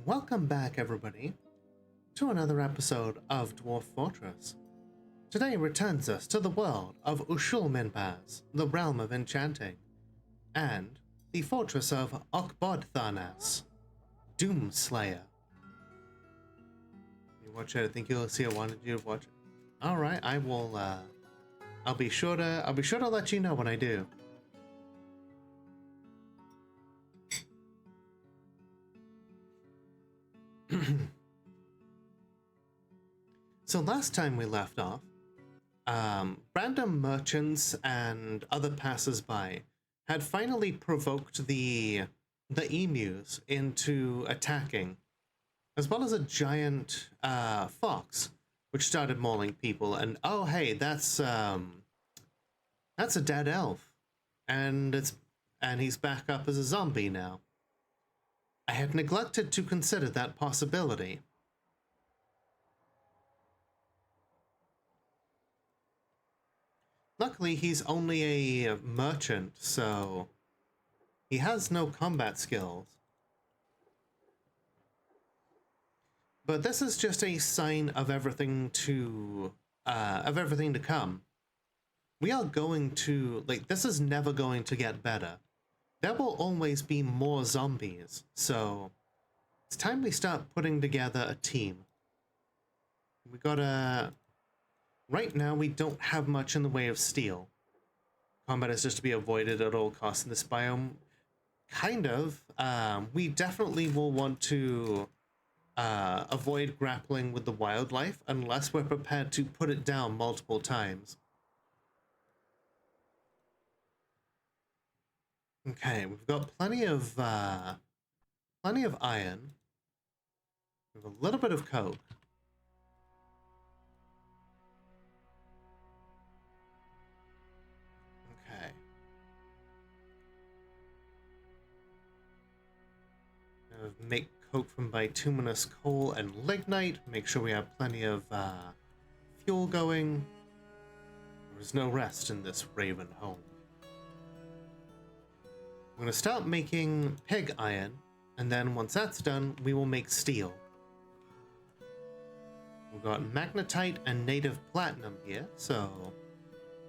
Welcome back, everybody, to another episode of Dwarf Fortress. Today returns us to the world of Ushul-Minpaz, the realm of enchanting, and the fortress of Okbodtharnas, Doomslayer. You watch it? I think you'll see I wanted you to watch it. All right, I will. I'll be sure to let you know when I do. So last time we left off, random merchants and other passers-by had finally provoked the emus into attacking, as well as a giant fox, which started mauling people. And oh hey, that's a dead elf, and he's back up as a zombie now. I had neglected to consider that possibility. Luckily, he's only a merchant, so he has no combat skills. But this is just a sign of everything to come. We are going to, this is never going to get better. There will always be more zombies, so it's time we start putting together a team. We gotta... Right now, we don't have much in the way of steel. Combat is just to be avoided at all costs in this biome. Kind of. We definitely will want to avoid grappling with the wildlife unless we're prepared to put it down multiple times. Okay, we've got plenty of iron. We have a little bit of coke. Okay. Make coke from bituminous coal and lignite. Make sure we have plenty of fuel going. There is no rest in this raven home. I'm going to start making pig iron, and then once that's done, we will make steel. We've got magnetite and native platinum here, so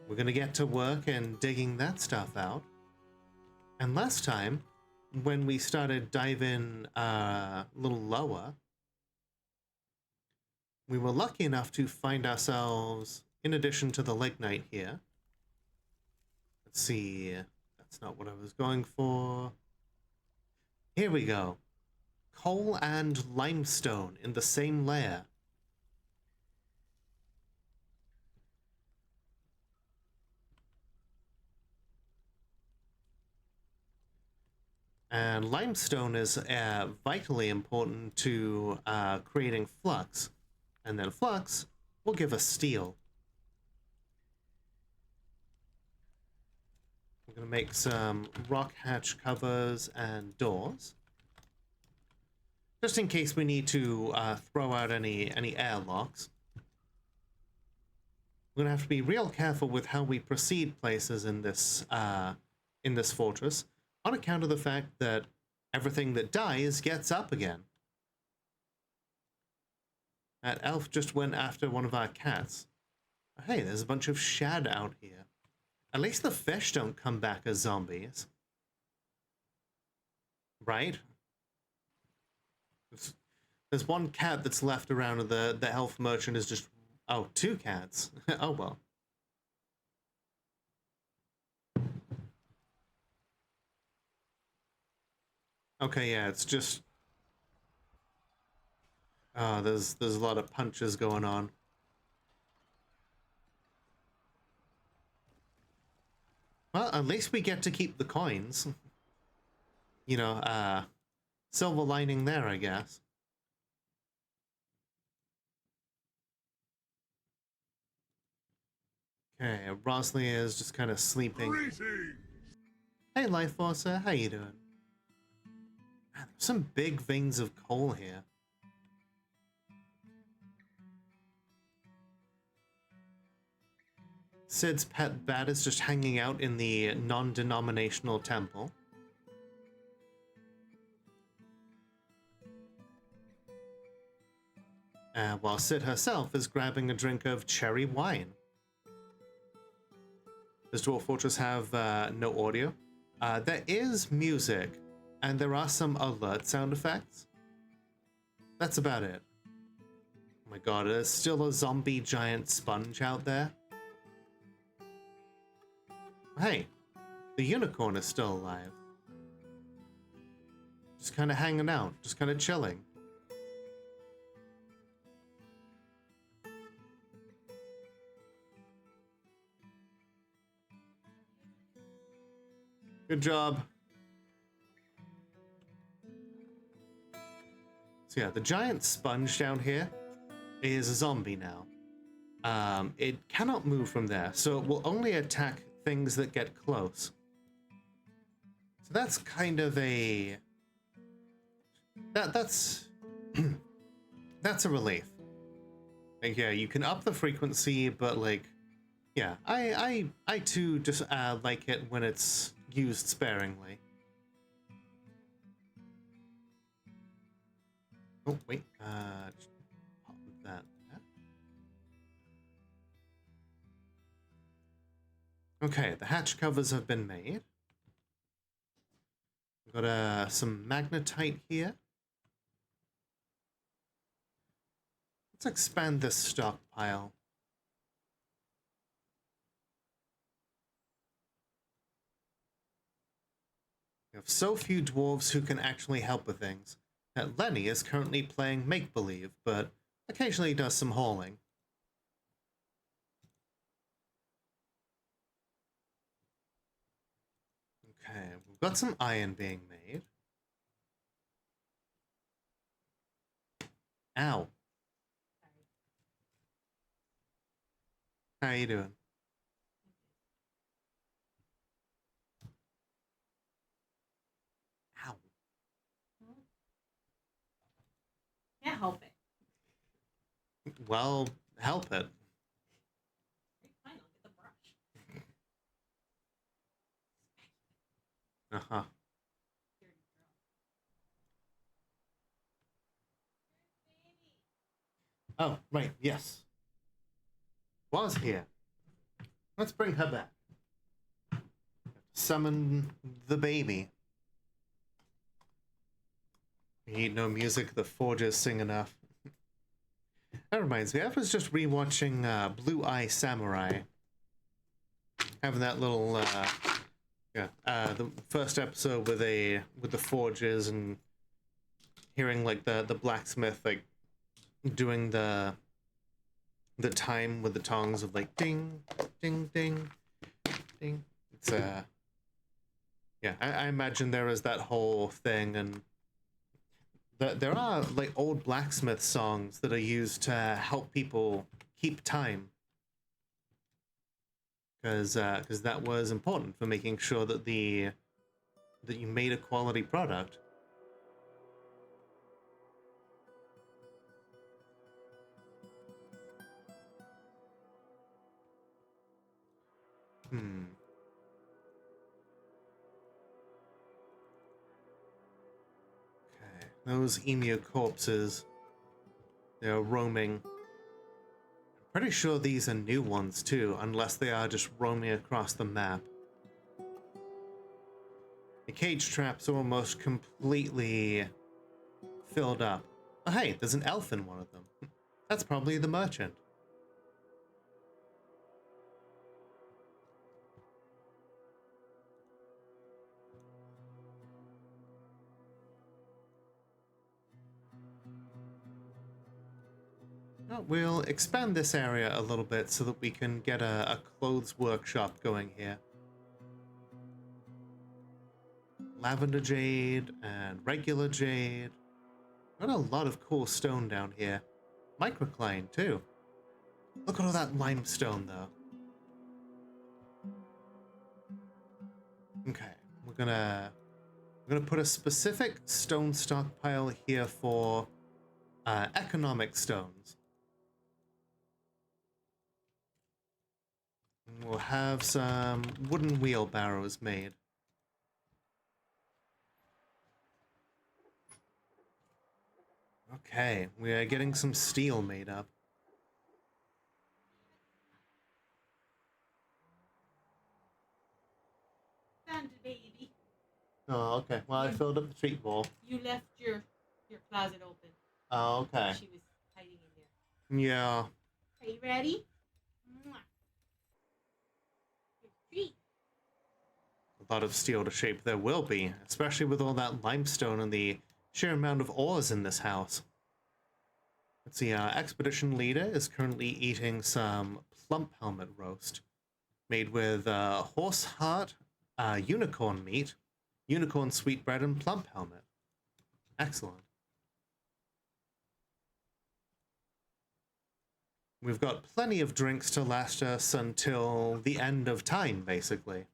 we're going to get to work and digging that stuff out. And last time, when we started diving a little lower, we were lucky enough to find ourselves, in addition to the lignite here. Let's see... That's not what I was going for. Here we go. Coal and limestone in the same layer. And limestone is vitally important to creating flux. And then flux will give us steel. I'm going to make some rock hatch covers and doors, just in case we need to throw out any airlocks. We're going to have to be real careful with how we proceed places in this fortress, on account of the fact that everything that dies gets up again. That elf just went after one of our cats. Hey, there's a bunch of shad out here. At least the fish don't come back as zombies. Right? There's one cat that's left around, and the elf merchant is just... Oh, two cats. Oh, well. Okay, yeah, it's just... Oh, there's a lot of punches going on. Well, at least we get to keep the coins. You know, silver lining there, I guess. Okay, Rosalie is just kind of sleeping. Greetings. Hey, Life Forcer, how you doing? Man, there's some big veins of coal here. Sid's pet bat is just hanging out in the non-denominational temple. while Sid herself is grabbing a drink of cherry wine. Does Dwarf Fortress have no audio? There is music, and there are some alert sound effects. That's about it. Oh my god, there's still a zombie giant sponge out there. Hey, the unicorn is still alive. Just kind of hanging out, just kind of chilling. Good job. So yeah, the giant sponge down here is a zombie now. It cannot move from there, so it will only attack things that get close. So that's kind of a... That's... that's a relief. Like, yeah, you can up the frequency, but like... Yeah, I too just like it when it's used sparingly. Oh, wait. Just pop that there. Okay, the hatch covers have been made. We've got some magnetite here. Let's expand this stockpile. We have so few dwarves who can actually help with things. Lenny is currently playing make-believe, but occasionally does some hauling. Okay, we've got some iron being made. Ow. How you doing? Ow. Can't help it. Well, help it. Fine, I'll get the brush. Uh-huh. Oh, right, yes. Was here. Let's bring her back. Summon the baby. We need no music, the forges sing enough. That reminds me, I was just rewatching Blue Eye Samurai. Having that little the first episode with the forges and hearing like the blacksmith like doing the time with the tongs of like ding ding ding ding. It's yeah, I imagine there is that whole thing, and there are like old blacksmith songs that are used to help people keep time, because that was important for making sure that you made a quality product. Okay, those emu corpses, they're roaming. I'm pretty sure these are new ones too, unless they are just roaming across the map. The cage traps are almost completely filled up. Oh hey, there's an elf in one of them. That's probably the merchant. We'll expand this area a little bit so that we can get a clothes workshop going here. Lavender jade and regular jade. Got a lot of cool stone down here. Microcline too. Look at all that limestone though. Okay, we're gonna put a specific stone stockpile here for economic stones. We'll have some wooden wheelbarrows made. Okay, we are getting some steel made up. Found it, baby. Oh, okay. Well, I filled up the treat bowl. You left your closet open. Oh, okay. She was hiding in there. Yeah. Are you ready? Mwah. Here's a treat. A lot of steel to shape there will be, especially with all that limestone and the sheer amount of ores in this house. Let's see, our expedition leader is currently eating some plump helmet roast, made with horse heart, unicorn meat, unicorn sweetbread, and plump helmet. Excellent. We've got plenty of drinks to last us until the end of time, basically.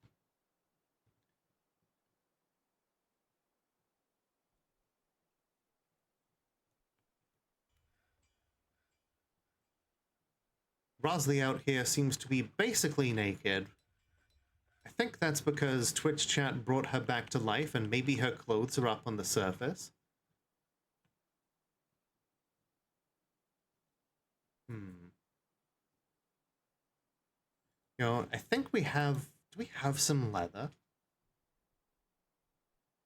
Rosley out here seems to be basically naked. I think that's because Twitch chat brought her back to life and maybe her clothes are up on the surface. You know, I think we have... Do we have some leather?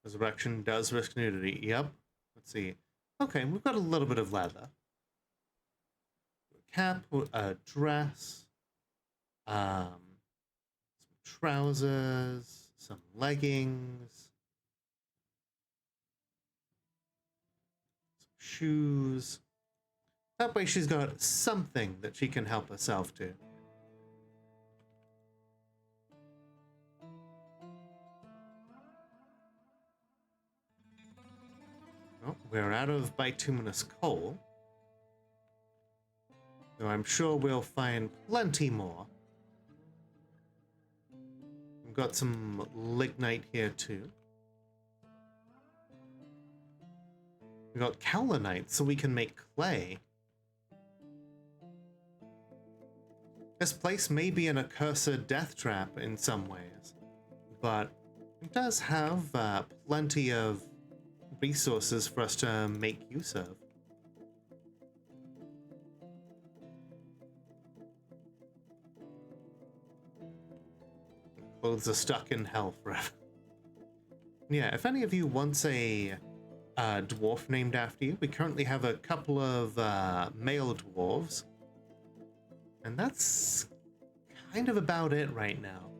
Resurrection does risk nudity. Yep. Let's see. Okay, we've got a little bit of leather. A cap, a dress, some trousers, some leggings, some shoes. That way she's got something that she can help herself to. Oh, we're out of bituminous coal. Though I'm sure we'll find plenty more. We've got some lignite here too. We've got kaolinite so we can make clay. This place may be an accursed death trap in some ways, but it does have plenty of resources for us to make use of. Clothes are stuck in hell forever. Yeah, if any of you wants a dwarf named after you, we currently have a couple of male dwarves. And that's kind of about it right now.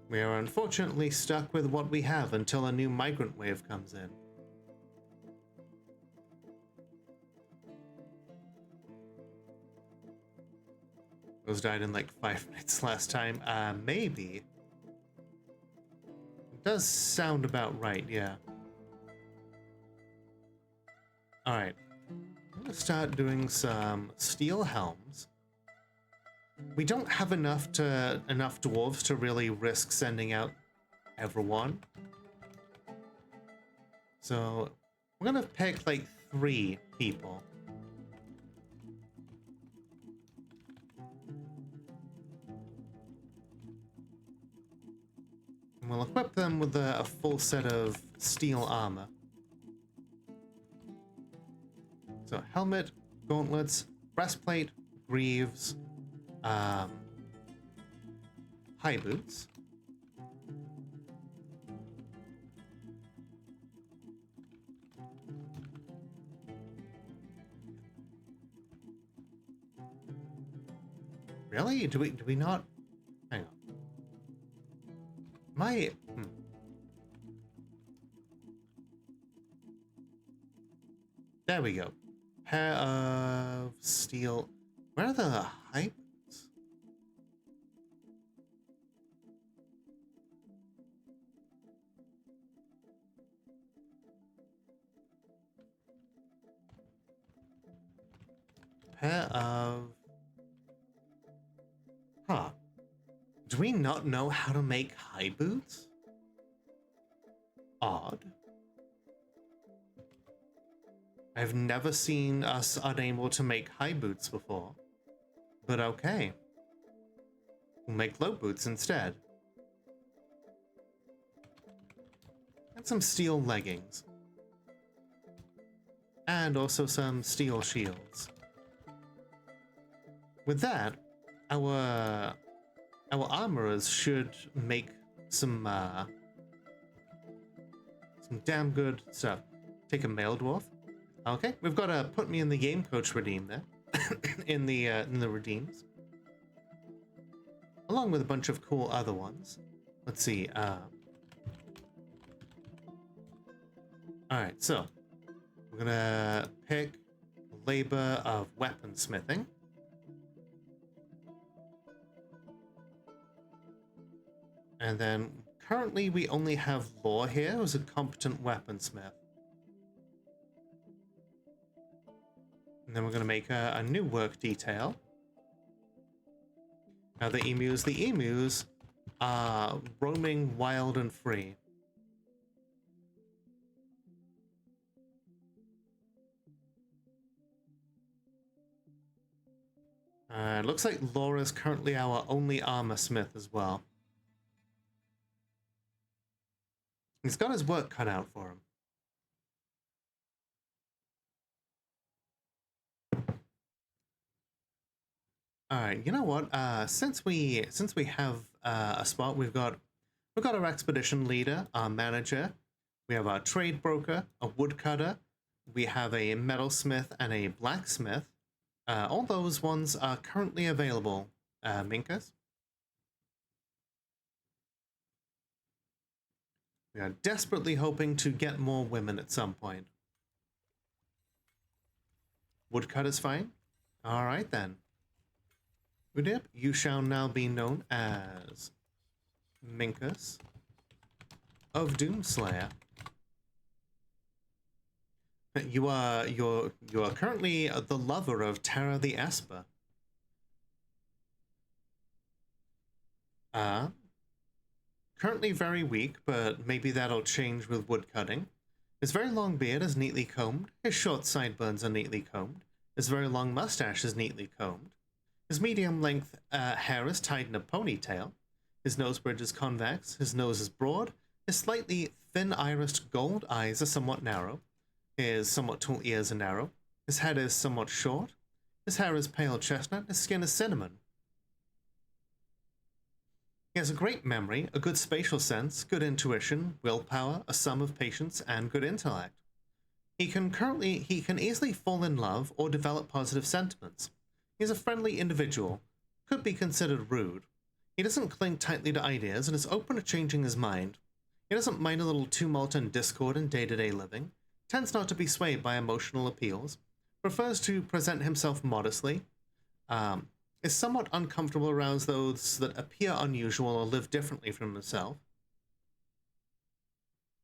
We are unfortunately stuck with what we have until a new migrant wave comes in. Those died in like 5 minutes last time. Maybe. It does sound about right, yeah. Alright. I'm gonna start doing some steel helms. We don't have enough dwarves to really risk sending out everyone. So we're gonna pick like 3 people. And we'll equip them with a full set of steel armor. So helmet, gauntlets, breastplate, greaves, high boots. Really? Do we not? Hang on. There we go. Pair of steel. Where are the high boots? Pair of... Huh. Do we not know how to make high boots? Odd. I've never seen us unable to make high boots before. But okay. We'll make low boots instead. And some steel leggings. And also some steel shields. With that, our armorers should make some damn good stuff. Take a male dwarf. Okay, we've got a put me in the game coach redeem there. in the redeems. Along with a bunch of cool other ones. Let's see, alright, so we're gonna pick labor of weaponsmithing. And then currently we only have Law here, who's a competent weaponsmith. And then we're gonna make a new work detail. Now the emus are roaming wild and free. It looks like Laura's currently our only armor smith as well. He's got his work cut out for him. All right, you know what? Since we have a spot, we've got our expedition leader, our manager, we have our trade broker, a woodcutter, we have a metalsmith and a blacksmith. All those ones are currently available, Minkas. We are desperately hoping to get more women at some point. Woodcutter's fine. All right then. Udip, you shall now be known as Minkus of Doomslayer. You are currently the lover of Terra the Esper. Currently very weak, but maybe that'll change with woodcutting. His very long beard is neatly combed, his short sideburns are neatly combed, his very long mustache is neatly combed, his medium-length hair is tied in a ponytail, his nose bridge is convex, his nose is broad, his slightly thin-irised gold eyes are somewhat narrow, his somewhat tall ears are narrow, his head is somewhat short, his hair is pale chestnut, his skin is cinnamon. He has a great memory, a good spatial sense, good intuition, willpower, a sum of patience, and good intellect. He can easily fall in love or develop positive sentiments. He's a friendly individual, could be considered rude. He doesn't cling tightly to ideas and is open to changing his mind. He doesn't mind a little tumult and discord in day-to-day living, tends not to be swayed by emotional appeals, prefers to present himself modestly, is somewhat uncomfortable around those that appear unusual or live differently from himself,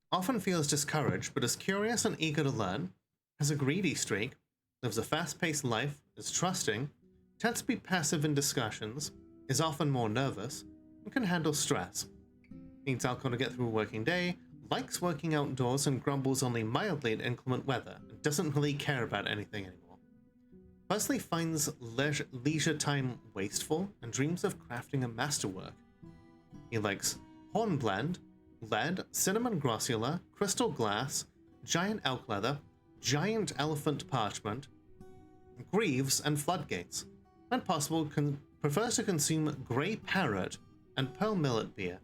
often feels discouraged but is curious and eager to learn, has a greedy streak, lives a fast-paced life, is trusting, tends to be passive in discussions, is often more nervous, and can handle stress. Needs alcohol to get through a working day, likes working outdoors and grumbles only mildly at inclement weather, and doesn't really care about anything anymore. Personally finds leisure time wasteful and dreams of crafting a masterwork. He likes hornblende, lead, cinnamon grossula, crystal glass, giant elk leather, giant elephant parchment, greaves, and floodgates. When possible, prefers to consume grey parrot and pearl millet beer,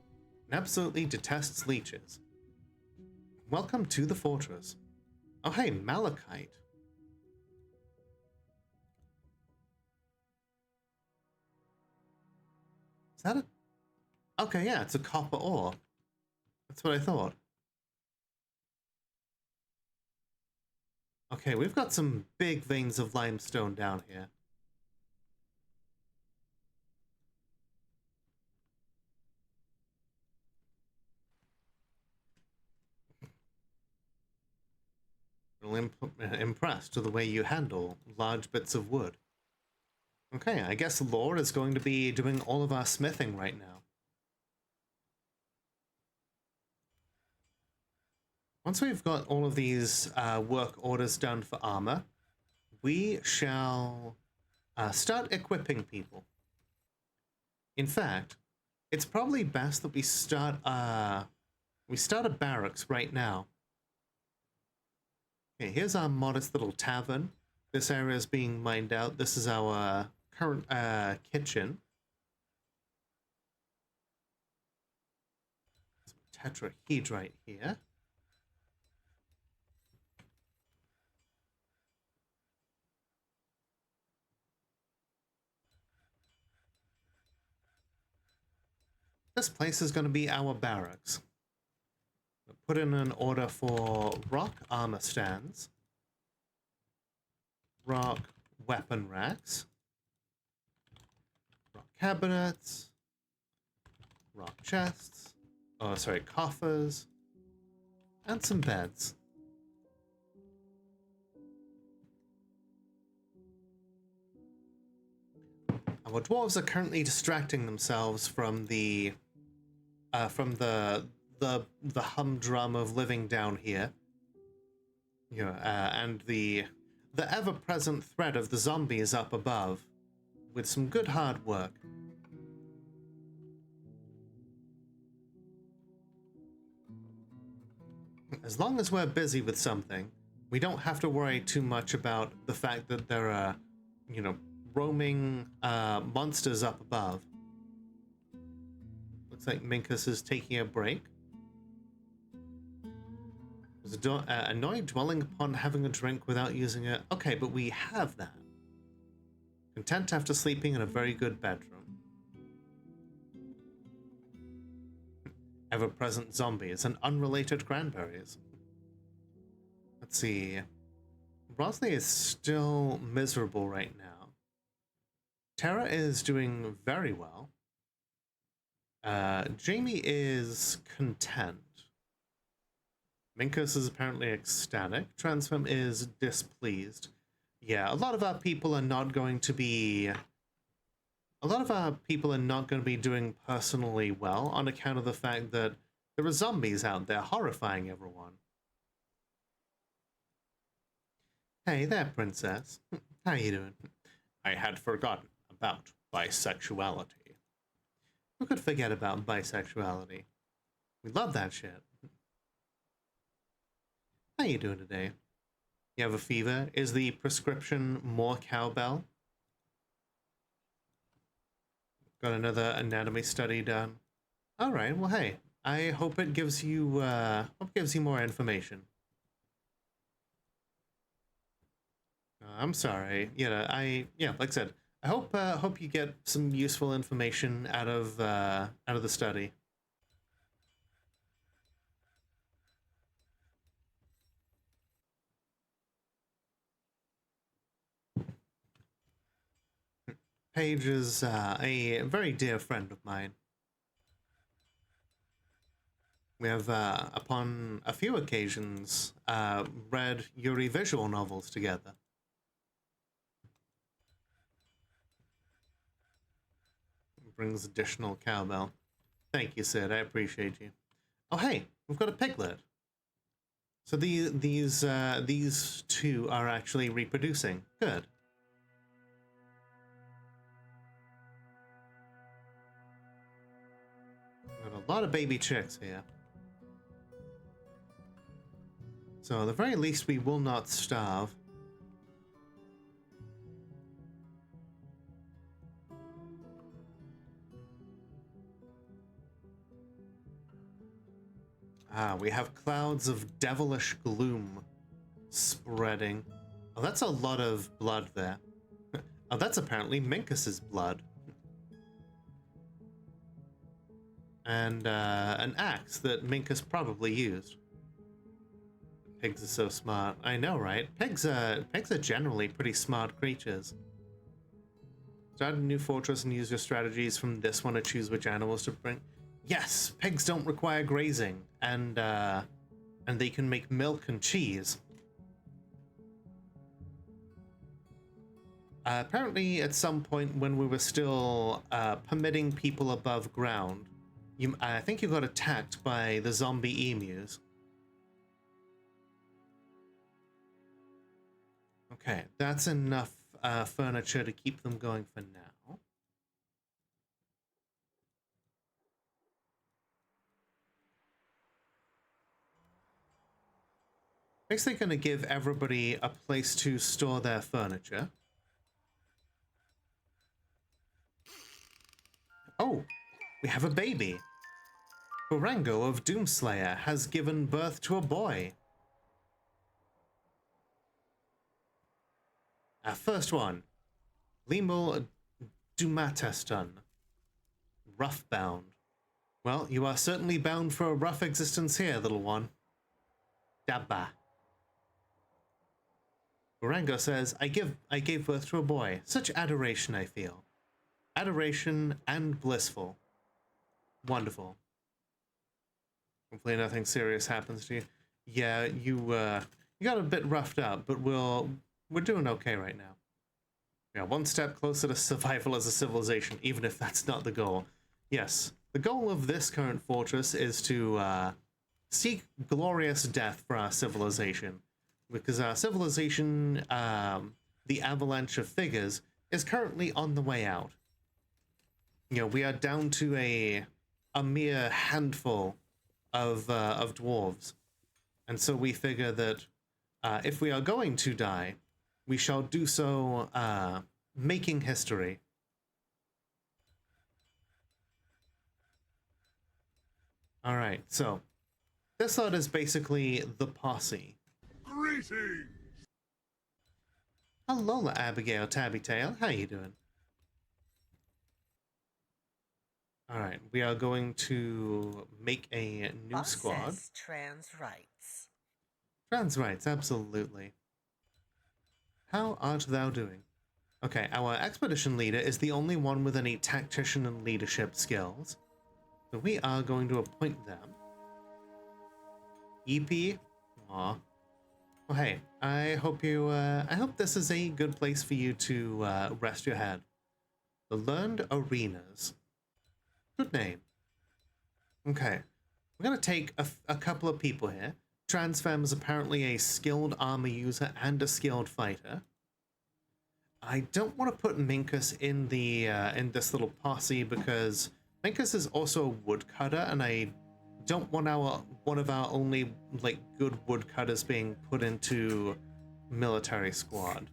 and absolutely detests leeches. Welcome to the fortress. Oh hey, malachite. Is that a... Okay, yeah, it's a copper ore. That's what I thought. Okay, we've got some big veins of limestone down here. Impressed with the way you handle large bits of wood. Okay, I guess Lore is going to be doing all of our smithing right now. Once we've got all of these work orders done for armor, we shall start equipping people. In fact, it's probably best that we start We start a barracks right now. Okay, here's our modest little tavern. This area is being mined out. This is our current kitchen. Some tetrahedrite here. This place is going to be our barracks. We'll put in an order for rock armor stands, rock weapon racks, rock cabinets, rock chests, oh sorry, coffers, and some beds. Our dwarves are currently distracting themselves from the humdrum of living down here. And the ever-present threat of the zombies up above, with some good hard work. As long as we're busy with something, we don't have to worry too much about the fact that there are, roaming monsters up above. Looks like Minkus is taking a break. Was annoyed dwelling upon having a drink without using it. Okay, but we have that. Content after sleeping in a very good bedroom. Ever-present zombies and unrelated cranberries. Let's see. Rosley is still miserable right now. Tara is doing very well. Jamie is content. Minkus is apparently ecstatic. Transform is displeased. Yeah, a lot of our people are not going to be doing personally well on account of the fact that there are zombies out there horrifying everyone. Hey there, princess. How you doing? I had forgotten about bisexuality. Who could forget about bisexuality? We love that shit. How you doing today? You have a fever? Is the prescription more cowbell? Got another anatomy study done. All right. Well, hey, I hope it gives you more information. I'm sorry. Like I said, I hope you get some useful information out of the study. Paige is a very dear friend of mine. We have, upon a few occasions, read Yuri visual novels together. Brings additional cowbell. Thank you, Sid. I appreciate you. Oh, hey, we've got a piglet. So these two are actually reproducing. Good. Got a lot of baby chicks here. So at the very least, we will not starve. We have clouds of devilish gloom spreading. Oh, that's a lot of blood there. Oh, that's apparently Minkus's blood. And an axe that Minkus probably used. Pigs are so smart. I know, right? Pigs are generally pretty smart creatures. Start a new fortress and use your strategies from this one to choose which animals to bring. Yes, pigs don't require grazing, and they can make milk and cheese. Apparently, at some point when we were still permitting people above ground, I think you got attacked by the zombie emus. Okay, that's enough furniture to keep them going for now. Basically going to give everybody a place to store their furniture. Oh, we have a baby. Barango of Doomslayer has given birth to a boy. Our first one, Lemul Dumateston, rough bound. Well, you are certainly bound for a rough existence here, little one. Dabba. Barango says, I gave birth to a boy. Such adoration I feel. Adoration and blissful. Wonderful. Hopefully nothing serious happens to you. Yeah, you got a bit roughed up, but we're doing okay right now. Yeah, one step closer to survival as a civilization, even if that's not the goal. Yes, the goal of this current fortress is to seek glorious death for our civilization. Because our civilization, the avalanche of figures, is currently on the way out. You know, we are down to a mere handful of dwarves. And so we figure that if we are going to die, we shall do so making history. All right, so this lot is basically the posse. Greetings! Hello, Abigail Tabbytail. How you doing? All right, we are going to make a new squad. Trans rights. Trans rights, absolutely. How art thou doing? Okay, our expedition leader is the only one with any tactician and leadership skills. So we are going to appoint them. EP? Aw. Well, hey, I hope this is a good place for you to rest your head. The Learned Arenas. Good name. Okay, we're going to take a couple of people here. Transfem is apparently a skilled armor user and a skilled fighter. I don't want to put Minkus in the in this little posse because Minkus is also a woodcutter, and I don't want one of our only like good woodcutters being put into military squad.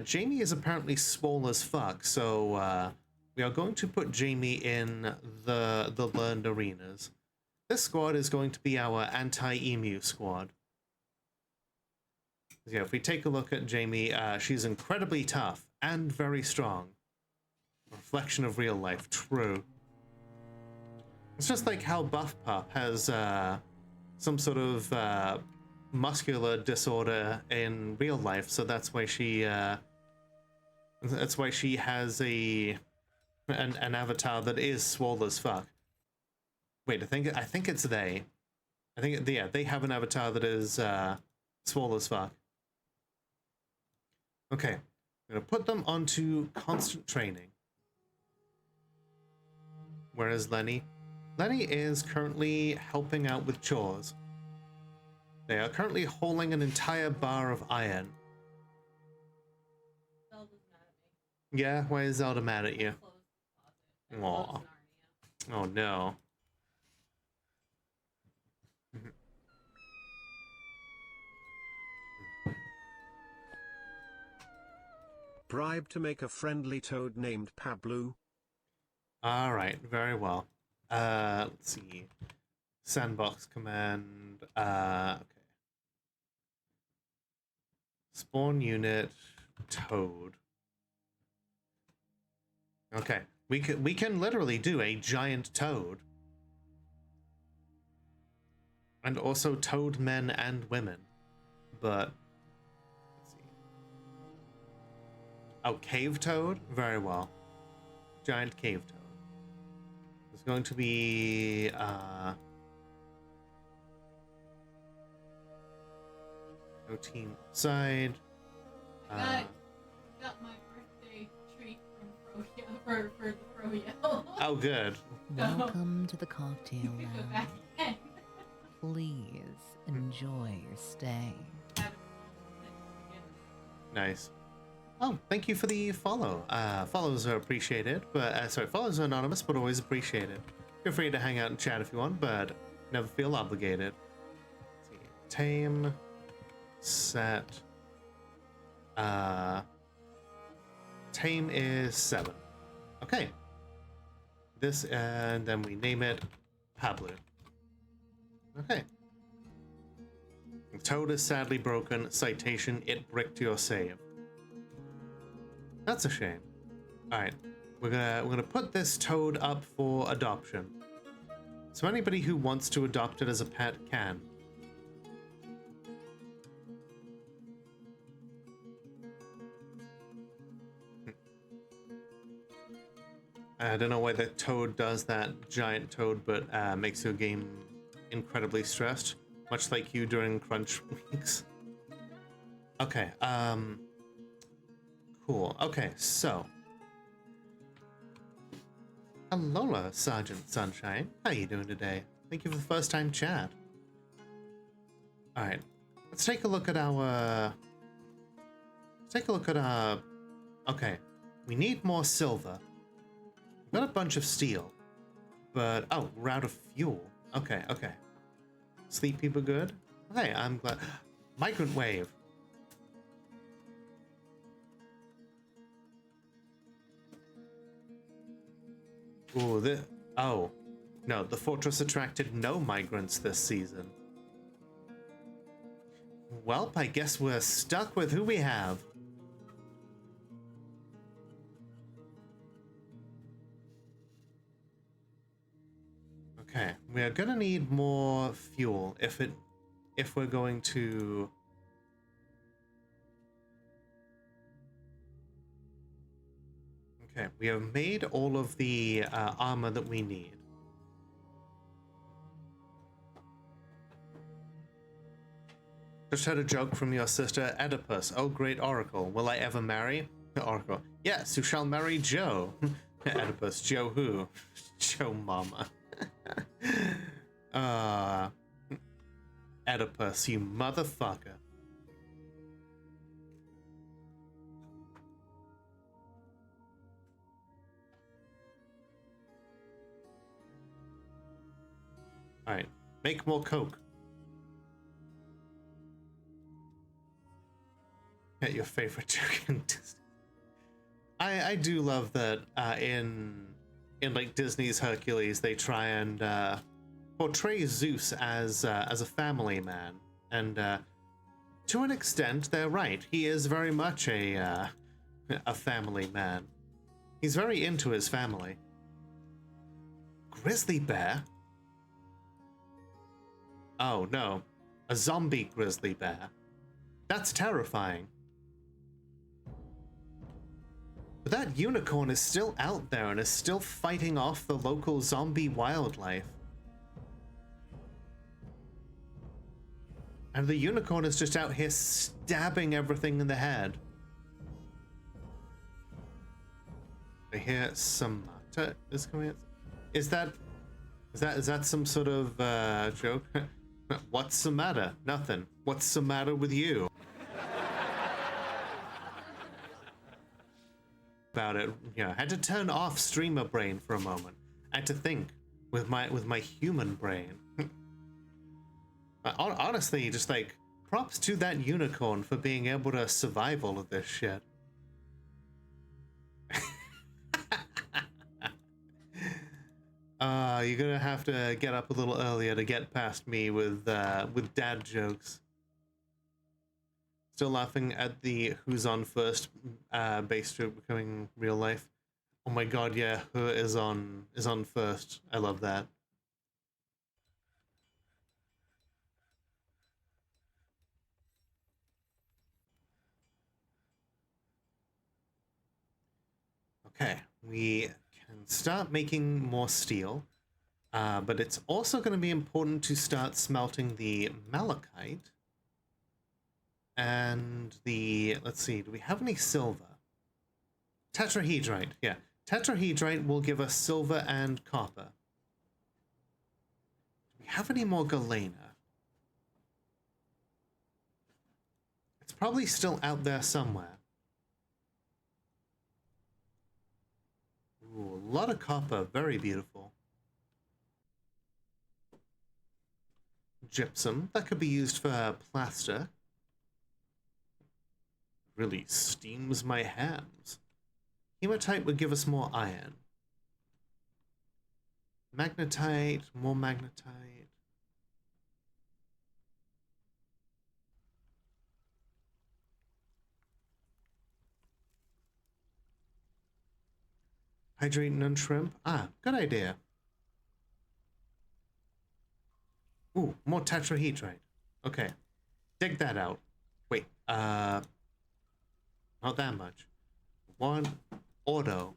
Jamie is apparently swole as fuck, so we are going to put Jamie in the Learned Arenas. This squad is going to be our anti-emu squad. Yeah, if we take a look at Jamie, she's incredibly tough and very strong. Reflection of real life, true. It's just like how Buff Pup has some sort of muscular disorder in real life, so that's why she has an avatar that is swole as fuck. Wait, I think it's they. I think yeah, they have an avatar that is swole as fuck. Okay, I'm gonna put them onto constant training. Whereas Lenny is currently helping out with chores. They are currently hauling an entire bar of iron. Zelda's mad at me. Yeah, why is Zelda mad at you? Closed the closet. Aw. Closed Narnia. Oh no. Bribe to make a friendly toad named Pablo. All right, very well. Let's see. Sandbox command. Okay. Spawn unit toad. Okay, we can literally do a giant toad. And also toad men and women. But let's see. Oh, cave toad? Very well. Giant cave toad. There's going to be no team side. I got my birthday treat from Froyo for the Froyo. Oh, good. Welcome to the cocktail You can go back lounge. again. Please enjoy your stay. Nice. Oh, thank you for the follow. Follows are appreciated, but sorry, follows are anonymous, but always appreciated. Feel free to hang out and chat if you want, but never feel obligated. Let's see. Tame, set, tame is 7. Okay. This, and then we name it Pablo. Okay. Toad is sadly broken. Citation, it bricked your save. That's a shame. Alright. We're gonna put this toad up for adoption. So anybody who wants to adopt it as a pet can. I don't know why the toad does that, giant toad, but makes your game incredibly stressed, much like you during crunch weeks. Okay, cool. Okay, so alola, Sergeant Sunshine. How you doing today? Thank you for the first time chat. All right, let's take a look at our. Okay, we need more silver. We've got a bunch of steel, but oh, we're out of fuel. Okay, okay. Sleep people good? Okay, I'm glad. Migrant wave. Ooh, oh. No, the fortress attracted no migrants this season. Welp, I guess we're stuck with who we have. Okay, we are gonna need more fuel if we're going to. Okay, we have made all of the armor that we need. Just heard a joke from your sister Oedipus. Oh, great oracle. Will I ever marry? Oracle. Yes, you shall marry Joe. Oedipus. Joe who? Joe mama. Oedipus, you motherfucker. Alright, make more coke. Get your favorite joke in Disney. I do love that in like Disney's Hercules, they try and portray Zeus as a family man, and to an extent, they're right. He is very much a family man. He's very into his family. Grizzly bear? Oh no, a zombie grizzly bear. That's terrifying. But that unicorn is still out there and is still fighting off the local zombie wildlife. And the unicorn is just out here stabbing everything in the head. I hear Samata is coming in. Is that some sort of joke? What's the matter? Nothing. What's the matter with you? About it, you know, I had to turn off streamer brain for a moment. I had to think with my human brain. Honestly, just like props to that unicorn for being able to survive all of this shit. You're gonna have to get up a little earlier to get past me with dad jokes. Still laughing at the who's on first base joke becoming real life. Oh my god, yeah, who is on first. I love that. Okay, we can start making more steel, but it's also going to be important to start smelting the malachite. And the, let's see, do we have any silver? Tetrahedrite, yeah. Tetrahedrite will give us silver and copper. Do we have any more galena? It's probably still out there somewhere. Ooh, a lot of copper, very beautiful. gypsum. That could be used for plaster. Really steams my hands. Hematite would give us more iron. Magnetite, more magnetite. Hydrate and shrimp. Ah, good idea. Ooh, more tetrahedrite. Okay. Dig that out. Wait, not that much. One auto.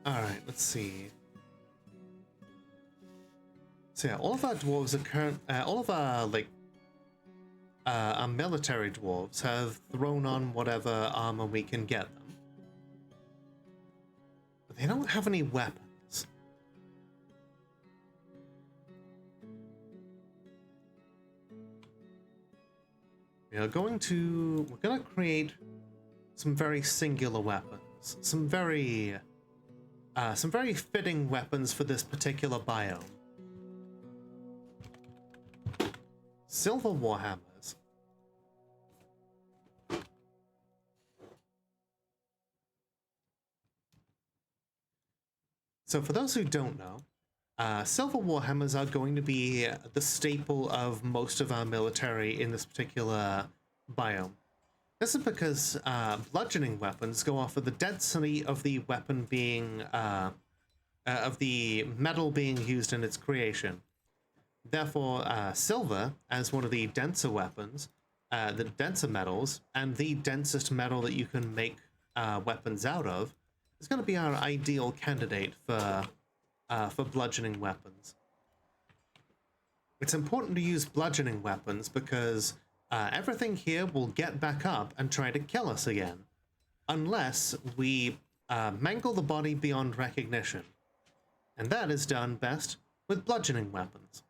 Alright, let's see. So yeah, all of our dwarves are all of our military dwarves have thrown on whatever armor we can get them. But they don't have any weapons. We're gonna create some very singular weapons. Some very fitting weapons for this particular biome. Silver warhammers. So for those who don't know, silver warhammers are going to be the staple of most of our military in this particular biome. This is because bludgeoning weapons go off of the density of the weapon being, of the metal being used in its creation. Therefore, silver, as one of the denser weapons, the denser metals, and the densest metal that you can make weapons out of, is going to be our ideal candidate for bludgeoning weapons. It's important to use bludgeoning weapons because everything here will get back up and try to kill us again, unless we mangle the body beyond recognition. And that is done best with bludgeoning weapons.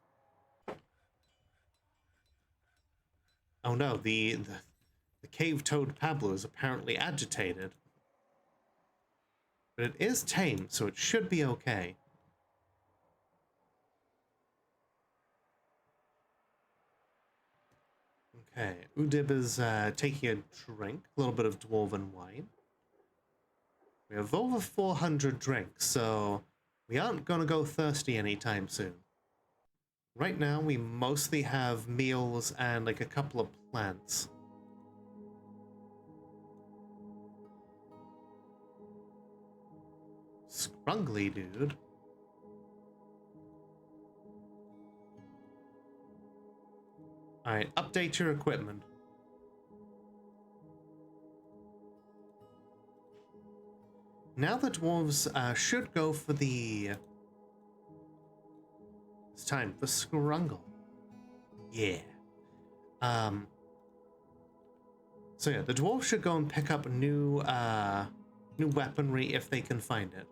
Oh no, the cave toad Pablo is apparently agitated. But it is tame, so it should be okay. Okay, Udib is taking a drink, a little bit of dwarven wine. We have over 400 drinks, so we aren't gonna go thirsty anytime soon. Right now, we mostly have meals and like a couple of plants. Scrungly, dude. Alright, update your equipment. Now the dwarves should go for the... It's time for Scrungle. Yeah. So yeah, the dwarves should go and pick up new weaponry if they can find it.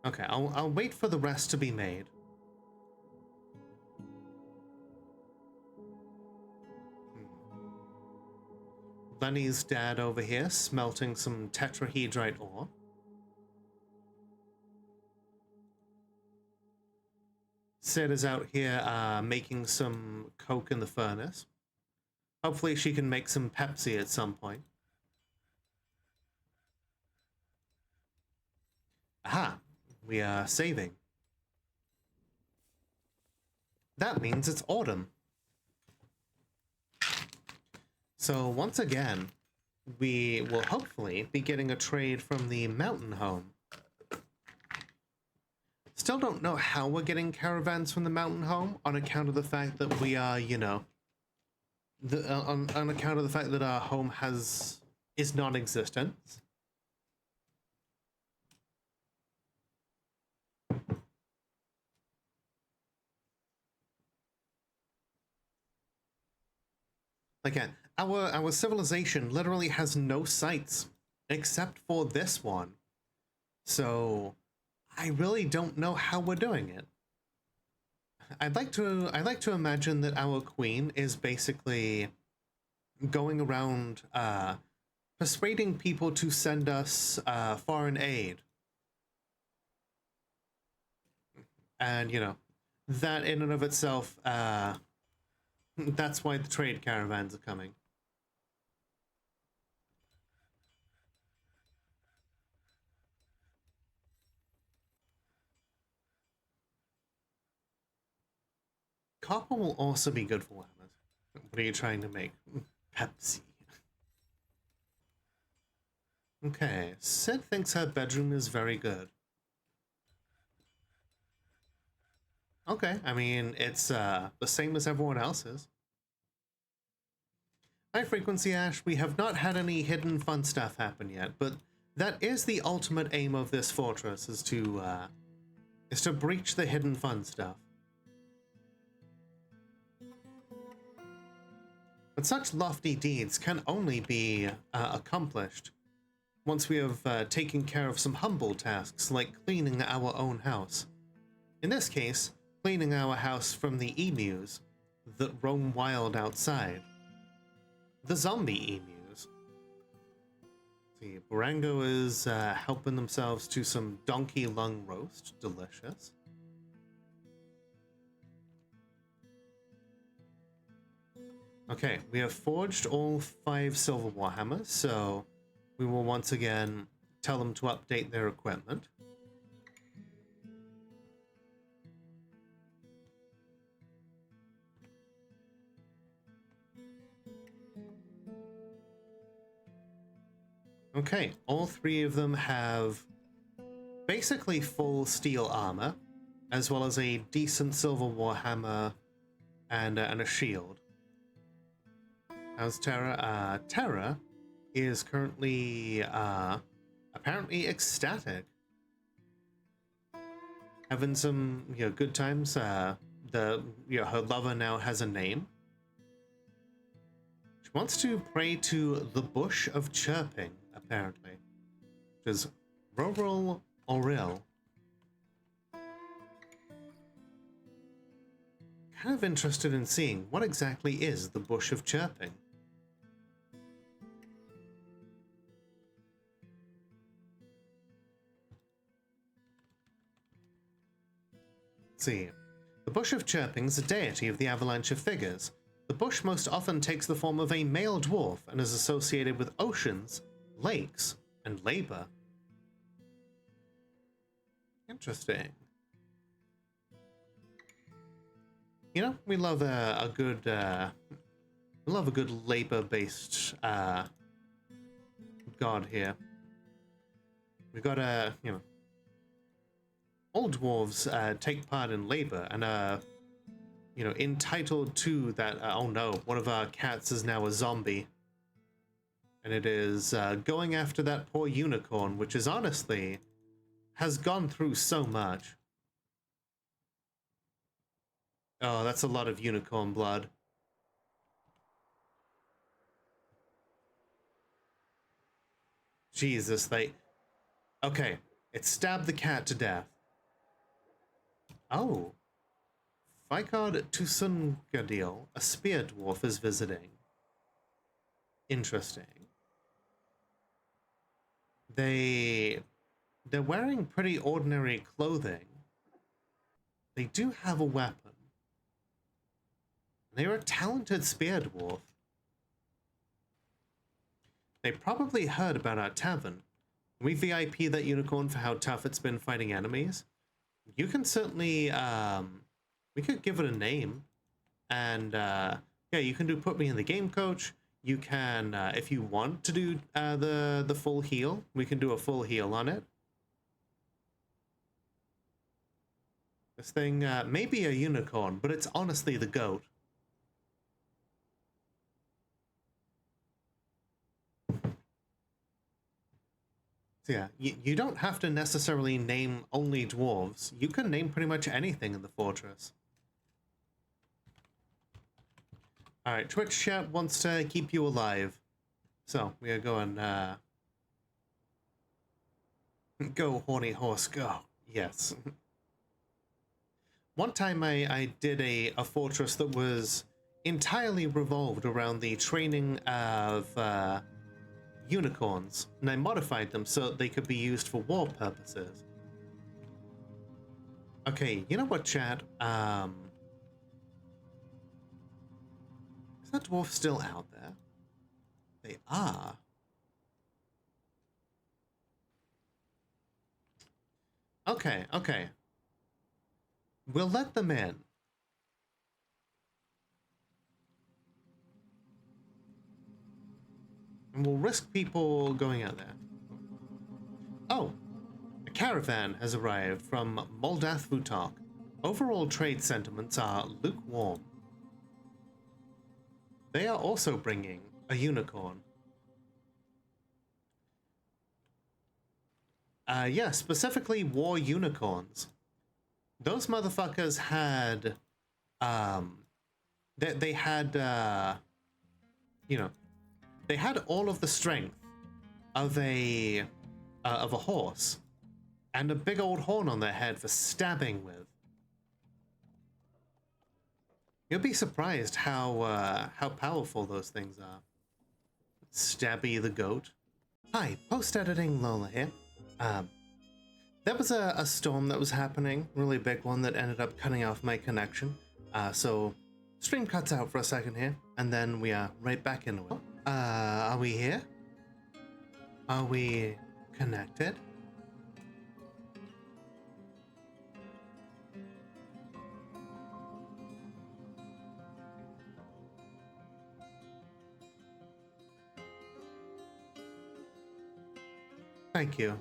Okay, I'll wait for the rest to be made. Lenny's dad over here smelting some tetrahedrite ore. Sid is out here making some coke in the furnace. Hopefully she can make some Pepsi at some point. Aha! We are saving. That means it's autumn. So once again, we will hopefully be getting a trade from the mountain home. Still don't know how we're getting caravans from the mountain home on account of the fact that we are, you know, on account of the fact that our home is non-existent. Again, our civilization literally has no sites except for this one. So I really don't know how we're doing it. I'd like to imagine that our queen is basically going around persuading people to send us foreign aid. And, you know, that in and of itself, that's why the trade caravans are coming. Copper will also be good for llamas. What are you trying to make? Pepsi. Okay, Sid thinks her bedroom is very good. Okay, I mean, it's the same as everyone else's. High frequency Ash, we have not had any hidden fun stuff happen yet, but that is the ultimate aim of this fortress, is to breach the hidden fun stuff. But such lofty deeds can only be accomplished once we have taken care of some humble tasks like cleaning our own house. In this case, cleaning our house from the emus that roam wild outside. The zombie emus. See, Barango is helping themselves to some donkey lung roast. Delicious. Okay, we have forged all 5 silver warhammers, so we will once again tell them to update their equipment. Okay, all 3 of them have basically full steel armor, as well as a decent silver warhammer and a shield. How's Terra? Terra is currently apparently ecstatic, having some good times. Her lover now has a name. She wants to pray to the Bush of Chirping, apparently, which is Roril Oril. Kind of interested in seeing what exactly is the Bush of Chirping. Let's see. The Bush of Chirping is a deity of the avalanche of figures. The bush most often takes the form of a male dwarf and is associated with oceans, lakes, and labor. Interesting. You know, we love a good labor-based god here. We got all dwarves take part in labor and entitled to that. Oh no, one of our cats is now a zombie, and it is going after that poor unicorn, which is honestly has gone through so much. Oh, that's a lot of unicorn blood. Jesus, okay, it stabbed the cat to death. Oh. Vicard Tusungadil, a spear dwarf, is visiting. Interesting. They're wearing pretty ordinary clothing. They do have a weapon. They're a talented spear dwarf. They probably heard about our tavern. We VIP that unicorn for how tough it's been fighting enemies. You can certainly, we could give it a name, and yeah, you can put me in the game coach. You can, if you want to do the full heal, we can do a full heal on it. This thing may be a unicorn, but it's honestly the goat. So yeah, you don't have to necessarily name only dwarves. You can name pretty much anything in the fortress. Alright, Twitch chat wants to keep you alive. So, we are going, Go, horny horse, go. Yes. One time I did a fortress that was entirely revolved around the training of unicorns, and I modified them so that they could be used for war purposes. Okay, you know what, chat? Is that dwarf still out there? They are. Okay, okay. We'll let them in. And we'll risk people going out there. Oh, a caravan has arrived from Moldath Vutok. Overall trade sentiments are lukewarm. They are also bringing a unicorn. Yeah, specifically war unicorns. Those motherfuckers had, they had, you know, they had all of the strength of a horse, and a big old horn on their head for stabbing with. You'll be surprised how powerful those things are. Stabby the goat. Hi, post-editing Lola here. There was a storm that was happening, really big one that ended up cutting off my connection. So stream cuts out for a second here, and then we are right back into it. Are we here? Are we connected? Thank you.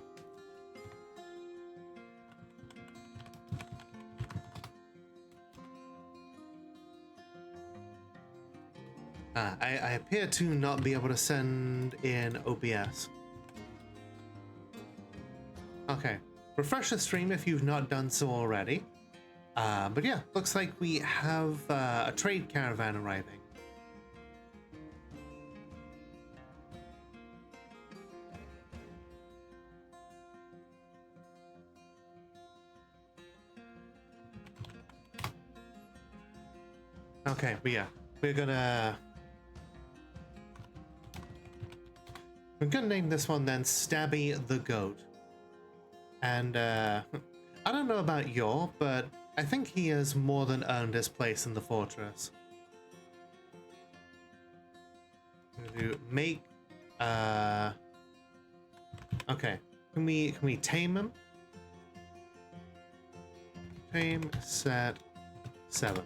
I appear to not be able to send in OBS. Okay, refresh the stream if you've not done so already. But yeah, looks like we have a trade caravan arriving. Okay, but yeah, we're gonna name this one then Stabby the Goat. And I don't know about Yor, but I think he has more than earned his place in the fortress. To make okay, can we tame him? Tame set 7.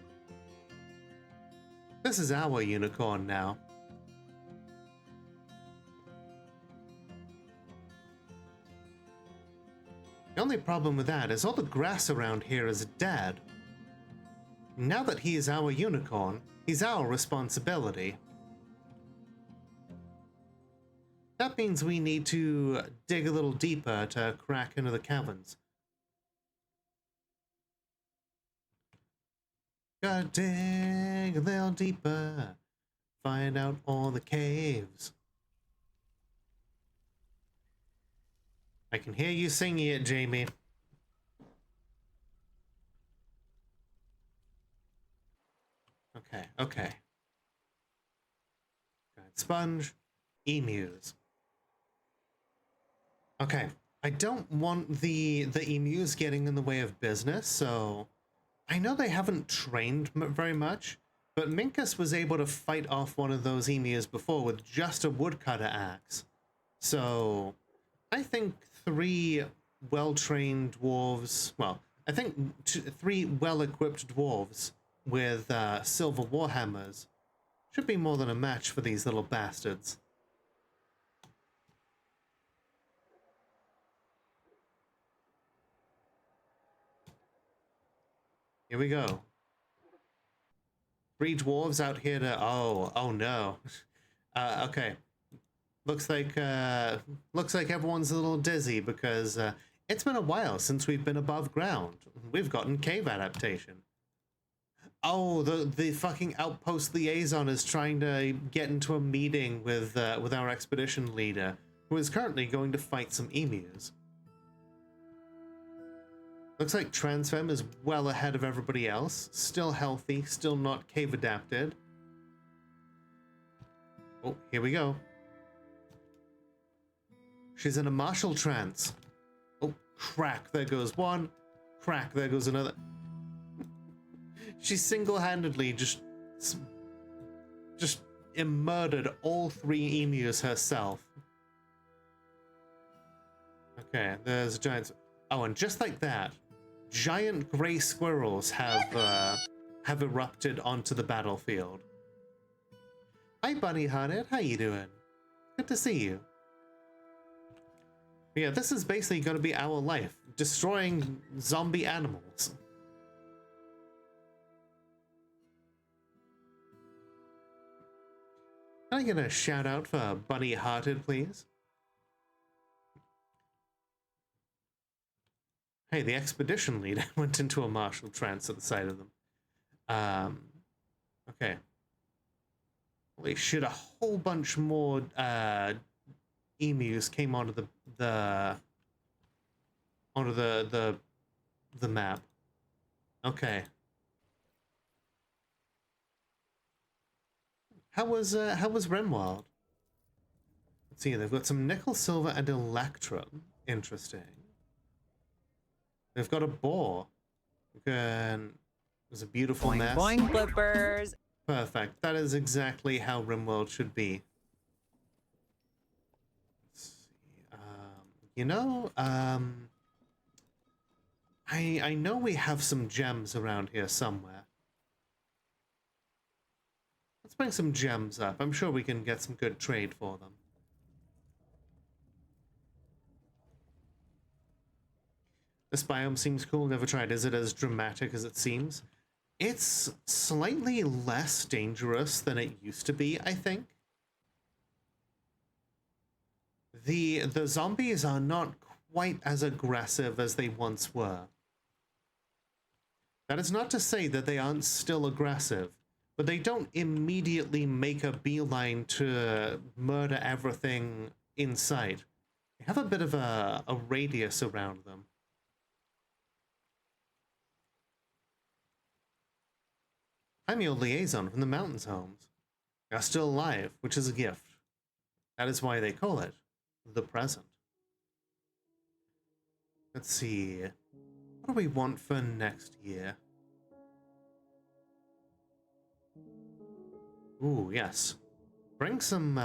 This is our unicorn now. The only problem with that is all the grass around here is dead. Now that he is our unicorn, he's our responsibility. That means we need to dig a little deeper to crack into the caverns. Gotta dig a little deeper, find out all the caves. I can hear you singing it, Jamie. Okay, okay. Sponge, emus. Okay, I don't want the emus getting in the way of business, so I know they haven't trained very much, but Minkus was able to fight off one of those emus before with just a woodcutter axe. So I think 3 well-trained dwarves, well, I think 3 well-equipped dwarves with silver warhammers should be more than a match for these little bastards. Here we go. 3 dwarves out here to, oh no. Okay. Looks like everyone's a little dizzy because it's been a while since we've been above ground. We've gotten cave adaptation. Oh, the fucking outpost liaison is trying to get into a meeting with our expedition leader, who is currently going to fight some emus. Looks like Transfem is well ahead of everybody else. Still healthy, still not cave adapted. Oh, here we go. She's in a martial trance. Oh, crack, there goes one. Crack, there goes another. She single-handedly just murdered all 3 emus herself. Okay, there's a giant... Oh, and just like that, giant gray squirrels have erupted onto the battlefield. Hi, Bunny-hearted. How you doing? Good to see you. Yeah, this is basically going to be our life, destroying zombie animals. Can I get a shout out for Bunny-hearted, please? Hey, the expedition leader went into a martial trance at the sight of them. Okay. Holy shit, a whole bunch more emus came onto the map. Okay. How was Renwald? Let's see, they've got some nickel, silver, and electrum. Interesting. They've got a boar. There's a beautiful Boing, mess. boing, flippers. Perfect. That is exactly how Rimworld should be. Let's see. You know, I know we have some gems around here somewhere. Let's bring some gems up. I'm sure we can get some good trade for them. This biome seems cool. Never tried. Is it as dramatic as it seems? It's slightly less dangerous than it used to be, I think. The zombies are not quite as aggressive as they once were. That is not to say that they aren't still aggressive, but they don't immediately make a beeline to murder everything in sight. They have a bit of a radius around them. I'm your liaison from the mountains homes. You're still alive, which is a gift. That is why they call it the present. Let's see. What do we want for next year? Ooh, yes. Bring some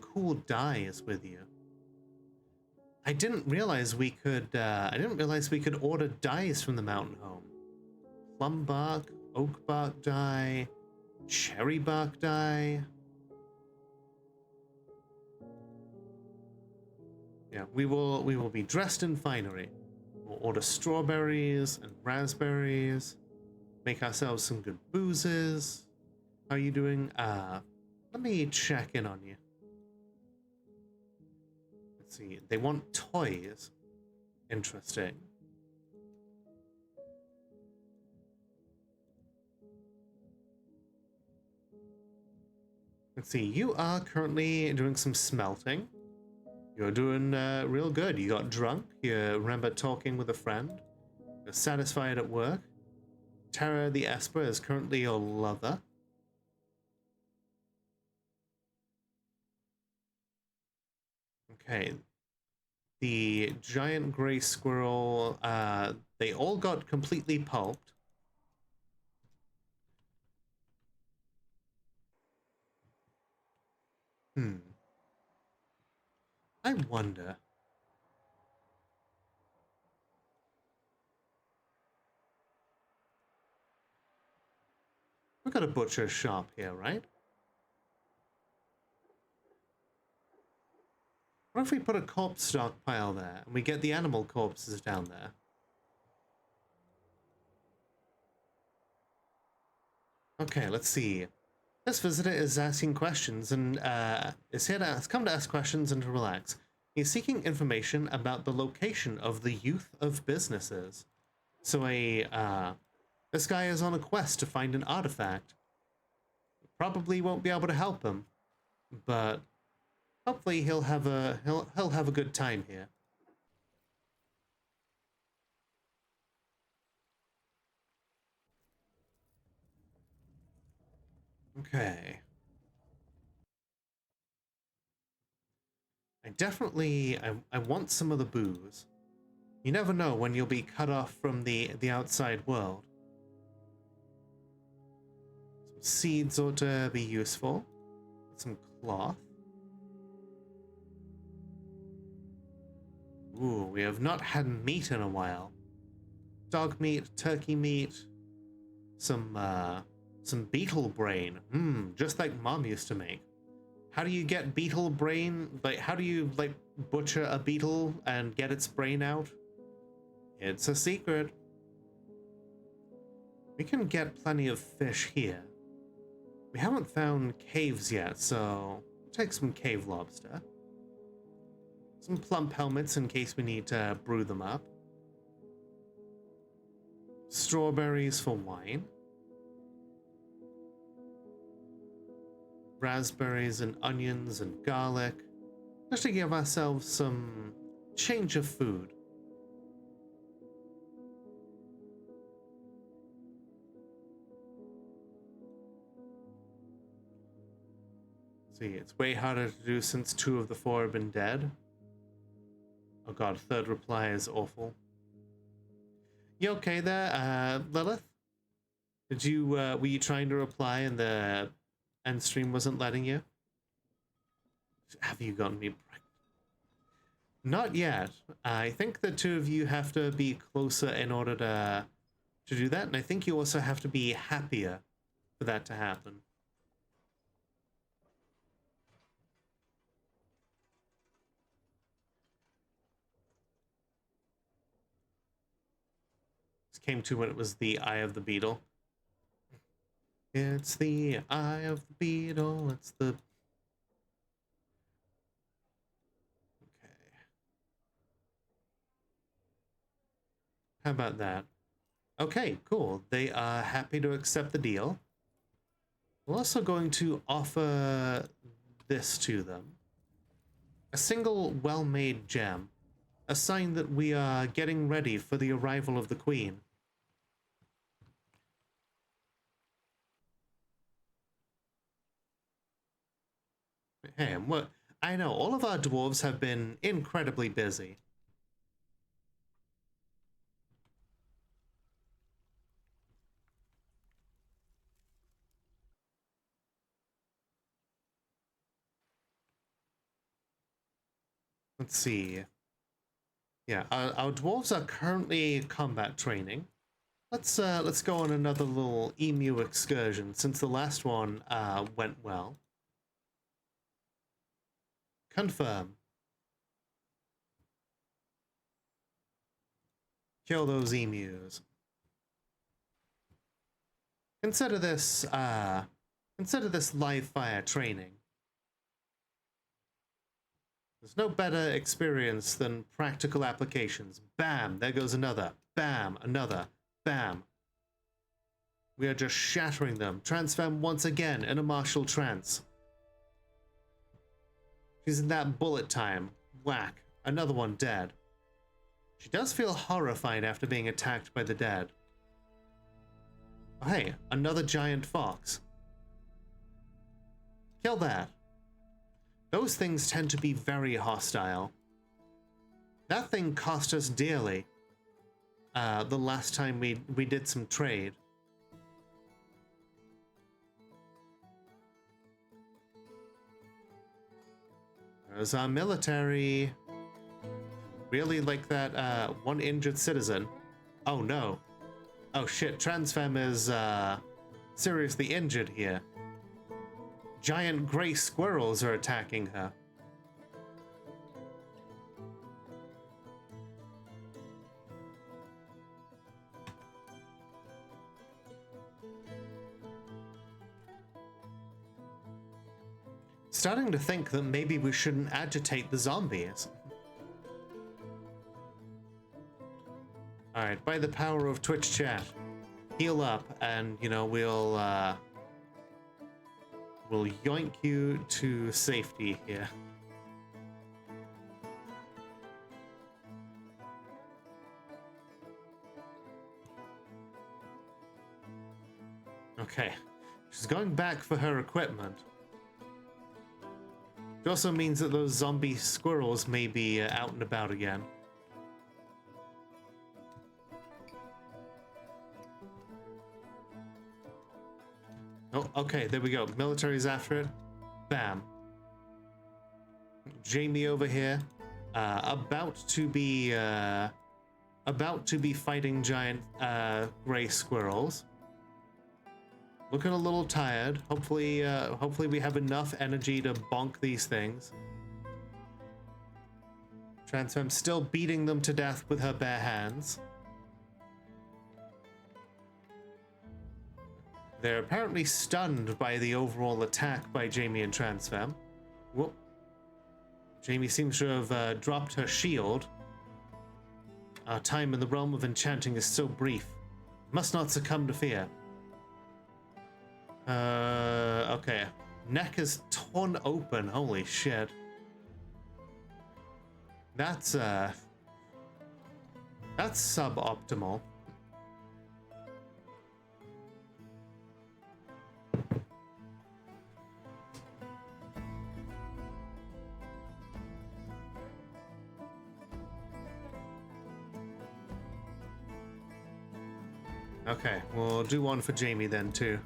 cool dyes with you. I didn't realize we could order dyes from the mountain home. Plum bark, oak bark dye, cherry bark dye. Yeah, we will be dressed in finery. We'll order strawberries and raspberries. Make ourselves some good boozes. How are you doing? Let me check in on you. Let's see. They want toys. Interesting. Let's see, you are currently doing some smelting. You're doing real good. You got drunk. You remember talking with a friend. You're satisfied at work. Tara the Esper is currently your lover. Okay. The giant gray squirrel, they all got completely pulped. I wonder. We've got a butcher shop here, right? What if we put a corpse stockpile there and we get the animal corpses down there? Okay, let's see. This visitor is asking questions and is here to come to ask questions and to relax. He's seeking information about the location of the youth of businesses. So this guy is on a quest to find an artifact. Probably won't be able to help him, but hopefully he'll have a good time here. Okay. I want some of the booze. You never know when you'll be cut off from the outside world. Some seeds ought to be useful. Some cloth. Ooh, we have not had meat in a while. Dog meat, turkey meat, some beetle brain. Just like Mom used to make. How do you get beetle brain? Like, how do you, like, butcher a beetle and get its brain out? It's a secret. We can get plenty of fish here. We haven't found caves yet, so we'll take some cave lobster. Some plump helmets in case we need to brew them up. Strawberries for wine. Raspberries and onions and garlic. Just to give ourselves some change of food. See, it's way harder to do since 2 of the 4 have been dead. Oh god, third reply is awful. You okay there, Lilith? Did you, were you trying to reply and the end stream wasn't letting you? Have you gotten me pregnant? Not yet. I think the 2 of you have to be closer in order to do that, and I think you also have to be happier for that to happen. Came to when it was the eye of the beetle. It's the eye of the beetle. It's the... Okay. How about that? Okay, cool. They are happy to accept the deal. We're also going to offer this to them. A single well-made gem. A sign that we are getting ready for the arrival of the Queen. Hey, what? I know, all of our dwarves have been incredibly busy. Let's see. Yeah, our dwarves are currently combat training. Let's go on another little emu excursion since the last one went well. Confirm. Kill those emus. Consider this live fire training. There's no better experience than practical applications. Bam, there goes another. Bam, another. Bam. We are just shattering them. Transfem once again in a martial trance. She's in that bullet time. Whack. Another one dead. She does feel horrified after being attacked by the dead. Oh, hey, another giant fox. Kill that. Those things tend to be very hostile. That thing cost us dearly. The last time we did some trade. There's our military. Really like that one injured citizen. Oh no. Oh shit, Transfem is seriously injured here. Giant gray squirrels are attacking her. Starting to think that maybe we shouldn't agitate the zombies. Alright, by the power of Twitch chat, heal up and, you know, we'll yoink you to safety here. Okay, She's going back for her equipment. It also means that those zombie squirrels may be out and about again. Oh, okay, there we go. Military's after it. Bam. Jamie over here, about to be fighting giant gray squirrels. Looking a little tired. Hopefully we have enough energy to bonk these things. Transfem still beating them to death with her bare hands. They're apparently stunned by the overall attack by Jamie and Transfem. Whoop. Jamie seems to have dropped her shield. Our time in the realm of enchanting is so brief. Must not succumb to fear. Okay. Neck is torn open. Holy shit. That's suboptimal. Okay, we'll do one for Jamie then too.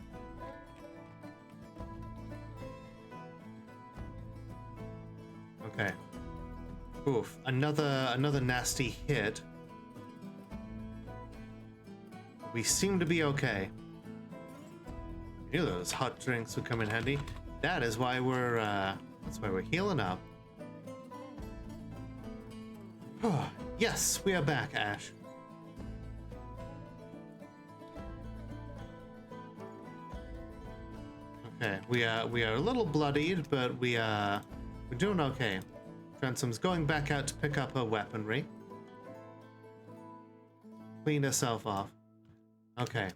Okay. Oof, another nasty hit. We seem to be okay. I knew those hot drinks would come in handy. That is why that's why we're healing up. Yes, we are back, Ash. Okay, we are a little bloodied, but we're doing okay. Transom's going back out to pick up her weaponry. Clean herself off. Okay.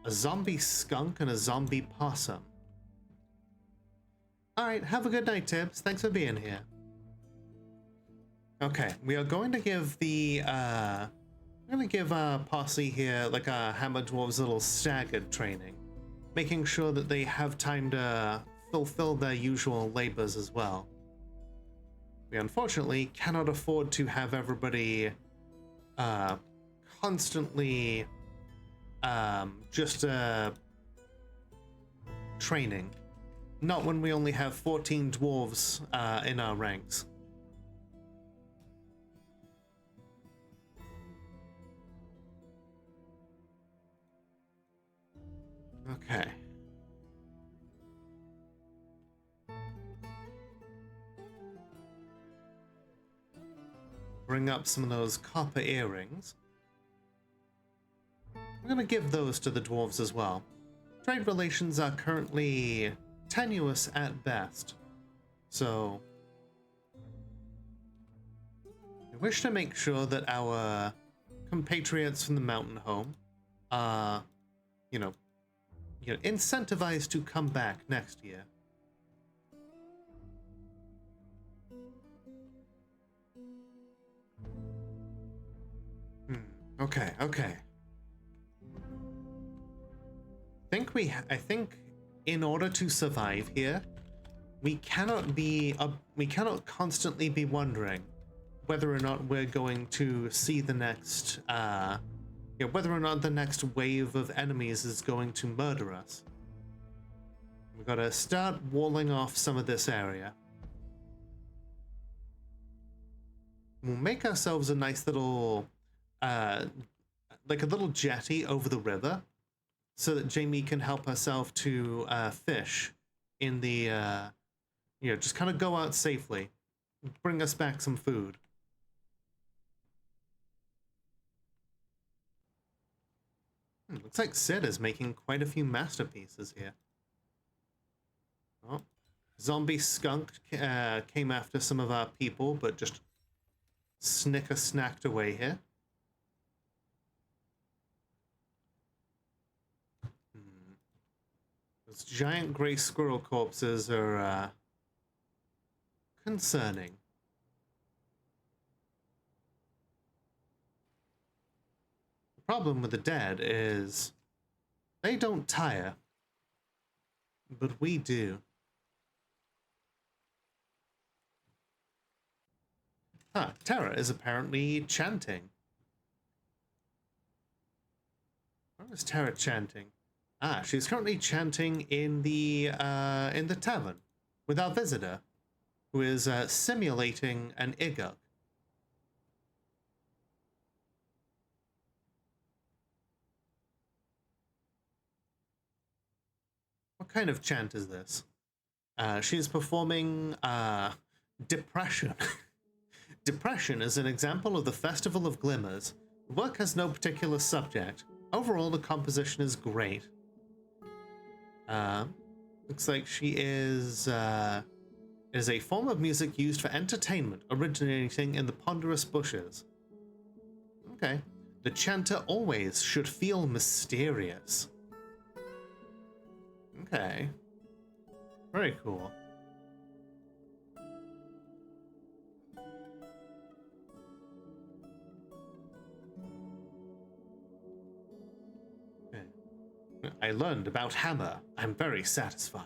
A zombie skunk and a zombie possum. Alright, have a good night, Tibbs. Thanks for being here. Okay, we are going to give the I'm gonna give our posse here, like our Hammer Dwarves, a little staggered training, making sure that they have time to fulfill their usual labors as well. We unfortunately cannot afford to have everybody constantly just training. Not when we only have 14 dwarves in our ranks. Okay. Bring up some of those copper earrings. I'm gonna give those to the dwarves as well. Trade relations are currently tenuous at best, so I wish to make sure that our compatriots from the mountain home are, you know, incentivized to come back next year. Okay. I think in order to survive here, we cannot constantly be wondering whether or not we're going to see the next whether or not the next wave of enemies is going to murder us. We've got to start walling off some of this area. We'll make ourselves a nice little, like a little jetty over the river, so that Jamie can help herself to fish in the, just kind of go out safely, bring us back some food. Looks like Sid is making quite a few masterpieces here. Oh, zombie skunk came after some of our people, but just snacked away here. Those giant gray squirrel corpses are concerning. The problem with the dead is They don't tire. But we do. Ah, Terra is apparently chanting. Where is Terra chanting? Ah, she's currently chanting in the tavern with our visitor, who is simulating an iguk. What kind of chant is this? She's performing Depression. Depression is an example of the Festival of Glimmers. The work has no particular subject. Overall, the composition is great. Looks like she is... it is a form of music used for entertainment, originating in the ponderous bushes. Okay. The chanter always should feel mysterious. Okay. Very cool. Okay. I learned about hammer. I'm very satisfied.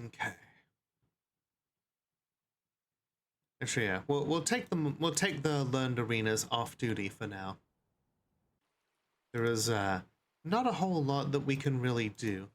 Okay. Actually, yeah, we'll take them. We'll take the learned arenas off duty for now. There is not a whole lot that we can really do.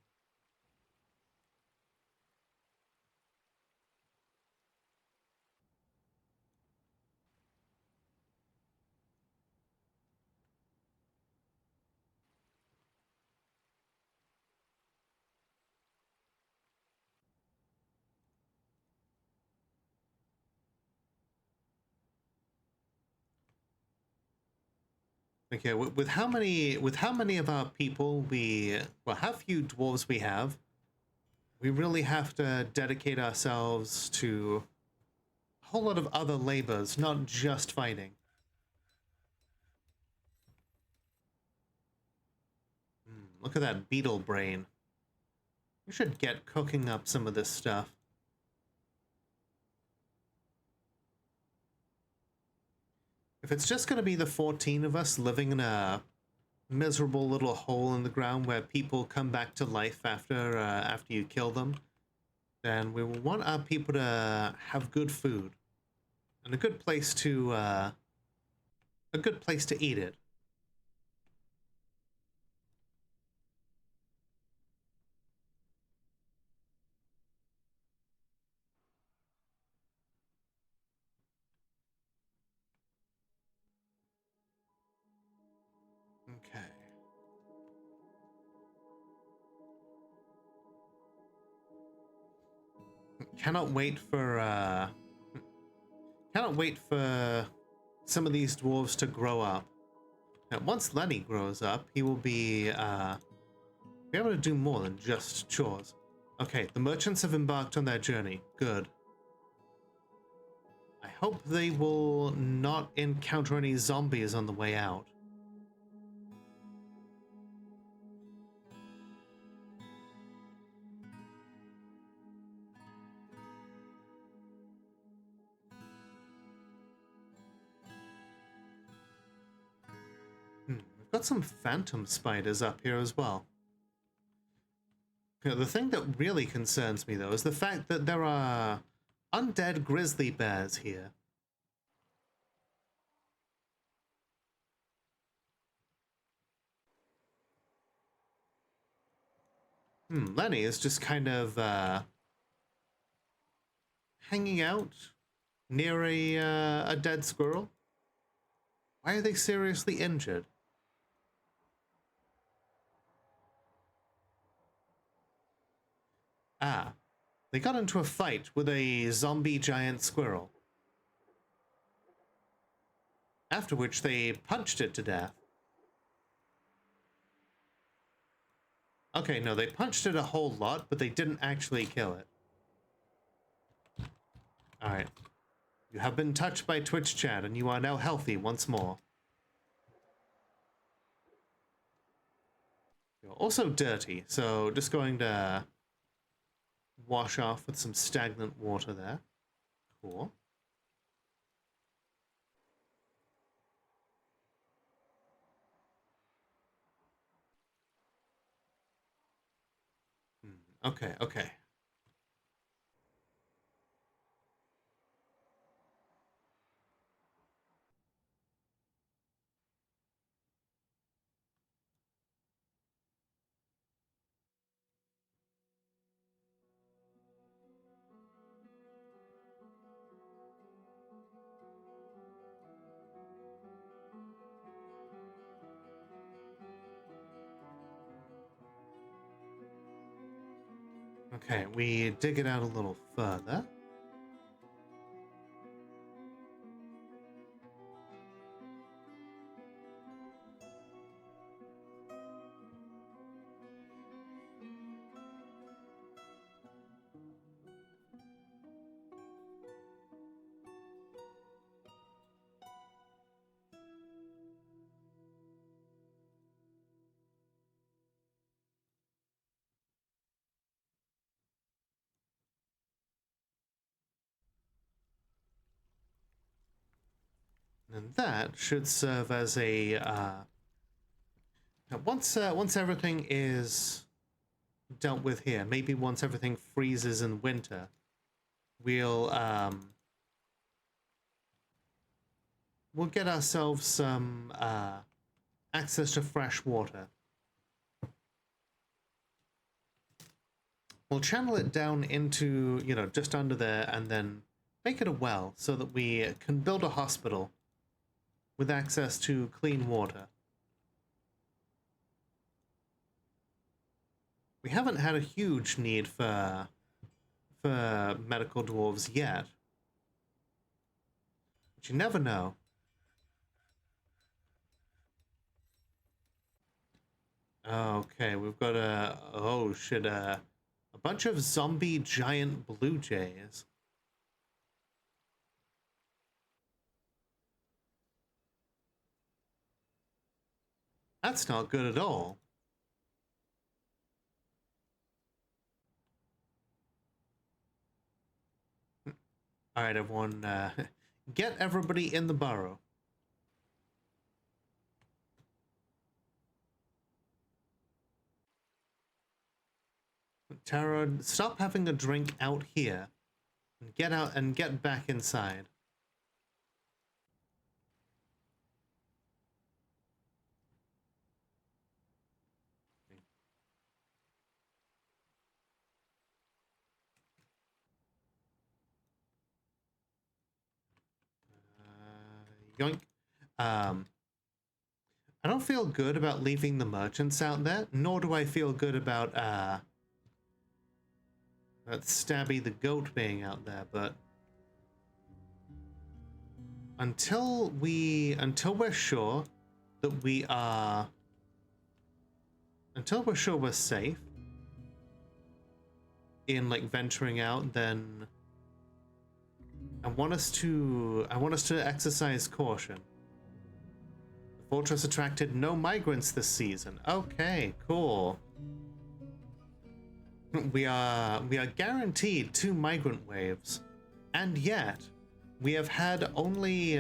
Okay, with how many of our people how few dwarves we have, we really have to dedicate ourselves to a whole lot of other labors, not just fighting. Look at that beetle brain. We should get cooking up some of this stuff. If it's just going to be the 14 of us living in a miserable little hole in the ground where people come back to life after you kill them, then we will want our people to have good food and a good place to eat it. Okay. Cannot wait for some of these dwarves to grow up. Now, once Lenny grows up, he will be able to do more than just chores. Okay, the merchants have embarked on their journey. Good. I hope they will not encounter any zombies on the way out. We've got some phantom spiders up here as well. You know, the thing that really concerns me, though, is the fact that there are undead grizzly bears here. Lenny is just kind of hanging out near a dead squirrel. Why are they seriously injured? Ah, they got into a fight with a zombie giant squirrel. After which they punched it to death. Okay, no, they punched it a whole lot, but they didn't actually kill it. Alright. You have been touched by Twitch chat, and you are now healthy once more. You're also dirty, so just going to wash off with some stagnant water there. Cool. Okay, okay. Okay, we dig it out a little further. And that should serve as a once everything is dealt with here, maybe once everything freezes in winter, we'll get ourselves some access to fresh water. We'll channel it down into, you know, just under there and then make it a well so that we can build a hospital with access to clean water. We haven't had a huge need for medical dwarves yet. But you never know. Okay, we've got a bunch of zombie giant blue jays. That's not good at all. All right, everyone, get everybody in the burrow. Tara, stop having a drink out here and get out and get back inside. Yoink. I don't feel good about leaving the merchants out there, nor do I feel good about Stabby the goat being out there, but until we're sure that until we're sure we're safe in like venturing out, then I want us to exercise caution. The fortress attracted no migrants this season. Okay, cool. We are guaranteed 2 migrant waves, and yet we have had only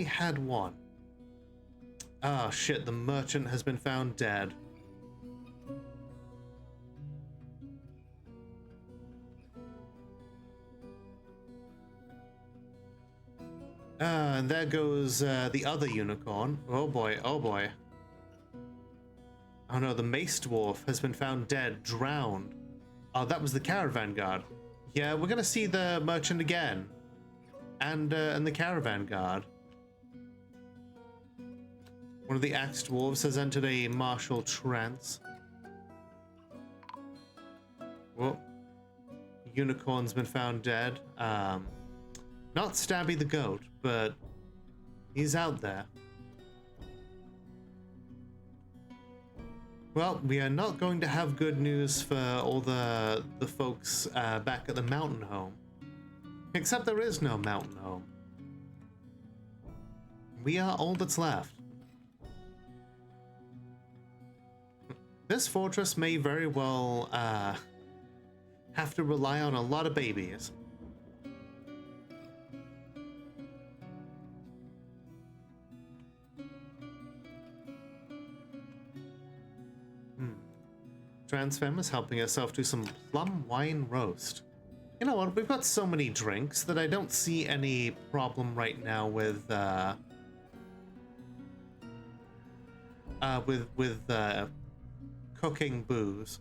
had 1. Oh shit! The merchant has been found dead. And there goes the other unicorn. Oh boy! Oh boy! Oh no, the mace dwarf has been found dead, drowned. Oh, that was the caravan guard. Yeah, we're gonna see the merchant again. And the caravan guard. One of the axe dwarves has entered a martial trance. Whoa. Unicorn's been found dead. Not Stabby the goat, but he's out there. Well, we are not going to have good news for all the folks back at the mountain home. Except there is no mountain home. We are all that's left. This fortress may very well have to rely on a lot of babies. Transfem is helping herself to some plum wine roast. You know what? We've got so many drinks that I don't see any problem right now with cooking booze.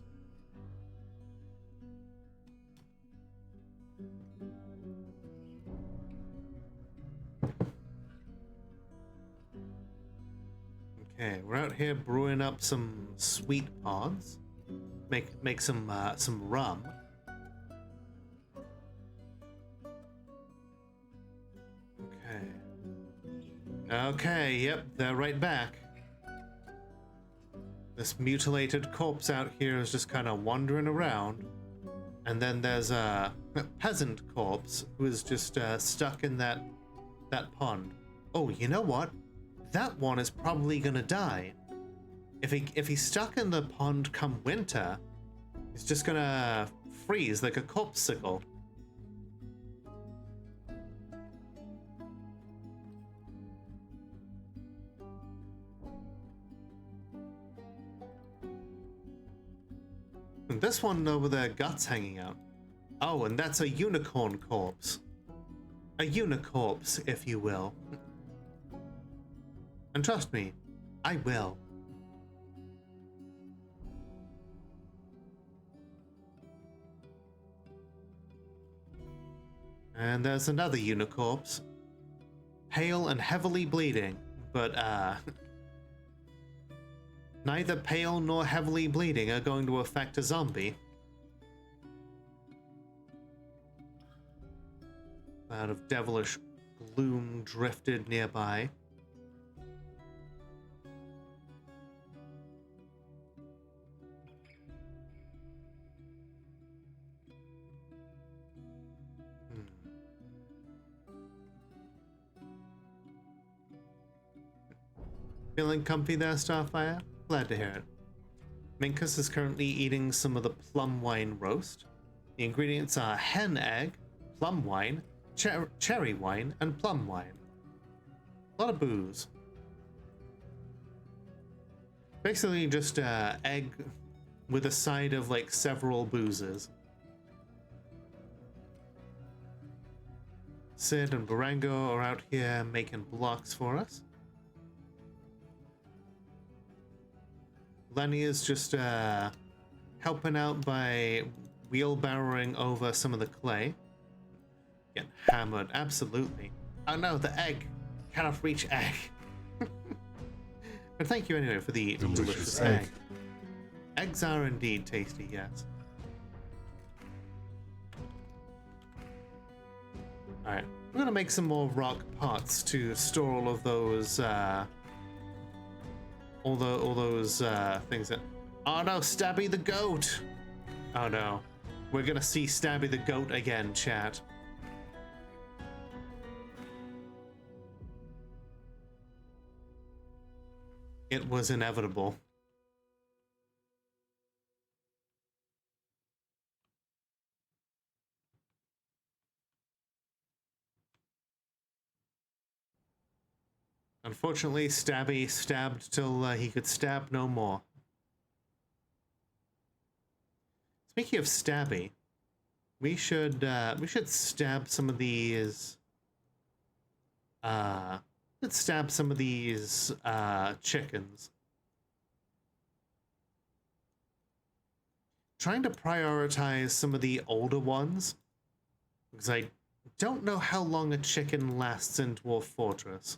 Okay, we're out here brewing up some sweet pods. Make some rum. Okay, yep, they're right back. This mutilated corpse out here is just kind of wandering around. And then there's a peasant corpse who is just stuck in that pond. Oh, you know what? That one is probably gonna die. If he's stuck in the pond come winter, he's just gonna freeze like a corpsicle. And this one over there, guts hanging out. Oh, and that's a unicorn corpse. A unicorpse, if you will. And trust me, I will. And there's another unicorpse. Pale and heavily bleeding, but neither pale nor heavily bleeding are going to affect a zombie. Cloud of devilish gloom drifted nearby. Feeling comfy there, Starfire? Glad to hear it. Minkus is currently eating some of the plum wine roast. The ingredients are hen egg, plum wine, cherry wine, and plum wine. A lot of booze. Basically just egg with a side of like several boozes. Sid and Barango are out here making blocks for us. Lenny is just helping out by wheelbarrowing over some of the clay. Get hammered, absolutely. Oh no, the egg. Cannot reach egg. But thank you anyway for the delicious egg. Eggs are indeed tasty, yes. Alright, we're gonna make some more rock pots to store all of those all those things that... Oh no, Stabby the goat! Oh no. We're gonna see Stabby the goat again, chat. It was inevitable. Unfortunately, Stabby stabbed till he could stab no more. Speaking of Stabby, we should stab some of these. Let's stab some of these chickens. Trying to prioritize some of the older ones because I don't know how long a chicken lasts in Dwarf Fortress.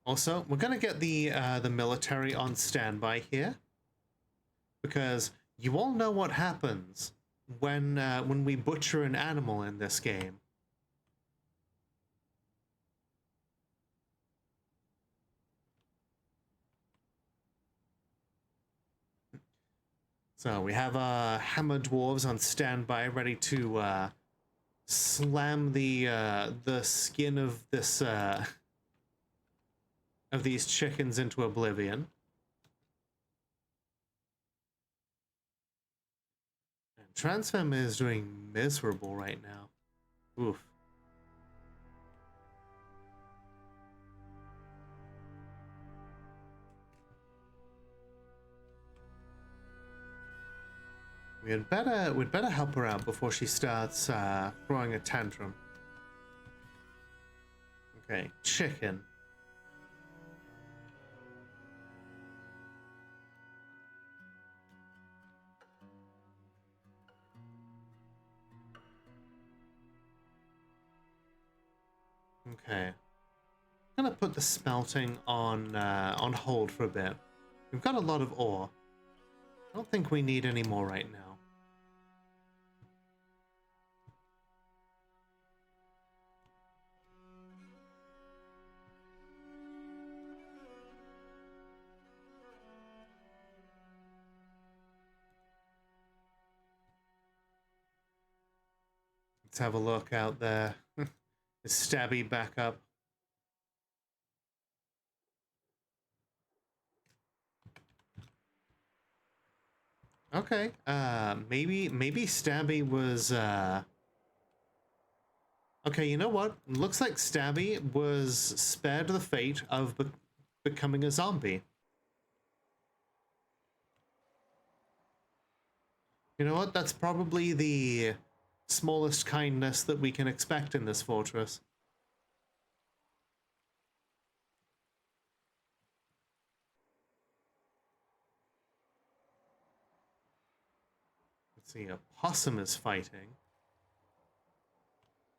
Also, we're gonna get the military on standby here, because you all know what happens when we butcher an animal in this game. So we have hammer dwarves on standby, ready to slam the skin of this of these chickens into oblivion. And Transfem is doing miserable right now. Oof. We'd better help her out before she starts throwing a tantrum. Okay, chicken. Okay, I'm gonna put the smelting on hold for a bit. We've got a lot of ore. I don't think we need any more right now. Let's have a look out there. Is Stabby back up? Okay. Maybe Stabby was okay, you know what? Looks like Stabby was spared the fate of becoming a zombie. You know what? That's probably the smallest kindness that we can expect in this fortress. Let's see, a possum is fighting.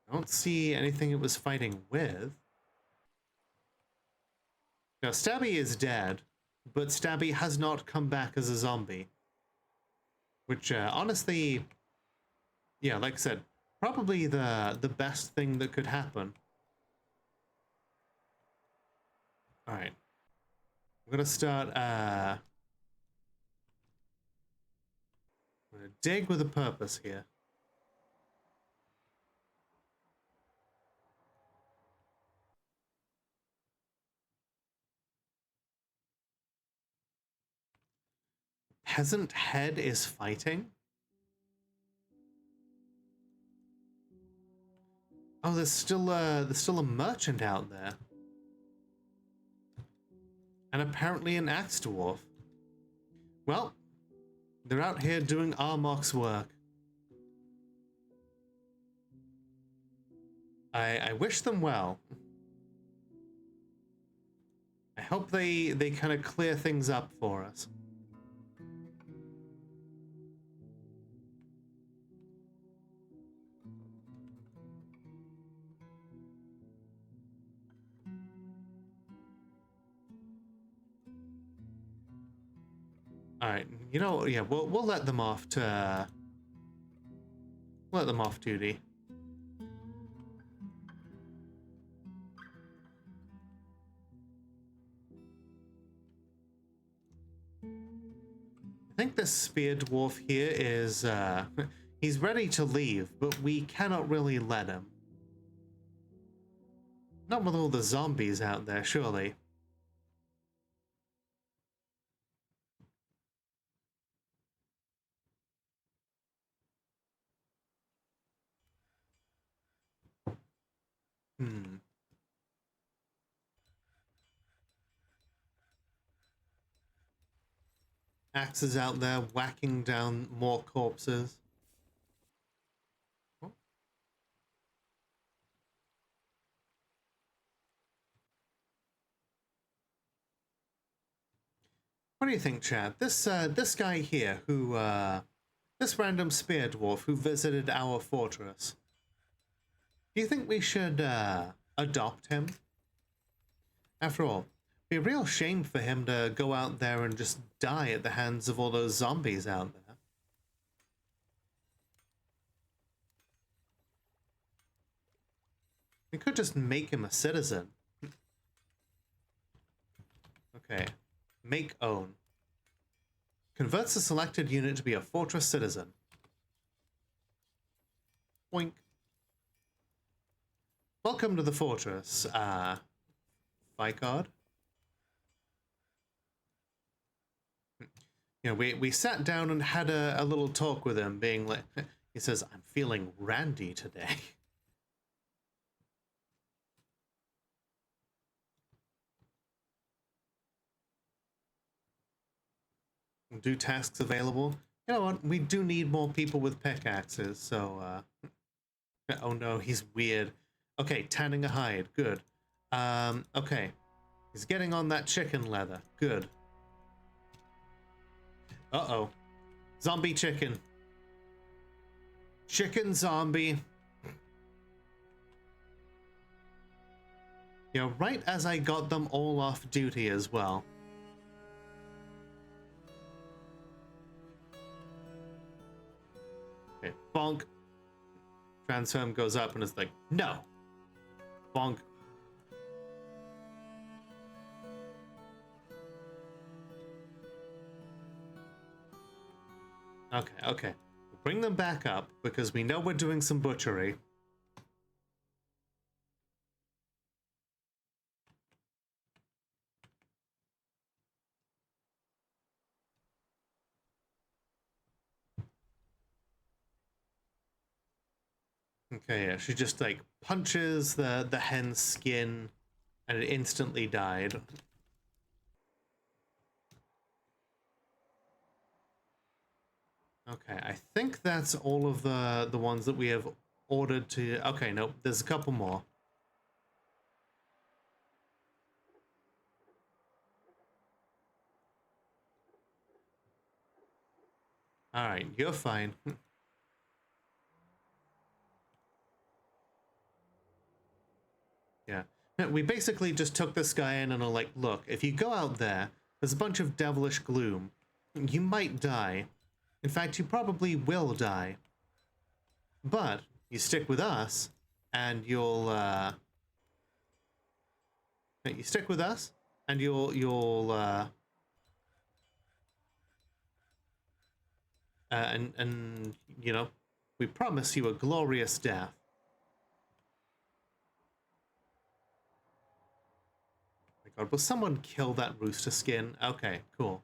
I don't see anything it was fighting with. Now, Stabby is dead, but Stabby has not come back as a zombie. Which, honestly, yeah, like I said, probably the best thing that could happen. Alright. I'm gonna start, I'm gonna dig with a purpose here. Peasant head is fighting? Oh, there's still a merchant out there. And apparently an axe dwarf. Well, they're out here doing Armock's work. I wish them well. I hope they kind of clear things up for us. All right, you know, yeah, we'll let them off to let them off duty. I think this spear dwarf here is he's ready to leave, but we cannot really let him. Not with all the zombies out there, surely. Hmm. Axes out there whacking down more corpses. Oh. What do you think, Chad? This guy here who this random spear dwarf who visited our fortress. Do you think we should adopt him? After all, it'd be a real shame for him to go out there and just die at the hands of all those zombies out there. We could just make him a citizen. Okay. Make own. Converts a selected unit to be a fortress citizen. Boink. Welcome to the fortress, Vicard. You know, we sat down and had a little talk with him, being like, he says, I'm feeling randy today. Do tasks available? You know what? We do need more people with pickaxes, so, oh no, he's weird. Okay, tanning a hide. Good. Okay. He's getting on that chicken leather. Good. Uh-oh. Zombie chicken. Chicken zombie. You know, right as I got them all off duty as well. Okay, bonk. Transform goes up and it's like, no. Bonk. Okay, okay. Bring them back up because we know we're doing some butchery. Okay, yeah, she just like punches the hen's skin and it instantly died. Okay, I think that's all of the ones that we have ordered to... Okay, nope, there's a couple more. Alright, you're fine. Yeah. We basically just took this guy in and are like, look, if you go out there, there's a bunch of devilish gloom. You might die. In fact, you probably will die. But you stick with us, and you'll, you stick with us, and and you know, we promise you a glorious death. Oh my God, will someone kill that rooster skin? Okay, cool.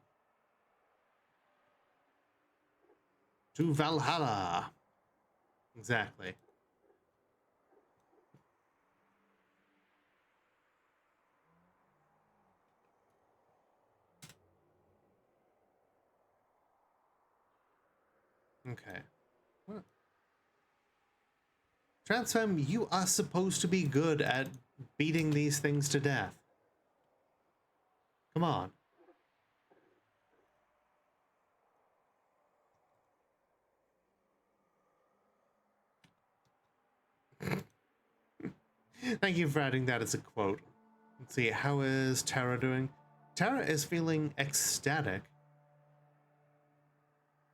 To Valhalla. Exactly. Okay. What? Transfem, you are supposed to be good at beating these things to death. Come on. Thank you for adding that as a quote. Let's see, how is Tara doing? Tara is feeling ecstatic.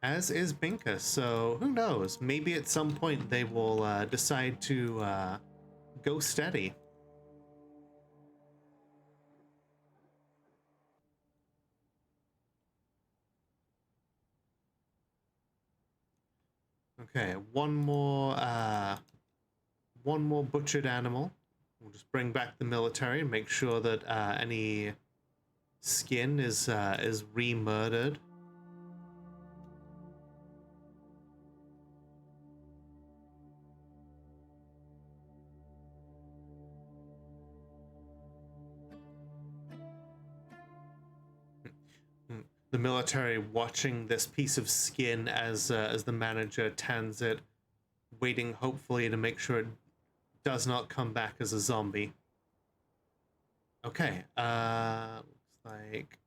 As is Binkus, so who knows? Maybe at some point they will decide to go steady. Okay, one more butchered animal. We'll just bring back the military and make sure that any skin is re-murdered. The military watching this piece of skin as the manager tans it, waiting hopefully to make sure it does not come back as a zombie. Okay, looks like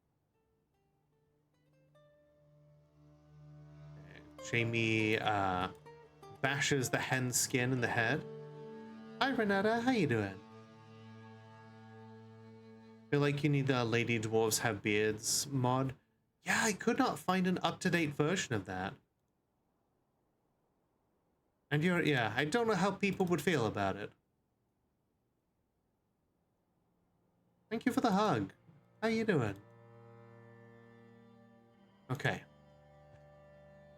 Jamie bashes the hen skin in the head. Hi Renata, how you doing? Feel like you need the Lady Dwarves Have Beards mod. Yeah, I could not find an up-to-date version of that. And yeah, I don't know how people would feel about it. Thank you for the hug. How you doing? Okay.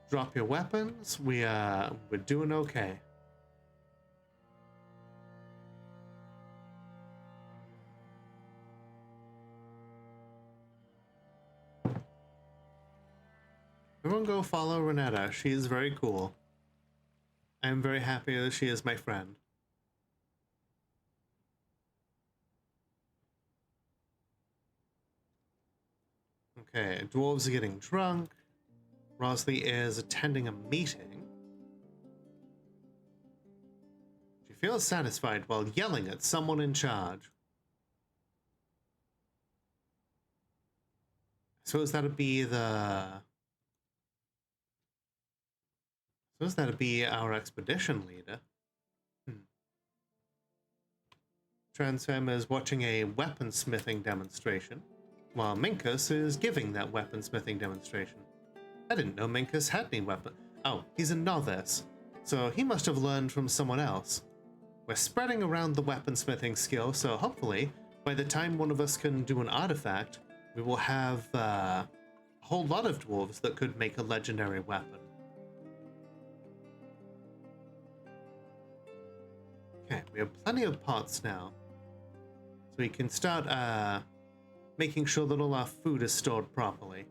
Drop your weapons. We're doing okay. Everyone go follow Renetta. She is very cool. I am very happy that she is my friend. Okay, dwarves are getting drunk. Rosley is attending a meeting. She feels satisfied while yelling at someone in charge. Suppose that'd be our expedition leader. Transfem is watching a weaponsmithing demonstration, while Minkus is giving that weaponsmithing demonstration. I didn't know Minkus had any weapon. Oh, he's a novice, so he must have learned from someone else. We're spreading around the weaponsmithing skill, so hopefully, by the time one of us can do an artifact, we will have a whole lot of dwarves that could make a legendary weapon. Okay, we have plenty of pots now. So we can start making sure that all our food is stored properly.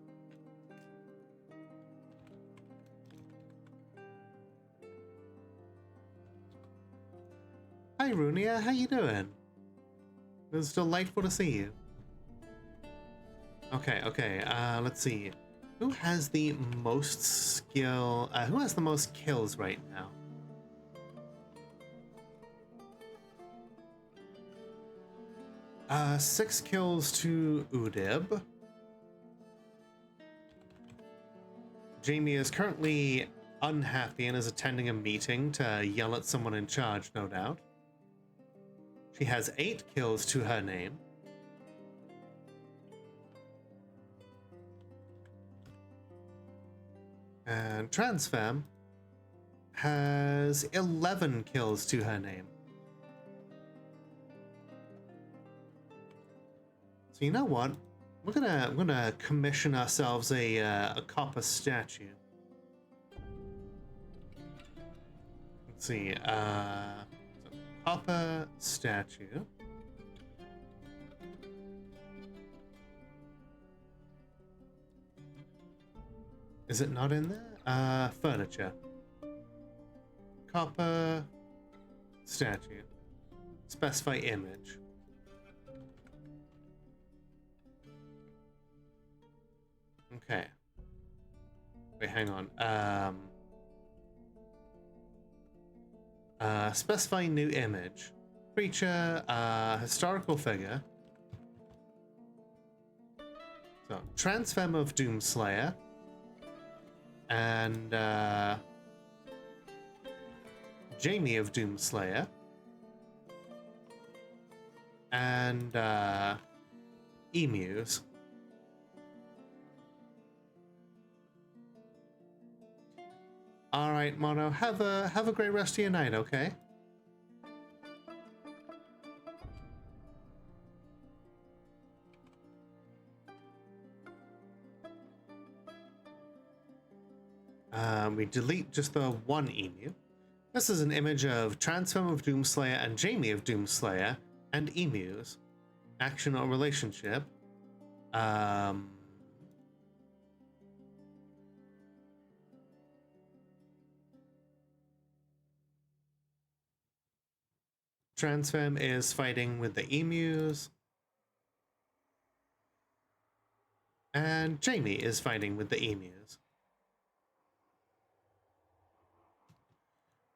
Hi Runia, how you doing? It's delightful to see you. Okay, let's see. Who has the most skill? Who has the most kills right now? Six kills to Udib. Jamie is currently unhappy and is attending a meeting to yell at someone in charge, no doubt. She has 8 kills to her name. And Transfem has 11 kills to her name. So you know what? We're gonna commission ourselves a copper statue. Let's see. So copper statue. Is it not in there? Furniture. Copper statue. Specify image. Okay. Wait, hang on. Specify new image. Creature, historical figure. So, Transfem of Doomslayer. And, Jamie of Doomslayer. And, emus. All right, Mono. Have a great rest of your night, okay? We delete just the one emu. This is an image of Transform of Doomslayer and Jamie of Doomslayer and emus. Action or relationship. Transfem is fighting with the emus. And Jamie is fighting with the emus.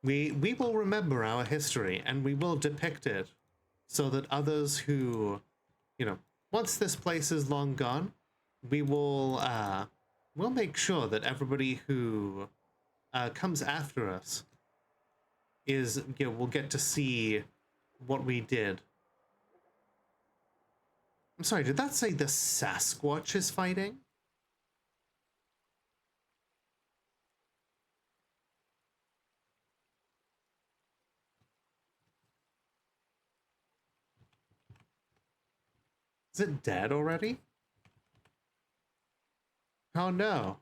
We will remember our history and we will depict it so that others who, once this place is long gone, we will we'll make sure that everybody who comes after us will get to see what we did. I'm sorry, did that say the Sasquatch is fighting? Is it dead already? Oh no.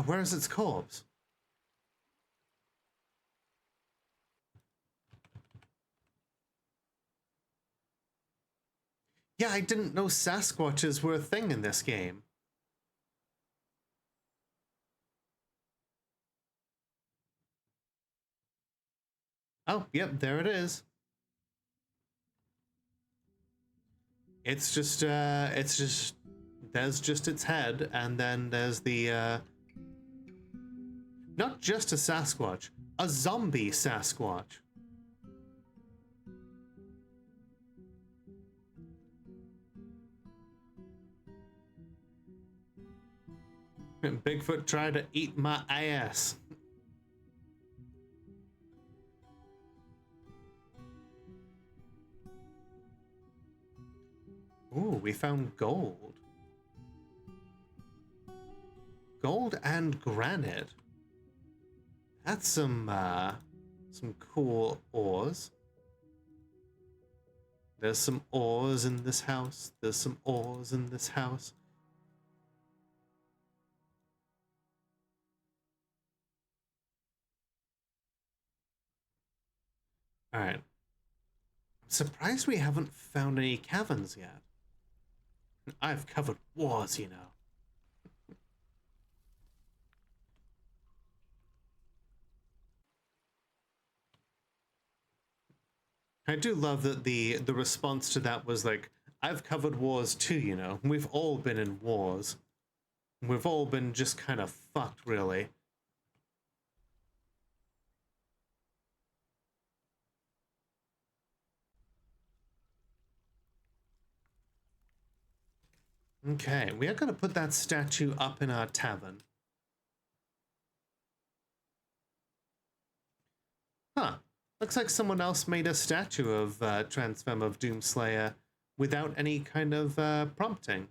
Where is its corpse? Yeah, I didn't know Sasquatches were a thing in this game. Oh, yep, there it is. It's just, there's just its head, and then there's the, not just a Sasquatch, a zombie Sasquatch. Bigfoot tried to eat my ass. Ooh, we found gold. Gold and granite. That's some cool ores. There's some ores in this house. There's some ores in this house. Alright. I'm surprised we haven't found any caverns yet. I've covered wars, you know. I do love that the response to that was like, I've covered wars too, you know. We've all been in wars. We've all been just kind of fucked, really. Okay, we are going to put that statue up in our tavern. Huh. Looks like someone else made a statue of Transfem of Doomslayer without any kind of prompting.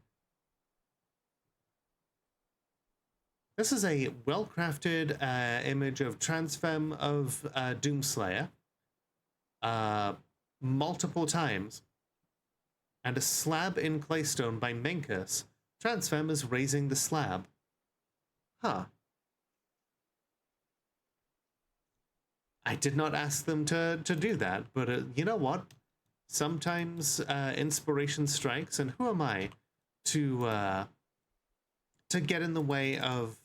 This is a well-crafted image of Transfem of Doomslayer multiple times. And a slab in claystone by Minkus. Transfem is raising the slab. Huh. I did not ask them to do that, but you know what? Sometimes inspiration strikes, and who am I to get in the way of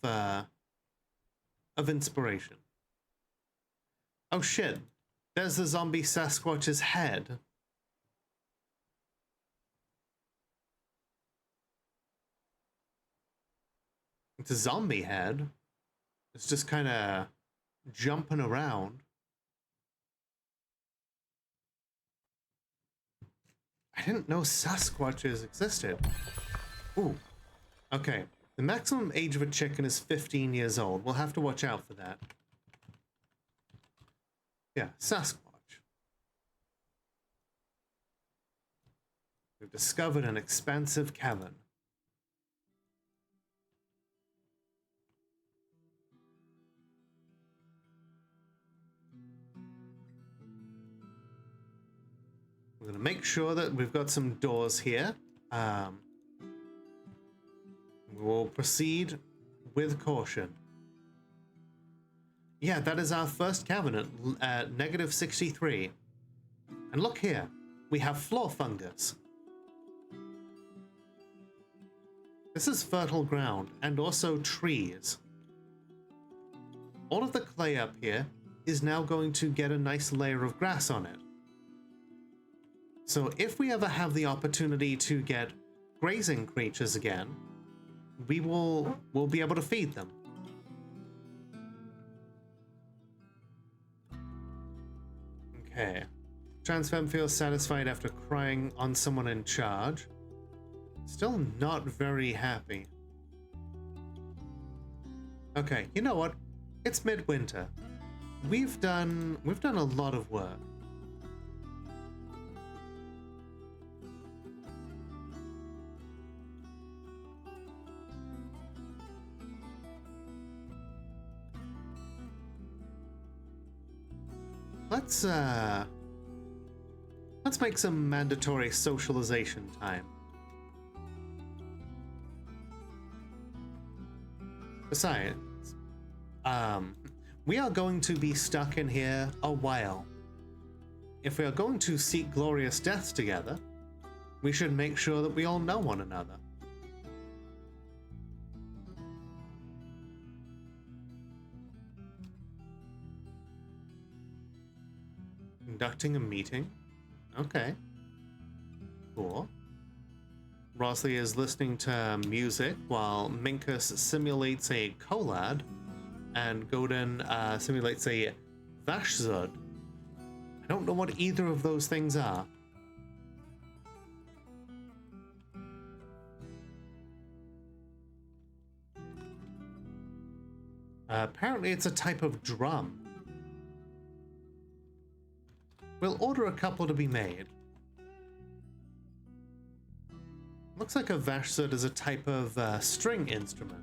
inspiration? Oh shit! There's the zombie Sasquatch's head. It's a zombie head. It's just kind of jumping around. I didn't know Sasquatches existed. Ooh. Okay. The maximum age of a chicken is 15 years old. We'll have to watch out for that. Yeah, Sasquatch. We've discovered an expansive cavern. We're going to make sure that we've got some doors here. We'll proceed with caution. Yeah, that is our first cavern at -63. And look here, we have floor fungus. This is fertile ground and also trees. All of the clay up here is now going to get a nice layer of grass on it. So if we ever have the opportunity to get grazing creatures again, we'll be able to feed them. Okay. Transfem feels satisfied after crying on someone in charge. Still not very happy. Okay, you know what? It's midwinter. We've done a lot of work. Let's make some mandatory socialization time. Besides, we are going to be stuck in here a while. If we are going to seek glorious deaths together, we should make sure that we all know one another. Conducting a meeting. Okay. Cool. Rosley is listening to music while Minkus simulates a collad and Godin simulates a Vashzud. I don't know what either of those things are. Apparently it's a type of drum. We'll order a couple to be made. Looks like a Vashzud is a type of string instrument.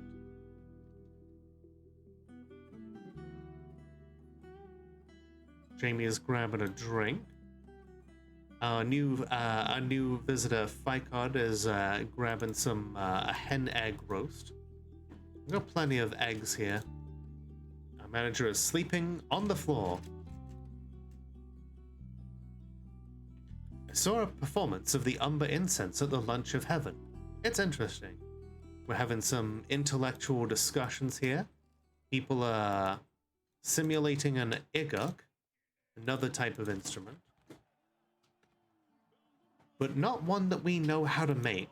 Jamie is grabbing a drink. Our new visitor, Ficod, is grabbing some a hen egg roast. We've got plenty of eggs here. Our manager is sleeping on the floor. I saw a performance of the Umber incense at the Lunch of Heaven. It's interesting. We're having some intellectual discussions here. People are simulating an iguk, another type of instrument, but not one that we know how to make.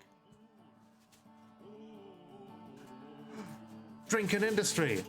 Drinking industry!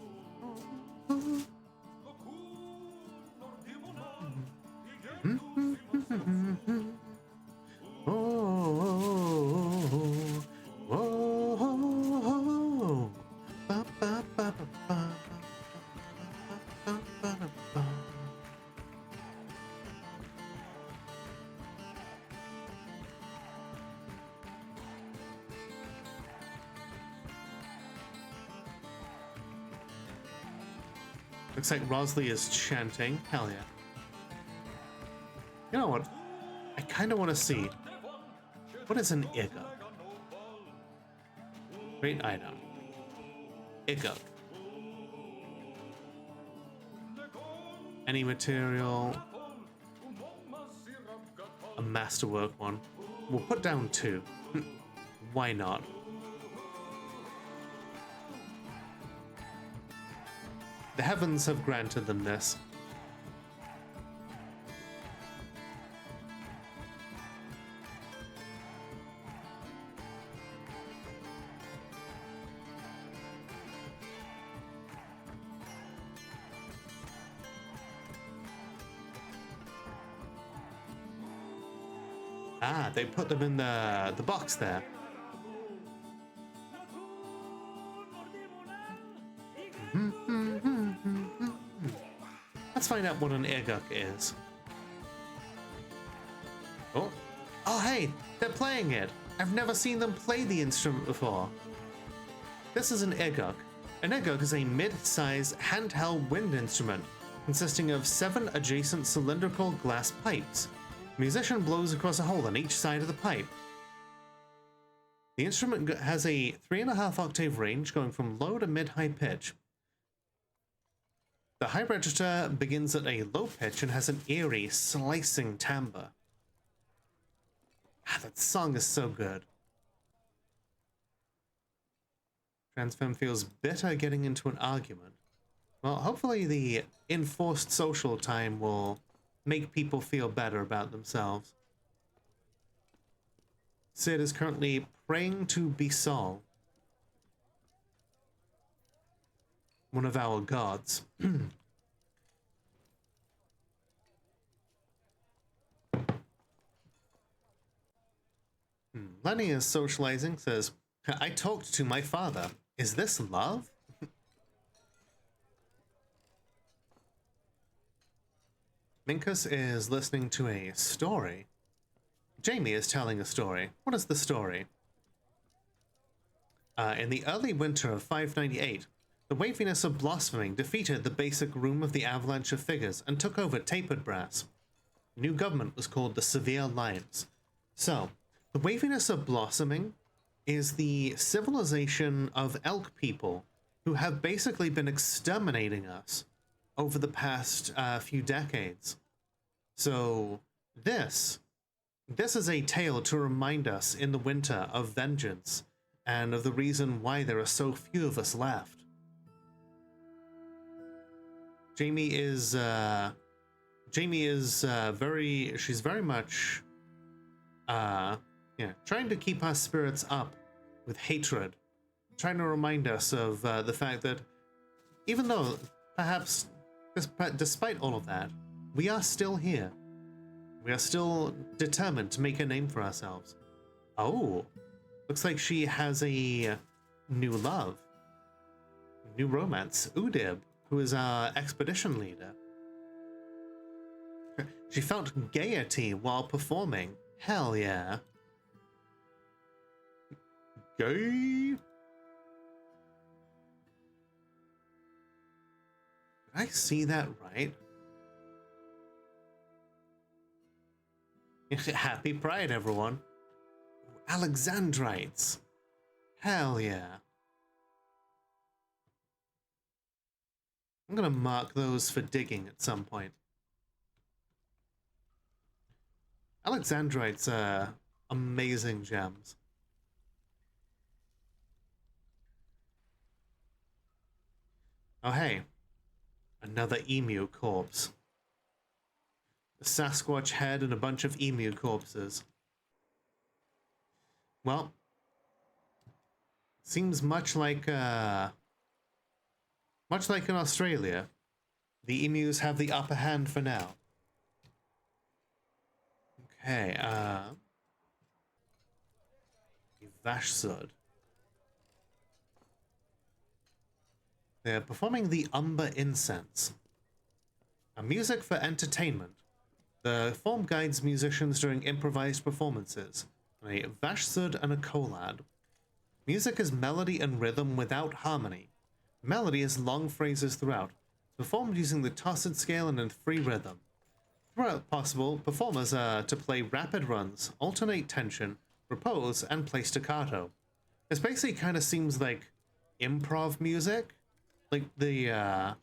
Looks like Rosley is chanting. Hell yeah. You know what? I kind of want to see. What is an iguk? Great item. Iguk. Any material. A masterwork one. We'll put down 2. Why not? The heavens have granted them this. Ah, they put them in the box there. Let's find out what an iguk is. Oh. Oh, hey, they're playing it. I've never seen them play the instrument before. This is an iguk. An iguk is a mid-size handheld wind instrument consisting of 7 adjacent cylindrical glass pipes. The musician blows across a hole on each side of the pipe. The instrument has a 3.5 octave range going from low to mid-high pitch. The high register begins at a low pitch and has an eerie, slicing timbre. Ah, that song is so good. Transfem feels bitter getting into an argument. Well, hopefully the enforced social time will make people feel better about themselves. Sid is currently praying to Bisol, one of our gods. Lenny is socializing, says, I talked to my father. Is this love? Minkus is listening to a story. Jamie is telling a story. What is the story? In the early winter of 598, the waviness of blossoming defeated the basic room of the avalanche of figures and took over tapered brass. The new government was called the Severe Alliance. So, the waviness of blossoming is the civilization of elk people who have basically been exterminating us over the past few decades. So this is a tale to remind us in the winter of vengeance and of the reason why there are so few of us left. Jamie is Jamie is she's very much, trying to keep our spirits up with hatred, trying to remind us of the fact that even though perhaps despite all of that, we are still here. We are still determined to make a name for ourselves. Oh, looks like she has a new love, new romance. Udib, who is our expedition leader. She felt gaiety while performing. Hell yeah. Gay? Did I see that right? Happy Pride, everyone. Alexandrites. Hell yeah. I'm gonna mark those for digging at some point. Alexandrites are amazing gems. Oh hey, another emu corpse. A Sasquatch head and a bunch of emu corpses. Well, seems much like in Australia, the emus have the upper hand for now. Okay, Vashsud. They're performing the Umber Incense, a music for entertainment. The form guides musicians during improvised performances, a Vashsud and a Kolad. Music is melody and rhythm without harmony. Melody is long phrases throughout, performed using the Tossed scale and in free rhythm. Throughout possible, performers are to play rapid runs, alternate tension, repose, and play staccato. This basically kind of seems like improv music. Like the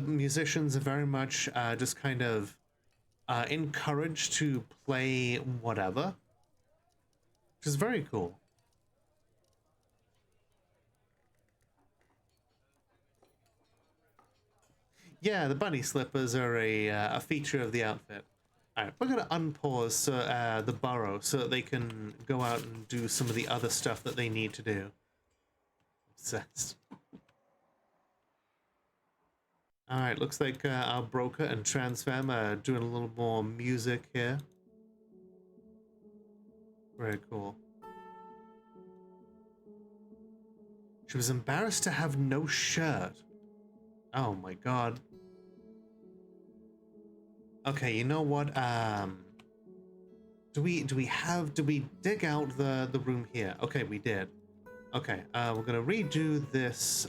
musicians are very much just kind of encouraged to play whatever, which is very cool. Yeah, the bunny slippers are a feature of the outfit. Alright, we're gonna unpause the burrow so that they can go out and do some of the other stuff that they need to do. Obsessed. Alright, looks like our broker and transfam are doing a little more music here. Very cool. She was embarrassed to have no shirt. Oh my god. Okay, you know what? Do we dig out the room here? Okay, we did. Okay, we're gonna redo this.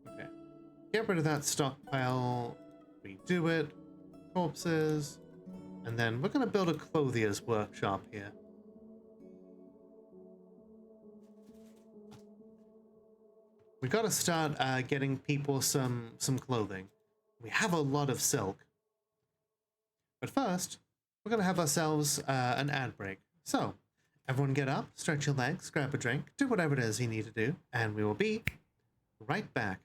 Okay, get rid of that stockpile. Redo it. Corpses, and then we're gonna build a clothier's workshop here. We gotta start getting people some clothing. We have a lot of silk. But first, we're gonna have ourselves an ad break. So, everyone get up, stretch your legs, grab a drink, do whatever it is you need to do, and we will be right back.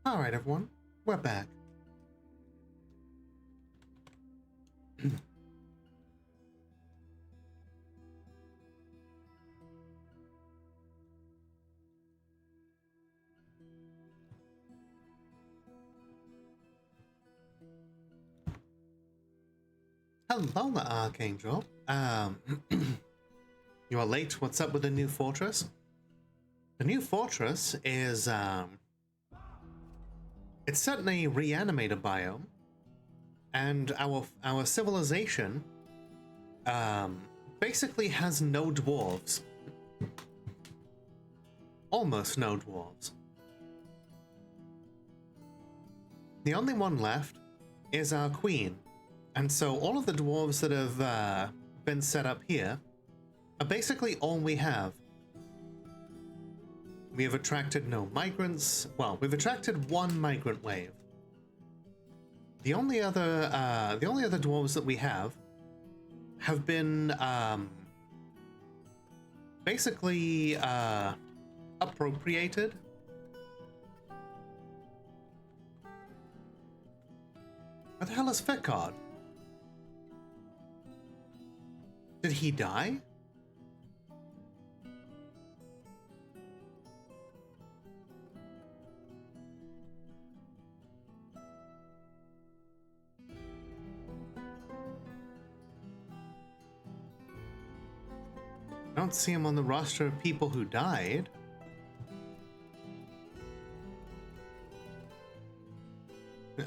Alright everyone, we're back. Hello, Archangel. You are late. What's up with the new fortress? The new fortress is, it's set in a reanimated biome, and our civilization, basically has no dwarves. Almost no dwarves. The only one left is our queen. And so all of the dwarves that have been set up here are basically all we have. We have attracted no migrants. Well, we've attracted one migrant wave. the only other dwarves that we have been basically appropriated. What the hell is Fickard? Did he die? I don't see him on the roster of people who died.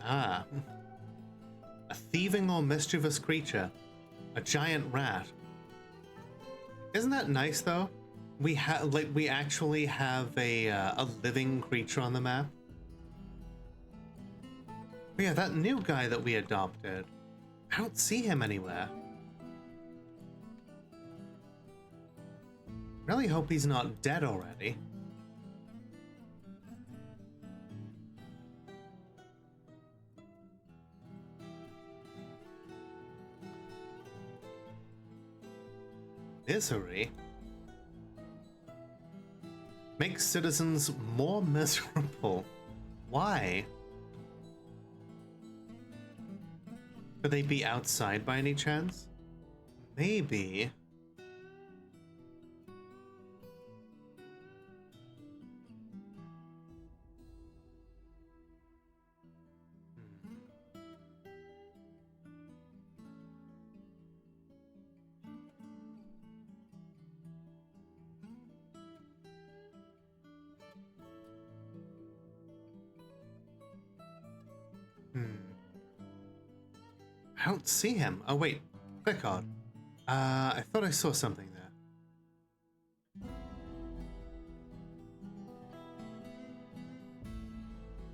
Ah. A thieving or mischievous creature. A giant rat. Isn't that nice though? We actually have a living creature on the map. But yeah, that new guy that we adopted. I don't see him anywhere. Really hope he's not dead already. Misery? Makes citizens more miserable. Why? Could they be outside by any chance? Maybe. I don't see him. Oh wait, Fickard. I thought I saw something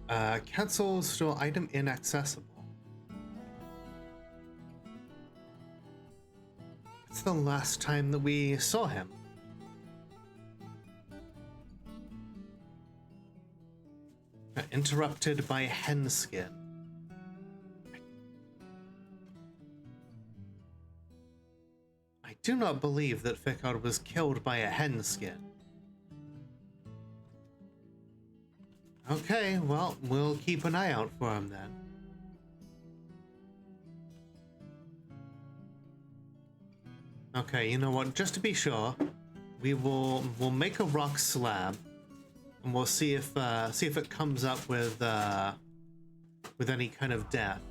there. Cancel store item inaccessible. It's the last time that we saw him. Interrupted by hen skin. I do not believe that Fickard was killed by a hen skin. Okay, well, we'll keep an eye out for him then. Okay, you know what? Just to be sure, we'll make a rock slab, and we'll see if it comes up with any kind of death.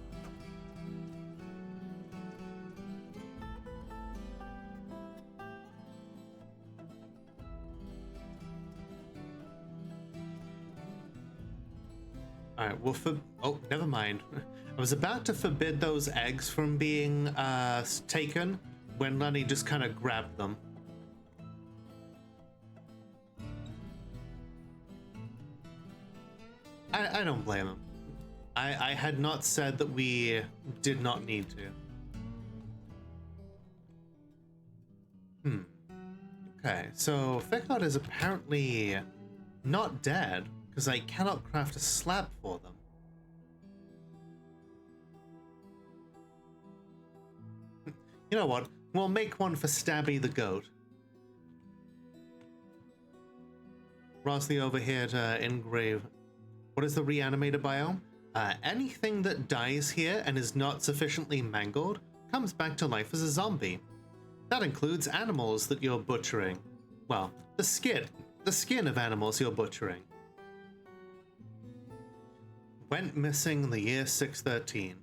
Alright, oh, never mind. I was about to forbid those eggs from being taken when Lenny just kind of grabbed them. I don't blame him. I had not said that we did not need to. Okay, so Fickard is apparently not dead, because I cannot craft a slab for them. You know what? We'll make one for Stabby the goat. Rosley over here to engrave. What is the reanimator biome? Anything that dies here and is not sufficiently mangled comes back to life as a zombie. That includes animals that you're butchering. Well, the skin of animals you're butchering. Went missing in the year 613.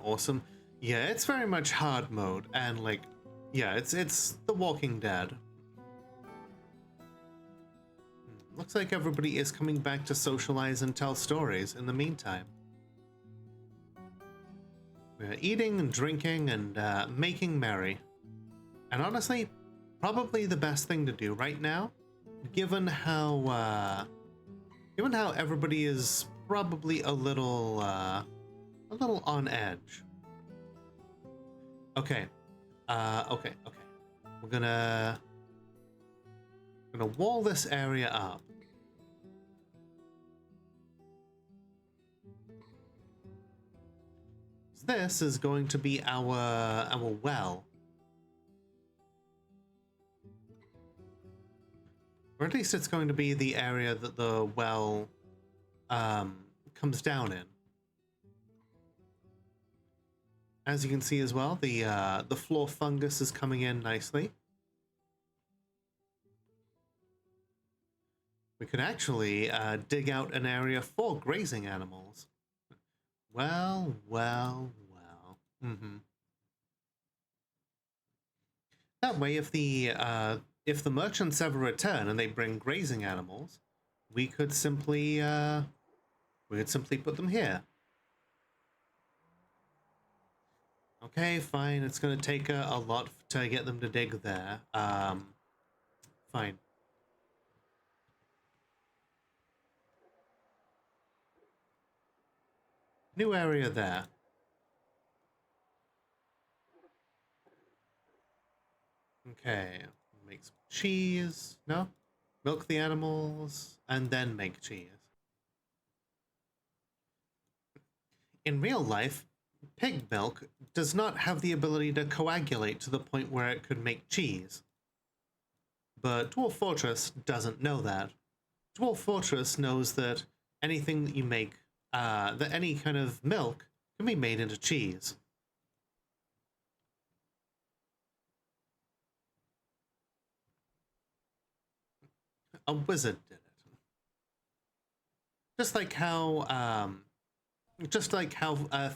Awesome. Yeah, it's very much hard mode, and like, yeah, it's The Walking Dead. Looks like everybody is coming back to socialize and tell stories in the meantime. We're eating and drinking and making merry. And honestly, probably the best thing to do right now, given how everybody is probably a little on edge. Okay. Okay. We're gonna wall this area up. So this is going to be our well. Or at least it's going to be the area that the well comes down in. As you can see as well, the floor fungus is coming in nicely. We could actually dig out an area for grazing animals. Well, well, well. That way, if the merchants ever return and they bring grazing animals, we could simply put them here. Okay, fine. It's going to take a lot to get them to dig there. Fine. New area there. Okay, make some cheese. No? Milk the animals, and then make cheese. In real life, pig milk does not have the ability to coagulate to the point where it could make cheese. But Dwarf Fortress doesn't know that. Dwarf Fortress knows that anything that you make, that any kind of milk can be made into cheese. A wizard did it. Just like how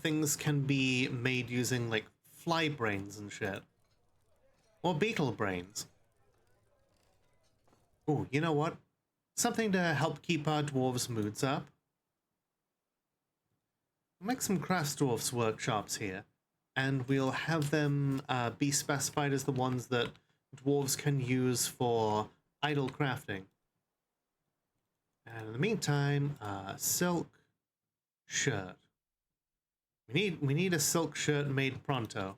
things can be made using like fly brains and shit. Or beetle brains. Ooh, you know what? Something to help keep our dwarves' moods up. We'll make some crafts dwarfs workshops here, and we'll have them be specified as the ones that dwarves can use for idle crafting. And in the meantime, silk shirt. We need a silk shirt made pronto.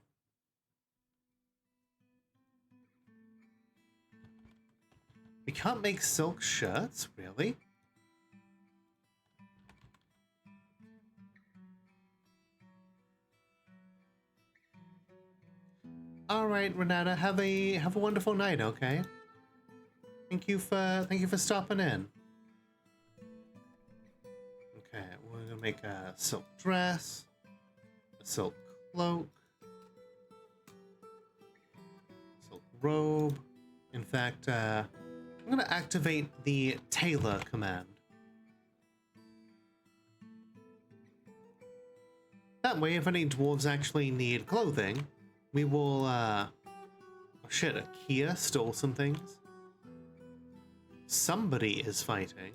We can't make silk shirts, really? All right, Renata, have a wonderful night, okay? Thank you for stopping in. Okay, we're gonna make a silk dress, a silk cloak, silk robe. In fact, I'm gonna activate the tailor command. That way, if any dwarves actually need clothing, we will, oh shit, a Kia stole some things. Somebody is fighting.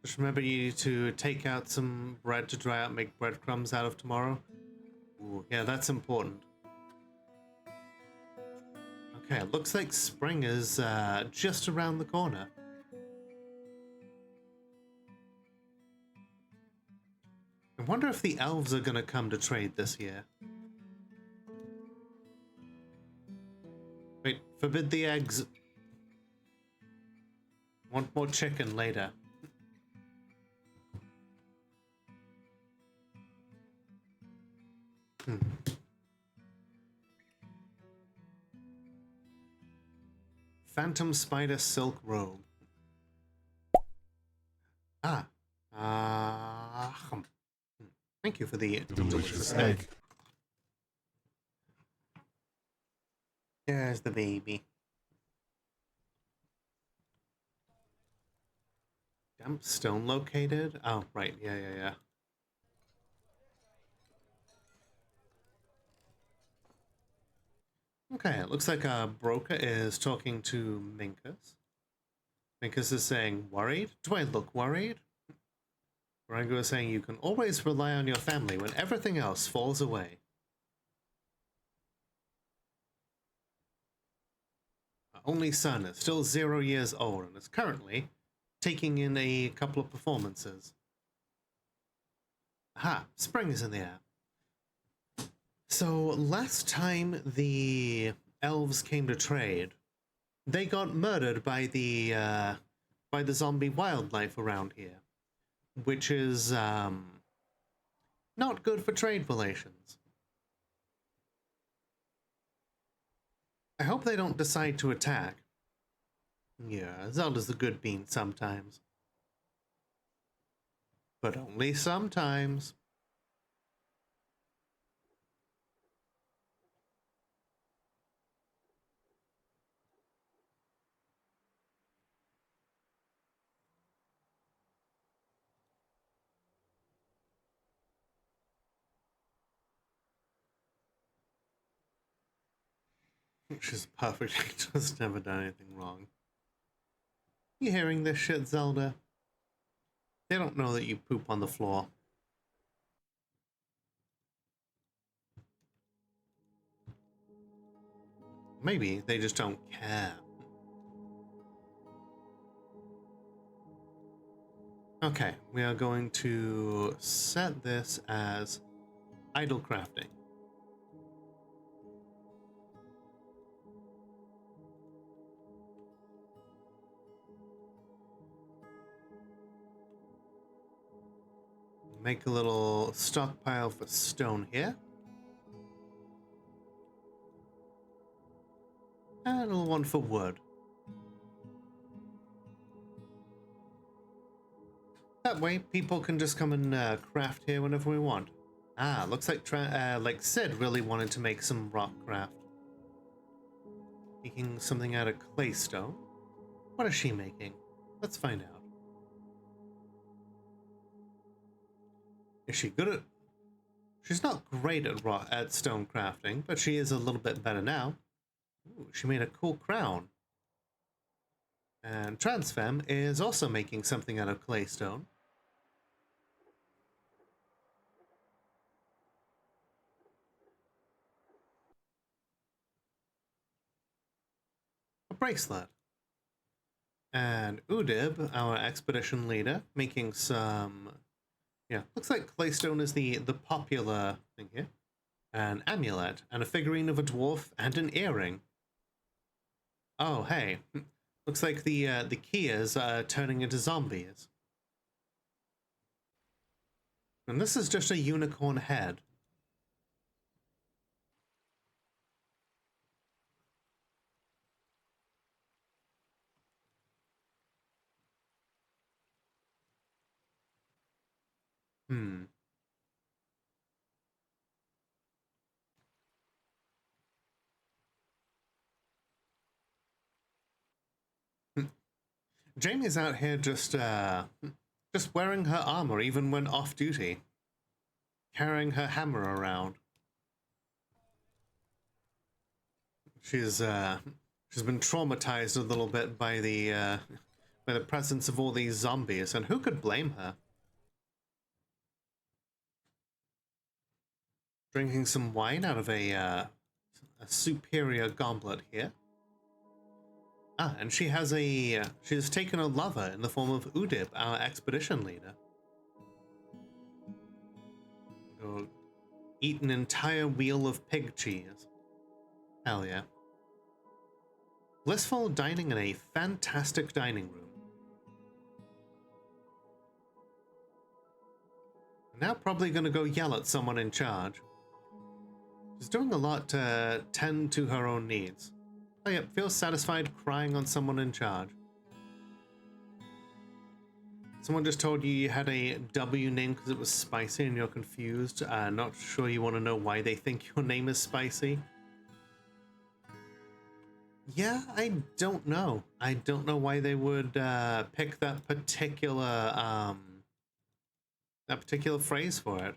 Just remember you need to take out some bread to dry out, make breadcrumbs out of tomorrow. Ooh, yeah, that's important. Okay, looks like spring is just around the corner. I wonder if the elves are gonna come to trade this year. Wait, forbid the eggs. Want more chicken later. Phantom Spider Silk Robe. Thank you for the delicious egg. There's the baby. Damp stone located? Oh, right. Yeah. Okay, it looks like Broca is talking to Minkus. Minkus is saying, worried? Do I look worried? Rango is saying, you can always rely on your family when everything else falls away. Our only son is still 0 years old and is currently taking in a couple of performances. Aha, spring is in the air. So last time the elves came to trade, they got murdered by the zombie wildlife around here, which is not good for trade relations. I hope they don't decide to attack. Yeah, Zelda's the good bean sometimes. But only sometimes. She's perfect. Just never done anything wrong. You hearing this shit, Zelda? They don't know that you poop on the floor. Maybe they just don't care. Okay, we are going to set this as idle crafting. Make a little stockpile for stone here. And a little one for wood. That way, people can just come and craft here whenever we want. Ah, looks like Sid really wanted to make some rock craft. Making something out of claystone. What is she making? Let's find out. Is she good at... She's not great at stone crafting, but she is a little bit better now. Ooh, she made a cool crown. And Transfem is also making something out of claystone. A bracelet. And Udib, our expedition leader, making some... Yeah, looks like claystone is the popular thing here. An amulet, and a figurine of a dwarf, and an earring. Oh, hey. Looks like the Kias are turning into zombies. And this is just a unicorn head. Jamie's out here just wearing her armor even when off duty. Carrying her hammer around. She's been traumatized a little bit by the presence of all these zombies, and who could blame her? Drinking some wine out of a superior goblet here. Ah, and she has she's taken a lover in the form of Udib, our expedition leader. Go eat an entire wheel of pig cheese. Hell yeah. Blissful dining in a fantastic dining room. Now probably gonna go yell at someone in charge. She's doing a lot to tend to her own needs. Oh yep, feels satisfied crying on someone in charge. Someone just told you you had a W name because it was spicy and you're confused. Not sure you want to know why they think your name is spicy. Yeah, I don't know. I don't know why they would pick that particular phrase for it.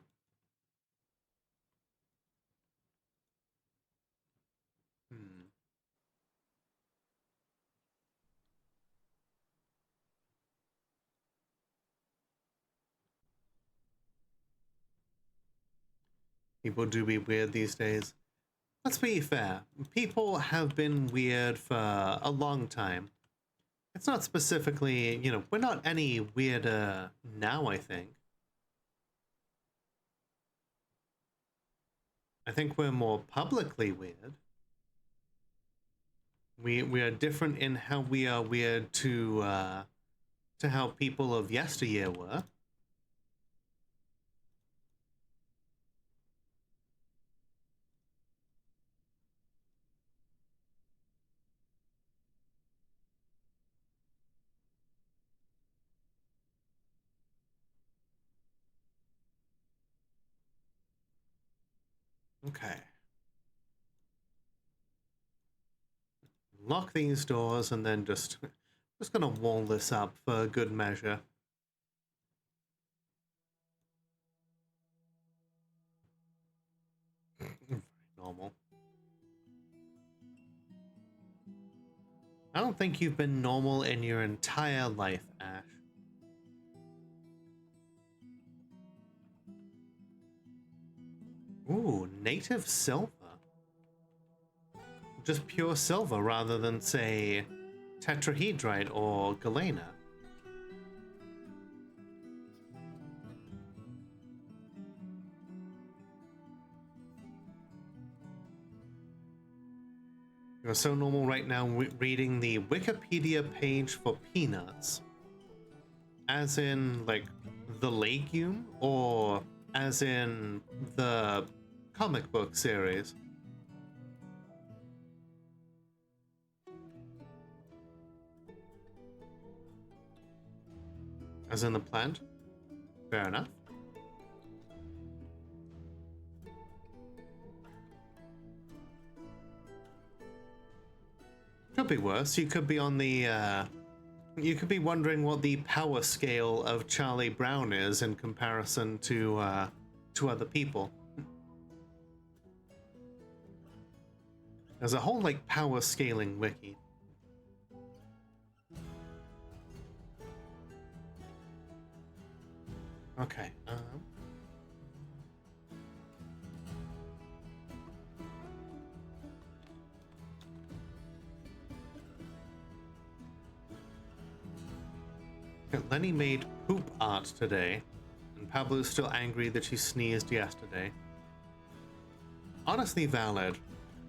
People do be weird these days. Let's be fair. People have been weird for a long time. It's not specifically, you know, we're not any weirder now, I think. I think we're more publicly weird. We are different in how we are weird to how people of yesteryear were. Okay. Lock these doors and then just gonna wall this up for good measure. Normal. I don't think you've been normal in your entire life, Ash. Ooh, native silver. Just pure silver rather than, say, tetrahedrite or galena. You're so normal right now reading the Wikipedia page for peanuts. As in, like, the legume, or as in the comic book series? As in the plant? Fair enough. Could be worse. You could be on the, you could be wondering what the power scale of Charlie Brown is in comparison to other people. There's a whole, like, power scaling wiki. Okay, Lenny made poop art today, and Pablo's still angry that she sneezed yesterday. Honestly valid.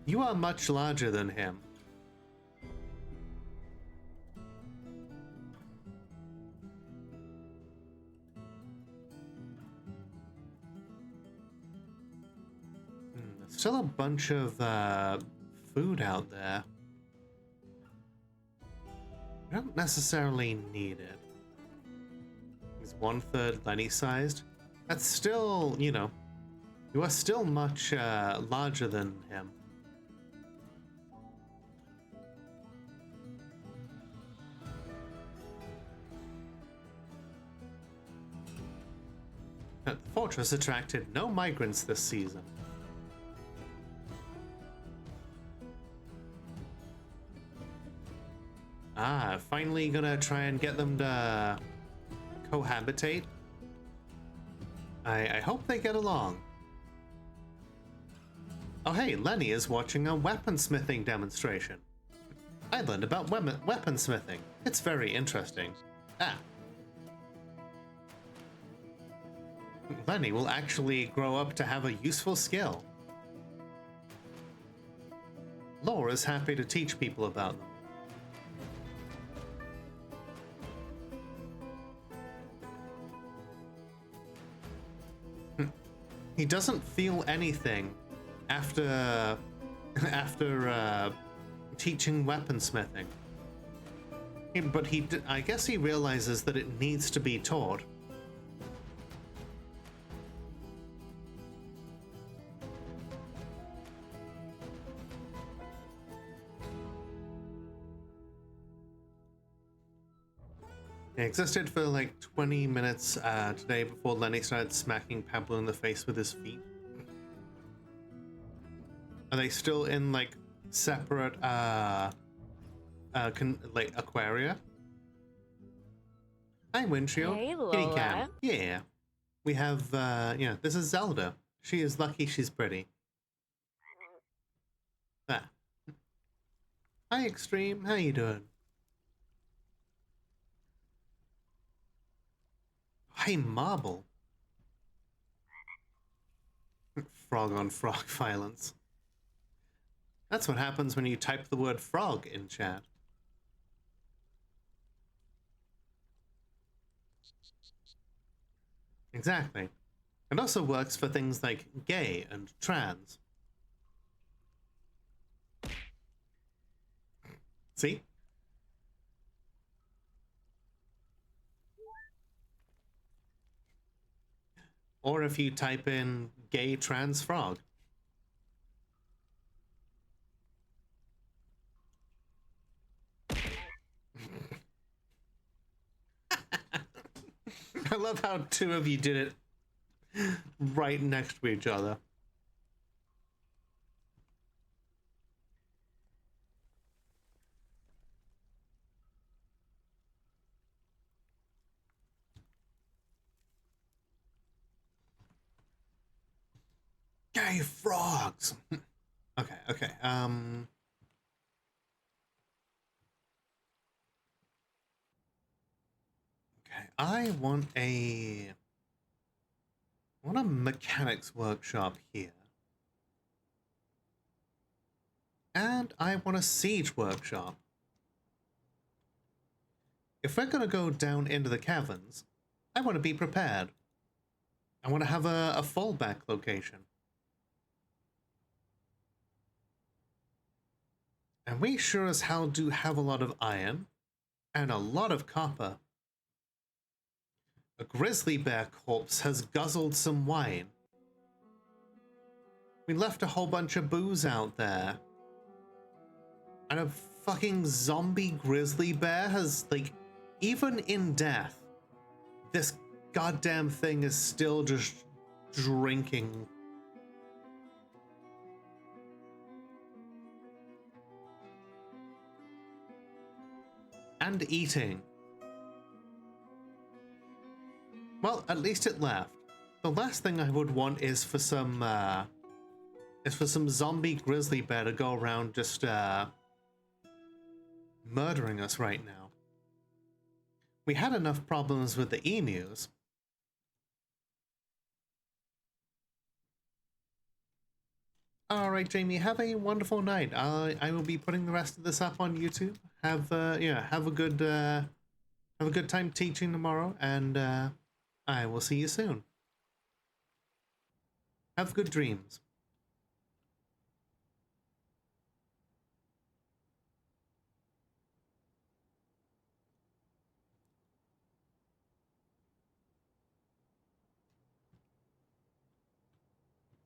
You are much larger than him. There's still a bunch of food out there. We don't necessarily need it. He's 1/3 Lenny sized. That's still, you know, you are still much larger than him. The fortress attracted no migrants this season. Ah, finally gonna try and get them to cohabitate. I hope they get along. Oh hey, Lenny is watching a weaponsmithing demonstration. I learned about weaponsmithing. It's very interesting. Ah. Lenny will actually grow up to have a useful skill. Laura's happy to teach people about them. He doesn't feel anything after teaching weaponsmithing. But I guess he realizes that it needs to be taught. It existed for like 20 minutes today before Lenny started smacking Pablo in the face with his feet. Are they still in like separate like aquaria? Hi, Windshield. Hey, Kitty Lola. Cam. Yeah. We have, yeah, this is Zelda. She is lucky she's pretty. Ah. Hi, Extreme. How you doing? Hey, Marble. frog on frog violence. That's what happens when you type the word frog in chat. Exactly. It also works for things like gay and trans. See? Or if you type in gay trans frog. I love how two of you did it right next to each other. Gay frogs. Okay, okay. Okay, I want a mechanics workshop here. And I want a siege workshop. If we're gonna go down into the caverns, I want to be prepared. I want to have a fallback location. And we sure as hell do have a lot of iron and a lot of copper. A grizzly bear corpse has guzzled some wine. We left a whole bunch of booze out there. And a fucking zombie grizzly bear has, like, even in death, this goddamn thing is still just drinking. And eating. Well, at least it left. The last thing I would want is for some zombie grizzly bear to go around just murdering us right now. We had enough problems with the emus. Alright, Jamie, have a wonderful night. I will be putting the rest of this up on YouTube. Have a good time teaching tomorrow, and I will see you soon. Have good dreams.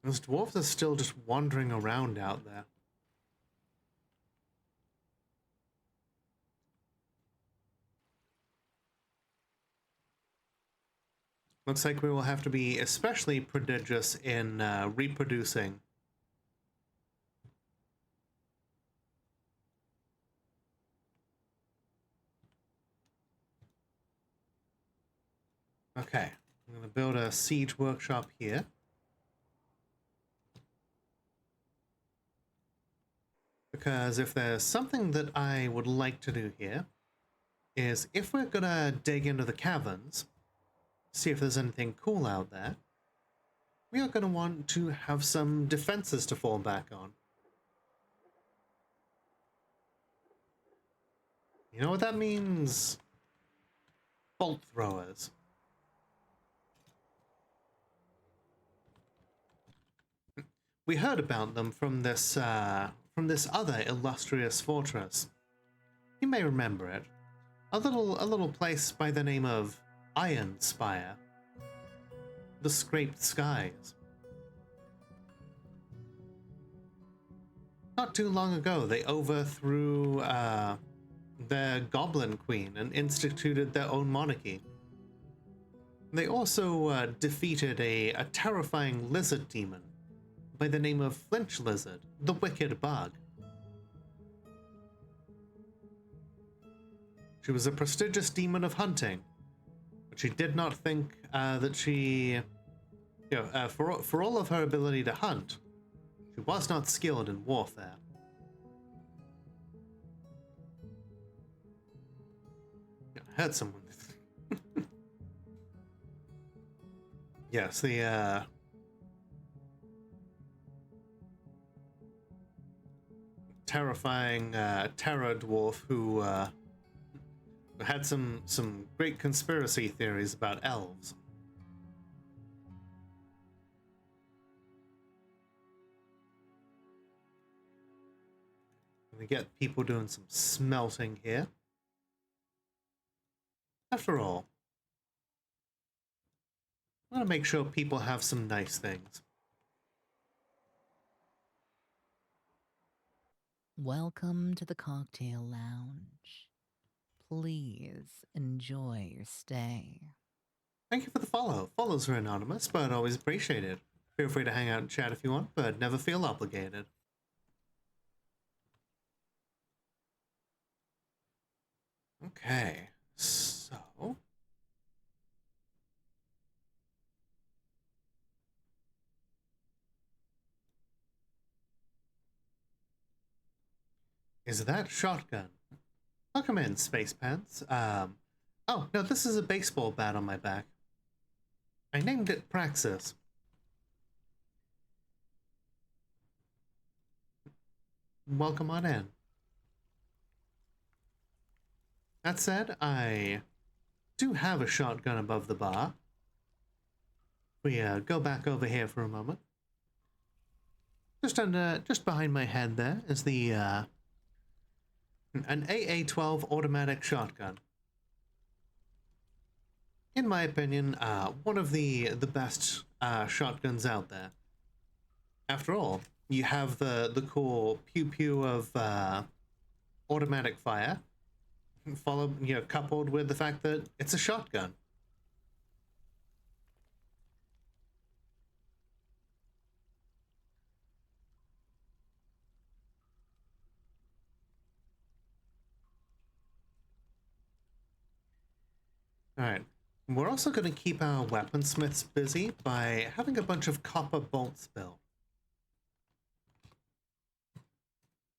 Those dwarves are still just wandering around out there. Looks like we will have to be especially prodigious in reproducing. Okay, I'm going to build a siege workshop here. Because if there's something that I would like to do here, is if we're going to dig into the caverns, see if there's anything cool out there, we are going to want to have some defenses to fall back on. You know what that means? Bolt throwers. We heard about them from this other illustrious fortress. You may remember it. A little place by the name of Iron Spire. The Scraped Skies. Not too long ago, they overthrew their goblin queen and instituted their own monarchy. They also defeated a terrifying lizard demon by the name of Flinch Lizard, the Wicked Bug. She was a prestigious demon of hunting, but she did not think that she, for all of her ability to hunt, she was not skilled in warfare. I heard someone. Yes, terrifying terror dwarf who had some great conspiracy theories about elves. We get people doing some smelting here. After all, I want to make sure people have some nice things. Welcome to the cocktail lounge. Please enjoy your stay. Thank you for the follow. Follows are anonymous, but always appreciated. Feel free to hang out and chat if you want, but never feel obligated. Okay, so... is that shotgun? Welcome in, Space Pants. Oh, no, this is a baseball bat on my back. I named it Praxis. Welcome on in. That said, I do have a shotgun above the bar. We go back over here for a moment. Just behind my head there is the an AA-12 automatic shotgun. In my opinion, one of the best shotguns out there. After all, you have the cool pew pew of automatic fire, coupled with the fact that it's a shotgun. Alright, we're also going to keep our weaponsmiths busy by having a bunch of copper bolts built.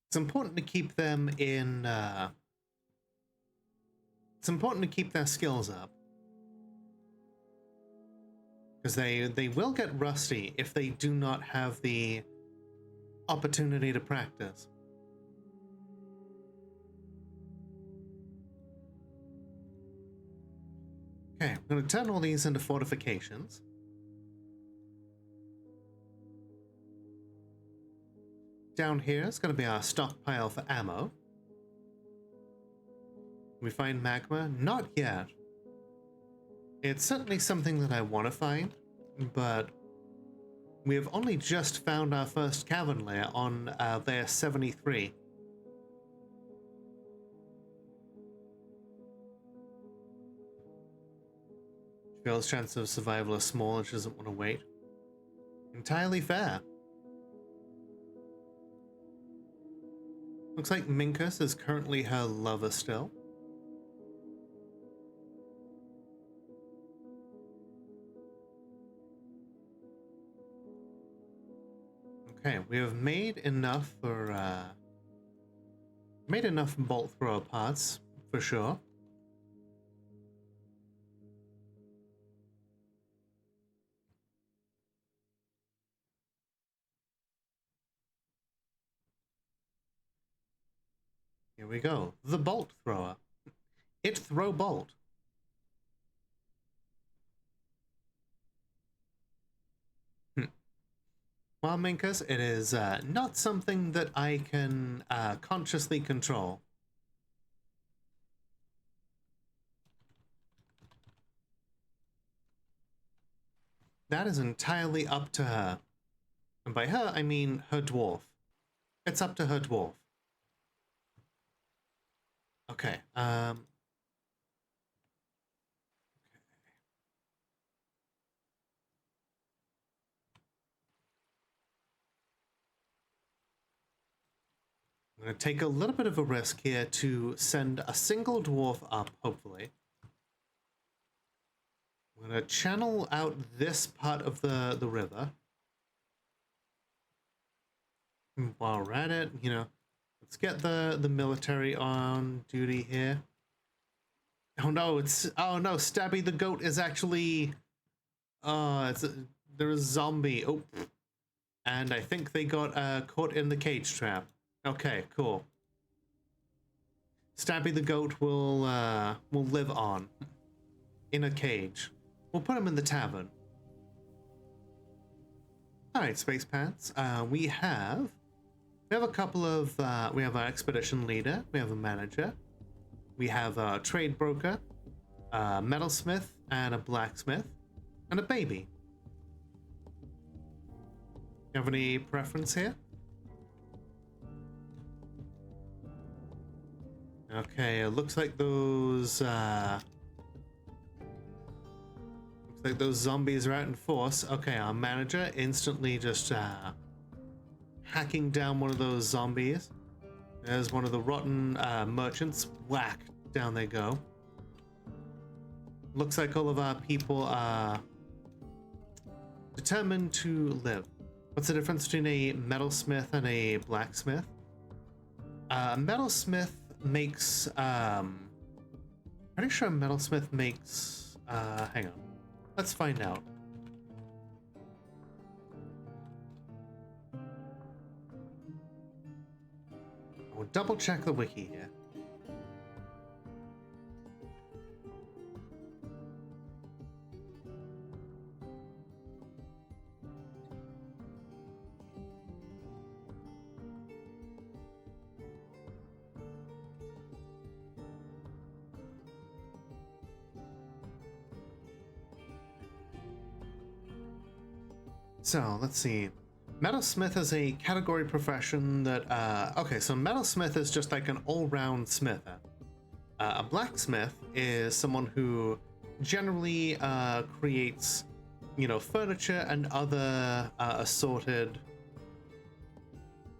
It's important to keep them in, it's important to keep their skills up. Because they will get rusty if they do not have the opportunity to practice. Okay, I'm going to turn all these into fortifications. Down here is going to be our stockpile for ammo. We find magma? Not yet. It's certainly something that I want to find, but we have only just found our first cavern layer on layer 73. Feels chance of survival is small and she doesn't want to wait. Entirely fair. Looks like Minkus is currently her lover still. Okay, we have made enough for made enough bolt thrower parts for sure. Here we go. The bolt thrower. It throw bolt. Well, Minkus, it is not something that I can consciously control. That is entirely up to her. And by her, I mean her dwarf. It's up to her dwarf. Okay, I'm going to take a little bit of a risk here to send a single dwarf up, hopefully. I'm going to channel out this part of the river. And while we're at it, let's get the military on duty here. Oh no, Stabby the goat is actually... there's a zombie. Oh, and I think they got caught in the cage trap. Okay, cool. Stabby the goat will live on in a cage. We'll put him in the tavern. All right, Space Pants. We have a couple of we have our expedition leader. We have a manager. We have a trade broker, a metalsmith, and a blacksmith, and a baby. You have any preference here? Okay, it looks like those zombies are out in force. Okay, our manager instantly just hacking down one of those zombies. There's one of the rotten merchants. Whack, down they go. Looks like all of our people are determined to live. What's the difference between a metalsmith and a blacksmith? Metalsmith makes pretty sure a metalsmith makes hang on, let's find out. We'll double check the wiki here. So let's see. Metalsmith is a category profession that okay, so metalsmith is just like an all-round smither. A blacksmith is someone who generally creates, you know, furniture and other assorted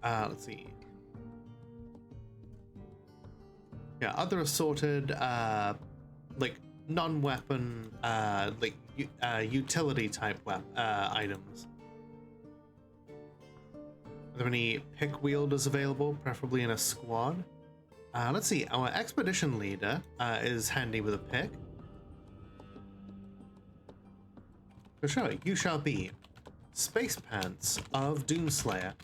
let's see. Yeah, other assorted like non-weapon like utility type items. Are there any pick wielders available, preferably in a squad? Let's see, our expedition leader is handy with a pick. For sure, you shall be Space Pants of Doomslayer.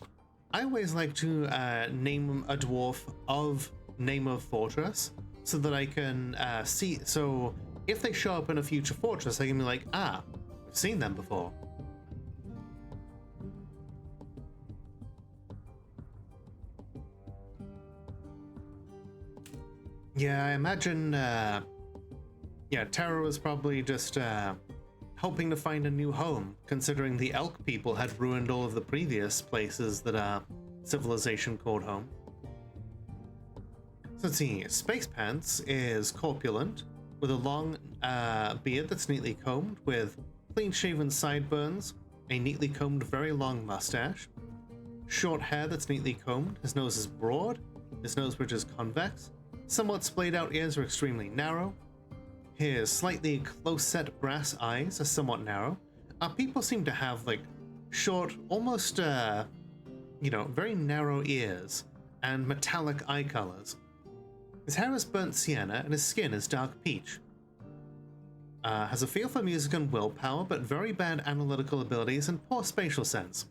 I always like to name a dwarf of name of fortress so that I can see, so if they show up in a future fortress, I can be like, ah, I've seen them before. Yeah, I imagine, yeah, Terra was probably just hoping to find a new home, considering the elk people had ruined all of the previous places that civilization called home. So let's see, Space Pants is corpulent, with a long beard that's neatly combed, with clean-shaven sideburns, a neatly combed very long mustache, short hair that's neatly combed, his nose is broad, his nose bridge is convex, somewhat splayed out ears are extremely narrow, his slightly close-set brass eyes are somewhat narrow. Our people seem to have, like, short, almost, you know, very narrow ears and metallic eye colors. His hair is burnt sienna and his skin is dark peach. Has a feel for music and willpower, but very bad analytical abilities and poor spatial sense.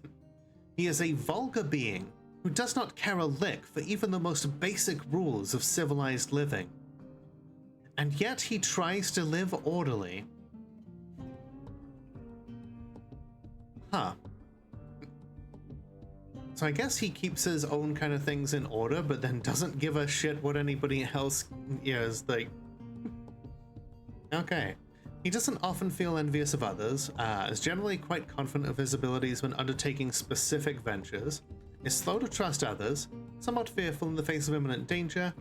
He is a vulgar being who does not care a lick for even the most basic rules of civilized living. And yet he tries to live orderly. Huh. So I guess he keeps his own kind of things in order, but then doesn't give a shit what anybody else is like. Okay. He doesn't often feel envious of others, is generally quite confident of his abilities when undertaking specific ventures, is slow to trust others, somewhat fearful in the face of imminent danger,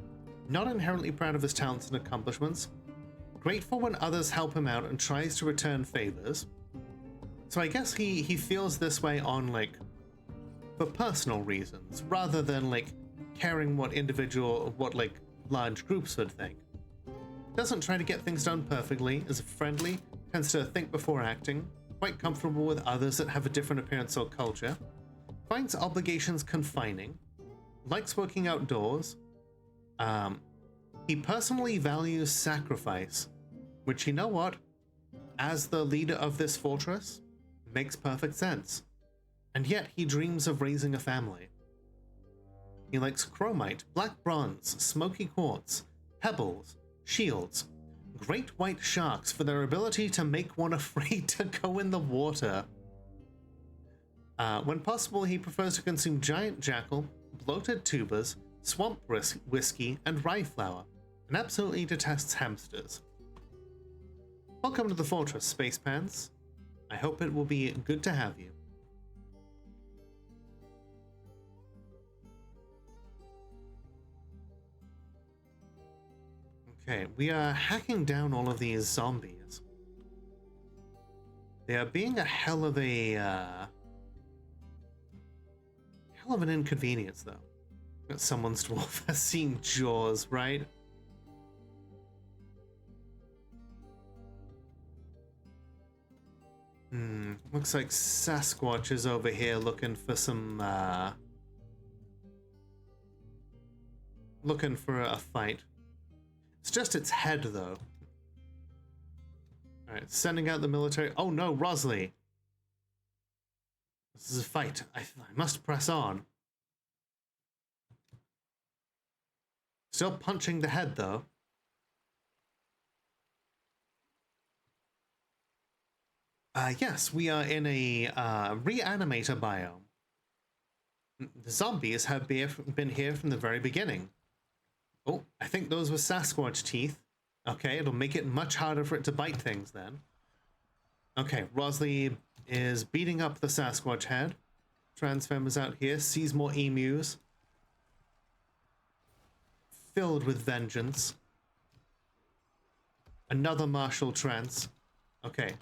not inherently proud of his talents and accomplishments, grateful when others help him out and tries to return favors. So I guess he feels this way on, like, for personal reasons, rather than, like, caring what like, large groups would think. Doesn't try to get things done perfectly, is friendly, tends to think before acting, quite comfortable with others that have a different appearance or culture, finds obligations confining, likes working outdoors. He personally values sacrifice, which, you know what, as the leader of this fortress, makes perfect sense. And yet he dreams of raising a family. He likes chromite, black bronze, smoky quartz, pebbles, shields, great white sharks for their ability to make one afraid to go in the water. When possible, he prefers to consume giant jackal, bloated tubers, swamp whiskey, and rye flour, and absolutely detests hamsters. Welcome to the fortress, Space Pants. I hope it will be good to have you. Okay, we are hacking down all of these zombies. They are being a hell of an inconvenience, though. Someone's dwarf has seen Jaws, right? Looks like Sasquatch is over here looking for some, looking for a fight. It's just its head, though. Alright, sending out the military. Oh no, Rosalie! This is a fight. I must press on. Still punching the head, though. Yes, we are in a reanimator biome. The zombies have been here from the very beginning. Oh, I think those were Sasquatch teeth. Okay, it'll make it much harder for it to bite things then. Okay, Rosalie is beating up the Sasquatch head. Transfem is out here, sees more emus. Filled with vengeance. Another martial trance. Okay.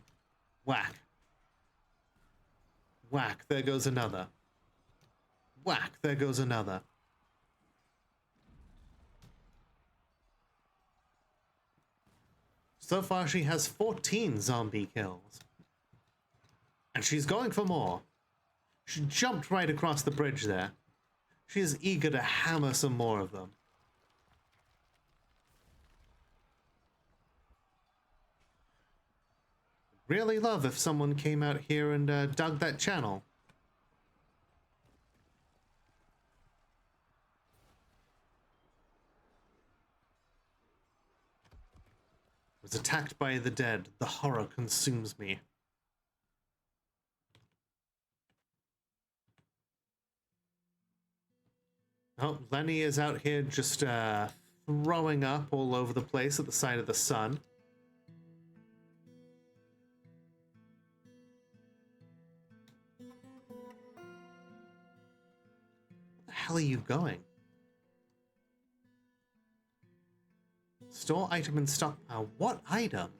Whack. Whack, there goes another. Whack, there goes another. So far she has 14 zombie kills. And she's going for more. She jumped right across the bridge there. She is eager to hammer some more of them. Really love if someone came out here and dug that channel. Was attacked by the dead. The horror consumes me. Oh, Lenny is out here just throwing up all over the place at the side of the sun. Where the hell are you going? Store item in stockpile. What item?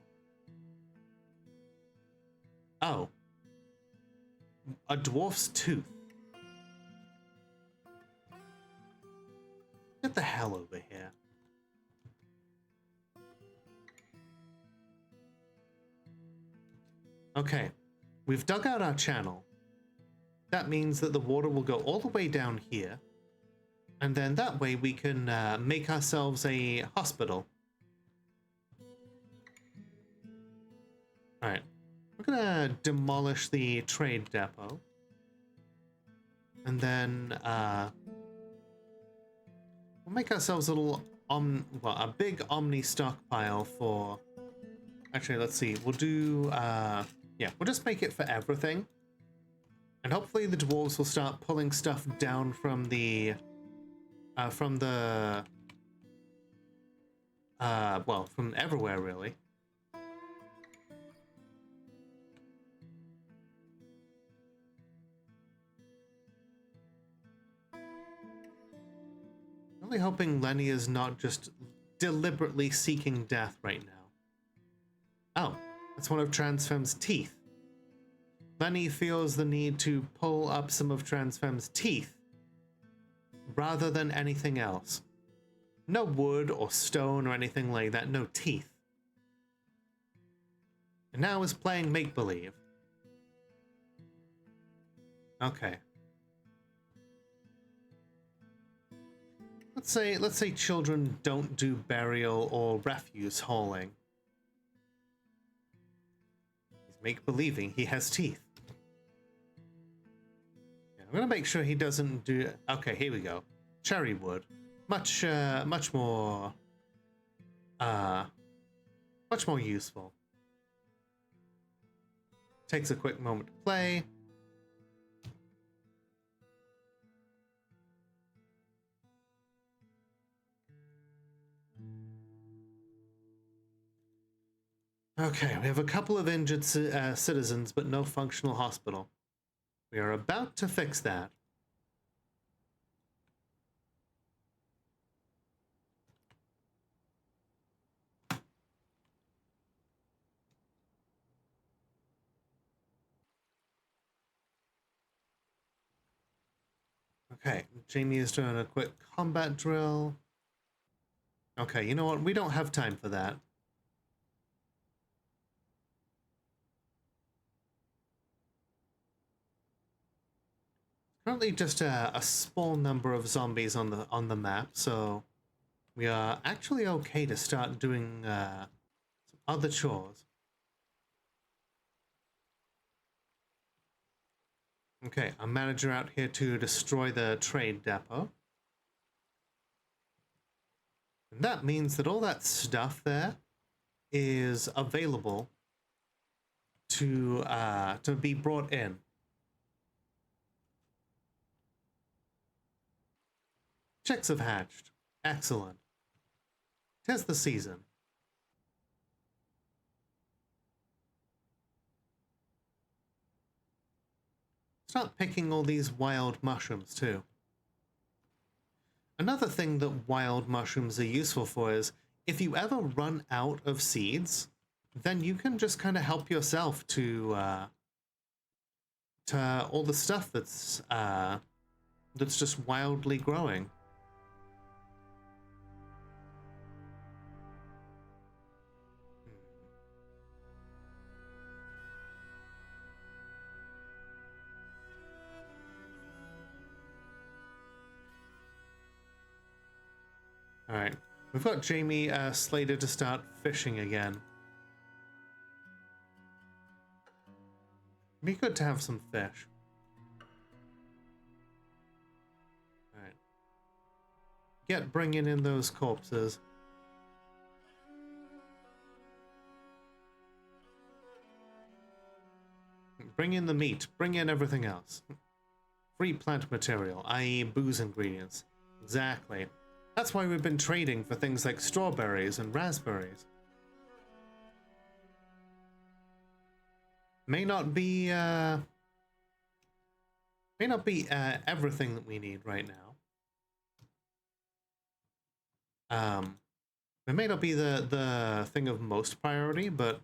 Oh. A dwarf's tooth. Get the hell over here. Okay. We've dug out our channel. That means that the water will go all the way down here. And then that way we can make ourselves a hospital. Alright, we're gonna demolish the trade depot. And then, we'll make ourselves a little, a big Omni stockpile for... Actually, let's see, we'll do, yeah, we'll just make it for everything. And hopefully the dwarves will start pulling stuff down from the, well, from everywhere, really. Really hoping Lenny is not just deliberately seeking death right now. Oh, that's one of Transfem's teeth. Lenny feels the need to pull up some of Transfem's teeth rather than anything else. No wood or stone or anything like that, no teeth. And now is playing make-believe. Okay. Let's say children don't do burial or refuse hauling. He's make-believing he has teeth. Yeah, I'm gonna make sure he doesn't do... Okay, here we go. cherry wood. Much more useful. Takes a quick moment to play. Okay, we have a couple of injured citizens, but no functional hospital. We are about to fix that. Okay, Jamie is doing a quick combat drill. Okay, you know what? We don't have time for that. Currently just a small number of zombies on the map, so we are actually okay to start doing some other chores. Okay, a manager out here to destroy the trade depot. And that means that all that stuff there is available to be brought in. Chicks have hatched. Excellent. 'Tis the season. Start picking all these wild mushrooms too. Another thing that wild mushrooms are useful for is if you ever run out of seeds, then you can just kind of help yourself to all the stuff that's just wildly growing. Alright, we've got Jamie slated to start fishing again. Be good to have some fish. Alright. Get bringing in those corpses. Bring in the meat, bring in everything else. Free plant material, i.e. booze ingredients. Exactly. That's why we've been trading for things like strawberries and raspberries. May not be everything that we need right now. It may not be the thing of most priority, but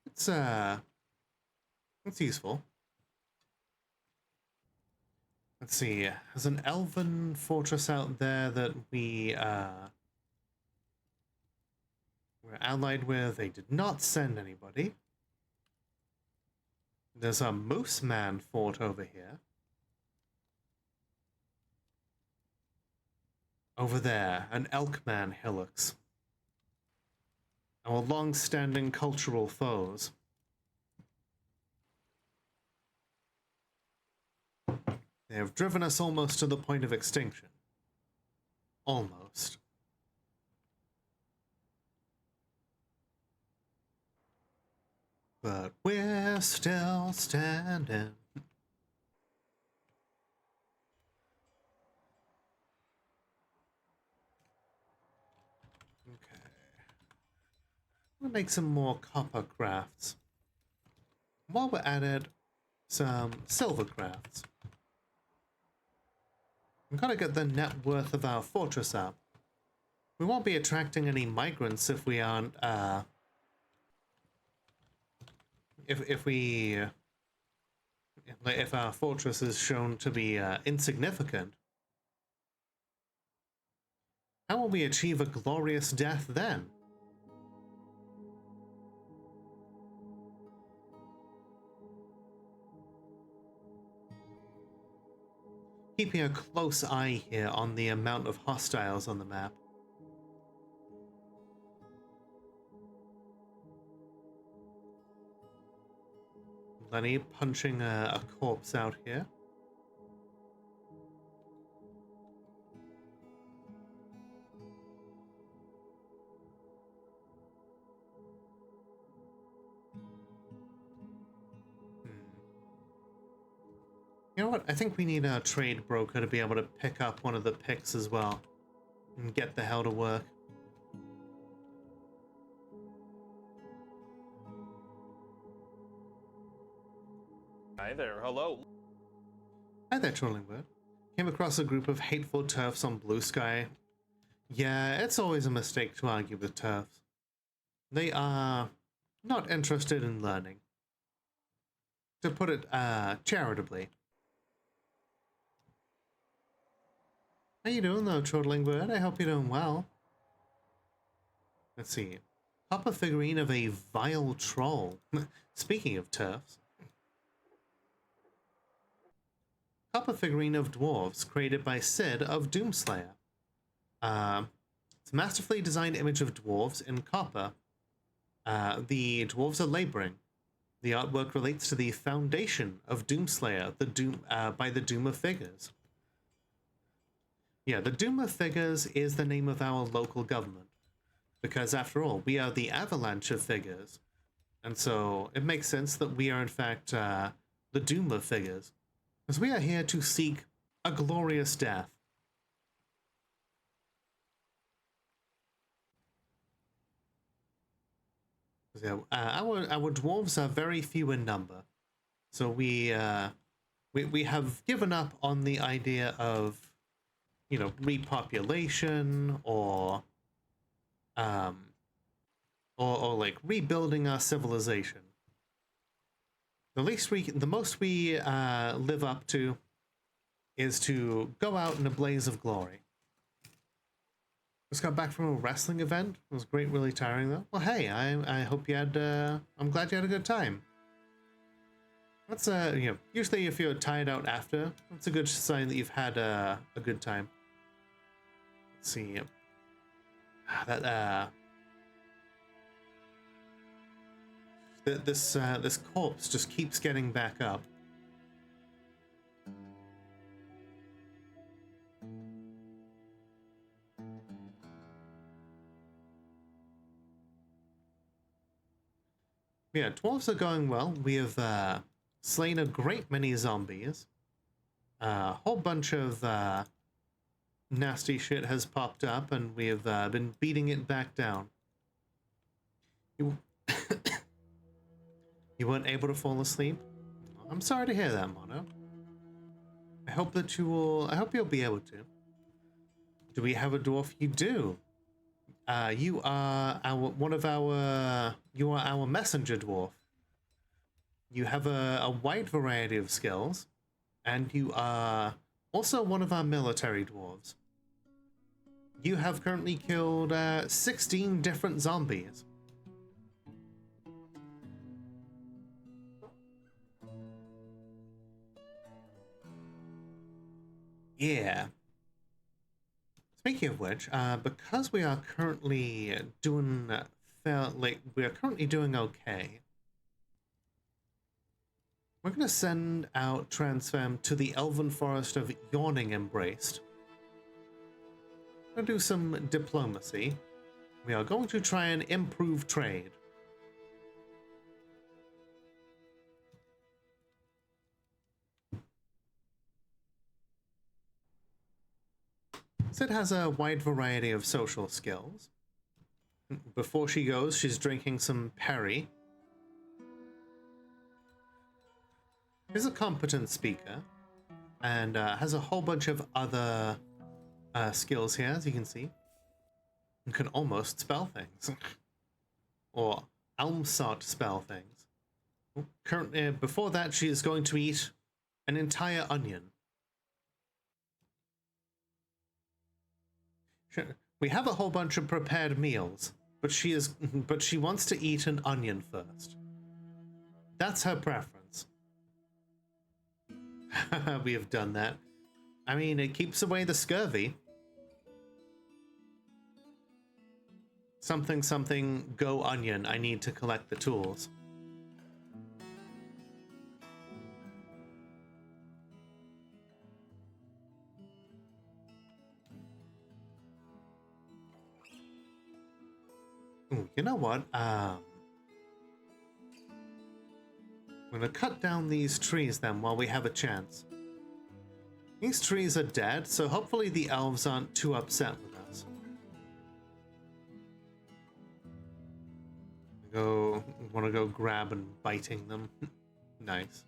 it's useful. Let's see, there's an elven fortress out there that we're allied with. They did not send anybody. There's a moose man fort over here. Over there, an elk man hillocks. Our long-standing cultural foes. They have driven us almost to the point of extinction. Almost. But we're still standing. Okay. We'll make some more copper crafts. While we're at it, some silver crafts. We've got to get the net worth of our fortress up. We won't be attracting any migrants if we aren't, if our fortress is shown to be insignificant. How will we achieve a glorious death then? Keeping a close eye here on the amount of hostiles on the map. Lenny punching a corpse out here. You know what? I think we need a trade broker to be able to pick up one of the picks as well and get the hell to work. Hi there, hello. Hi there, Trolling Bird. Came across a group of hateful turfs on Blue Sky. Yeah, it's always a mistake to argue with turfs. They are not interested in learning. To put it charitably. How you doing though, Trolling Bird? I hope you're doing well. Let's see. Copper figurine of a vile troll. Speaking of turfs. Copper figurine of dwarves created by Sid of Doomslayer. It's a masterfully designed image of dwarves in copper. The dwarves are laboring. The artwork relates to the foundation of Doomslayer, by the Doom of Figures. Yeah, the Doom of Figures is the name of our local government. Because after all, we are the avalanche of figures. And so it makes sense that we are in fact the Doom of Figures. Because we are here to seek a glorious death. So, our dwarves are very few in number. So we have given up on the idea of, you know, repopulation or like rebuilding our civilization. The most we live up to is to go out in a blaze of glory. Just got back from a wrestling event. It was great, really tiring though. Well, hey, I hope you had. I'm glad you had a good time. That's you know, usually if you're tired out after, that's a good sign that you've had a good time. Let's see. This corpse just keeps getting back up. Yeah, dwarves are going well. We have slain a great many zombies. A whole bunch of nasty shit has popped up, and we have been beating it back down. You, you weren't able to fall asleep? I'm sorry to hear that, Mono. I hope that you will. I hope you'll be able to. Do we have a dwarf? You do. You are our messenger dwarf. You have a wide variety of skills, and you are also one of our military dwarves. You have currently killed 16 different zombies. Yeah. Speaking of which, because we are currently doing okay, we're gonna send out Transfem to the Elven Forest of Yawning Embraced. We're gonna do some diplomacy. We are going to try and improve trade. Sid has a wide variety of social skills. Before she goes, she's drinking some perry. She's a competent speaker and has a whole bunch of other skills here, as you can see. And can almost spell things. Or Almsart spell things. Currently, before that, she is going to eat an entire onion. We have a whole bunch of prepared meals, but she wants to eat an onion first. That's her preference. We have done that. I mean, it keeps away the scurvy. Something, something, go onion. I need to collect the tools. Ooh, you know what? I'm gonna cut down these trees then while we have a chance. These trees are dead, so hopefully the elves aren't too upset with us. Want to go grab and biting them. Nice.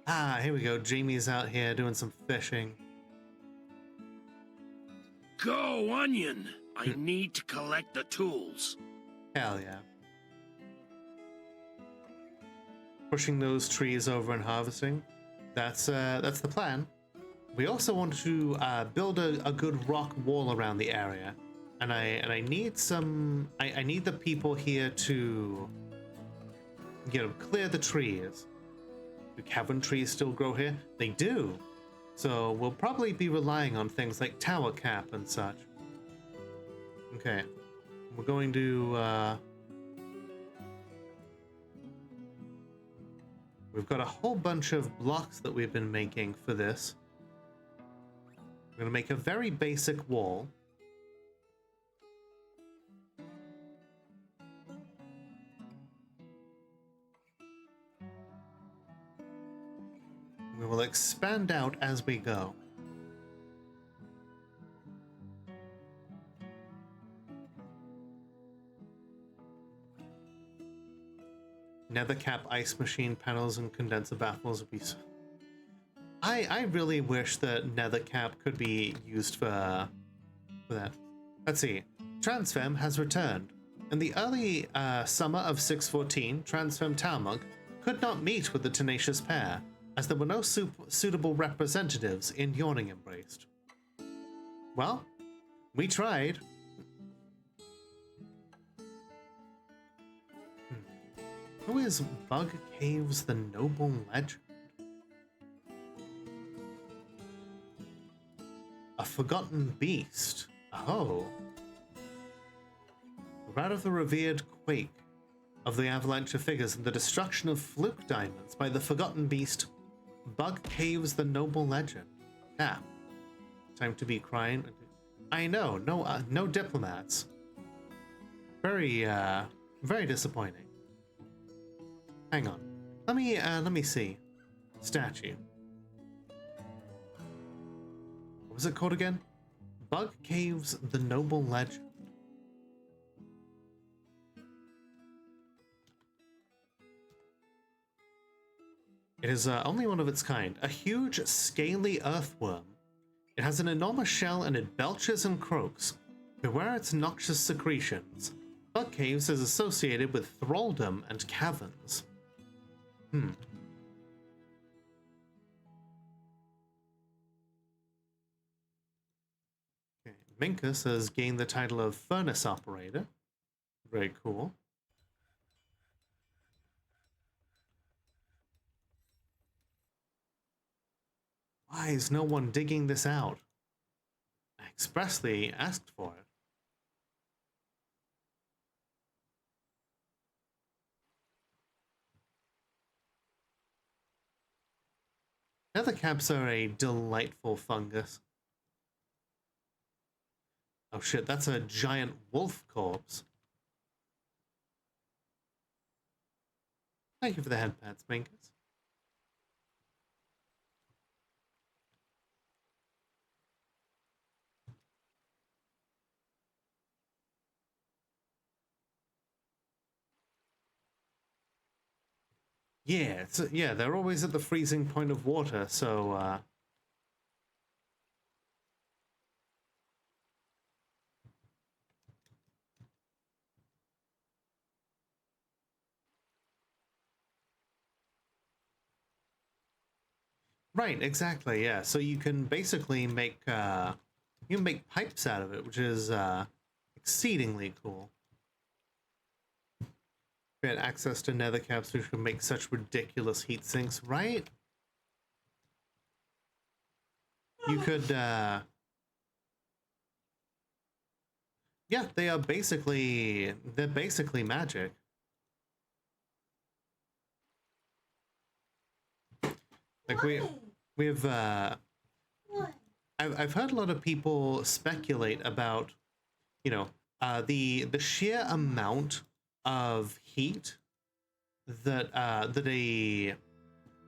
Ah, here we go. Jamie's out here doing some fishing. Go, Onion! I need to collect the tools. Hell yeah. Pushing those trees over and harvesting. That's the plan. We also want to build a good rock wall around the area. And I need some. I need the people here to, clear the trees. Do cavern trees still grow here? They do. So we'll probably be relying on things like tower cap and such. Okay, we're going to. We've got a whole bunch of blocks that we've been making for this. We're going to make a very basic wall. We will expand out as we go. Nethercap ice machine panels and condenser baffles would be so... I really wish that Nethercap could be used for that. Let's see. Transfem has returned. In the early summer of 614, Transfem Talmug could not meet with the tenacious pair, as there were no suitable representatives in Yawning Embraced. Well, we tried. Who is Bug Caves the Noble Legend? A forgotten beast. Oh. Out of the revered quake of the avalanche of figures and the destruction of fluke diamonds by the forgotten beast, Bug Caves the Noble Legend. Yeah. Time to be crying. I know, no diplomats. Very disappointing. Hang on. Let me see. Statue. What was it called again? Bug Caves the Noble Legend. It is only one of its kind, a huge, scaly earthworm. It has an enormous shell and it belches and croaks. Beware its noxious secretions. Bug Caves is associated with thralldom and caverns. Okay. Minkus has gained the title of Furnace Operator. Very cool. Why is no one digging this out? I expressly asked for it. Nethercaps are a delightful fungus. Oh shit, that's a giant wolf corpse. Thank you for the head pats, Minkus. Yeah, yeah, they're always at the freezing point of water, so right, exactly, yeah. So you can basically make pipes out of it, which is exceedingly cool. We had access to nethercaps which could make such ridiculous heat sinks, right? You could yeah, they're basically magic. Like we've I've heard a lot of people speculate about, you know, the sheer amount of heat that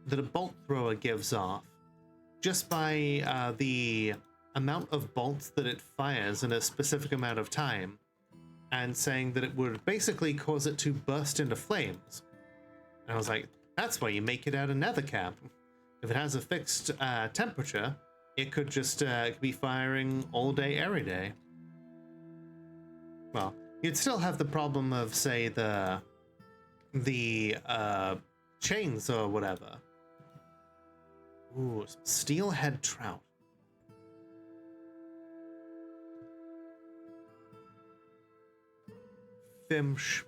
that a bolt thrower gives off just by the amount of bolts that it fires in a specific amount of time, and saying that it would basically cause it to burst into flames. And I was like, that's why you make it out of nether cap. If it has a fixed temperature, it could just be firing all day, every day. Well, you'd still have the problem of, say, the chains or whatever. Ooh, some steelhead trout. Fimsh.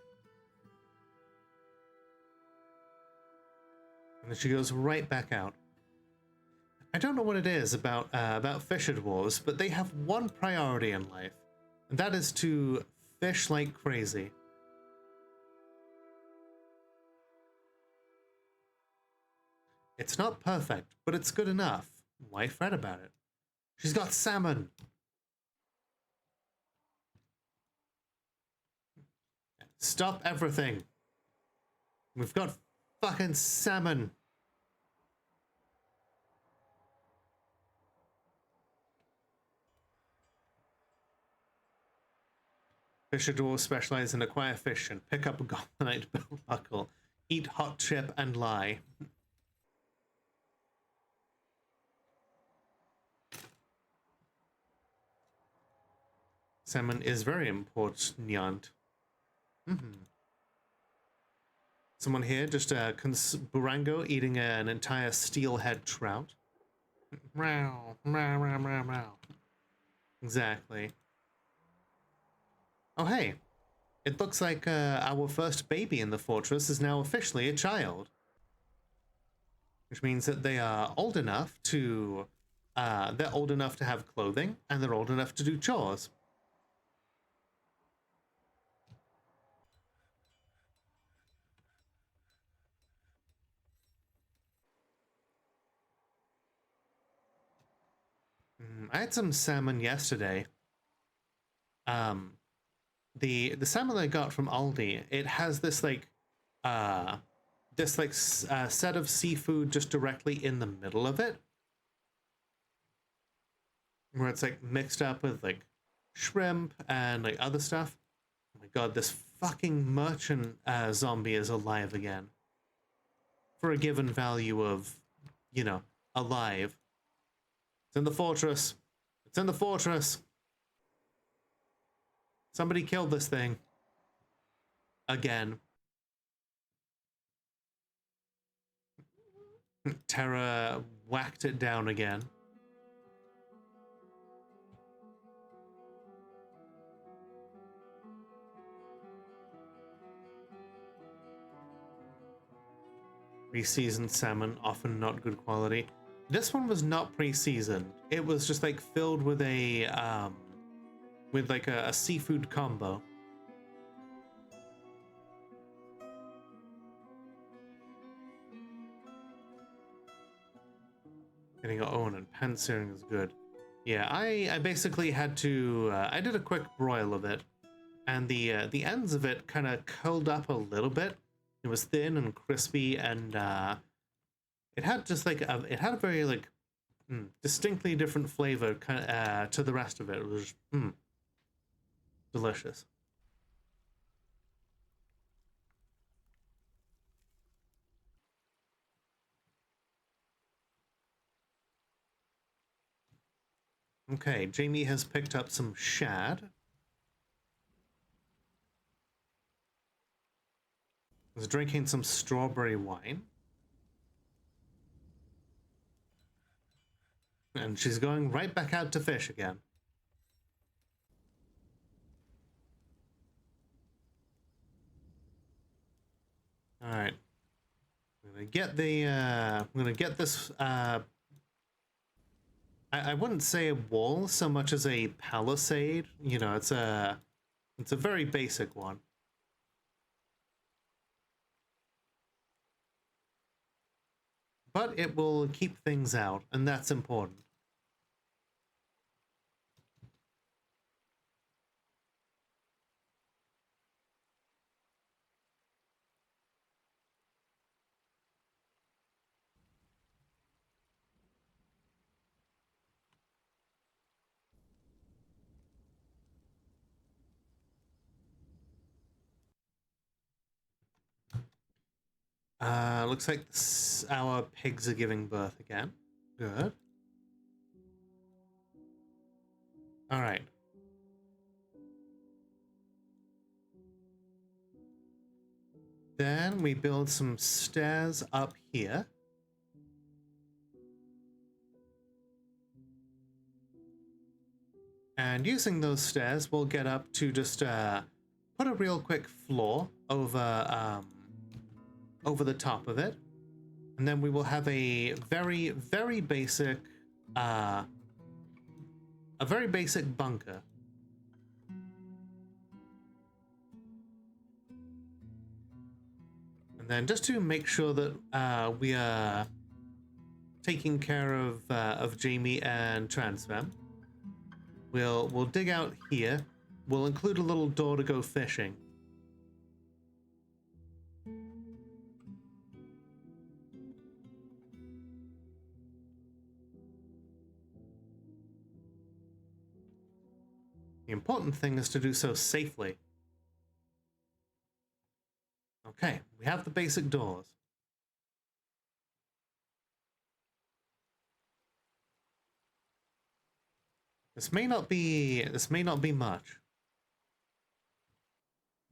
And then she goes right back out. I don't know what it is about fisher dwarves, but they have one priority in life, and that is to fish like crazy. It's not perfect, but it's good enough. Why fret about it? She's got salmon. Stop everything. We've got fucking salmon. Fisher dwarves specialize in acquire fish and pick up a goblinite belt buckle, eat hot chip and lie. Salmon is very important. Someone here, just a Burango eating an entire steelhead trout. Meow, meow, meow, meow, meow. Exactly. Oh hey, it looks like our first baby in the fortress is now officially a child. Which means that they are old enough to, they're old enough to have clothing, and they're old enough to do chores. I had some salmon yesterday. The salmon I got from Aldi, it has this set of seafood just directly in the middle of it, where it's like mixed up with like shrimp and like other stuff. Oh my god, this fucking merchant zombie is alive again. For a given value of, you know, alive. It's in the fortress. It's in the fortress. Somebody killed this thing. Again. Terra whacked it down again. Pre-seasoned salmon, often not good quality. This one was not pre-seasoned. It was just like filled with a seafood combo. Getting Owen and pan searing is good. Yeah, I basically had to I did a quick broil of it, and the ends of it kind of curled up a little bit. It was thin and crispy, and it had just like it had a very like distinctly different flavor to the rest of it. It was delicious. Okay, Jamie has picked up some shad. Was drinking some strawberry wine. And she's going right back out to fish again. All right. I'm gonna get this, I wouldn't say a wall so much as a palisade. You know, it's a very basic one. But it will keep things out, and that's important. Looks like our pigs are giving birth again. Good. All right. Then we build some stairs up here. And using those stairs, we'll get up to just put a real quick floor over over the top of it, and then we will have a very basic bunker. And then just to make sure that we are taking care of Jamie and Transfem, we'll dig out here. We'll include a little door to go fishing. The important thing is to do so safely. Okay, we have the basic doors. This may not be much,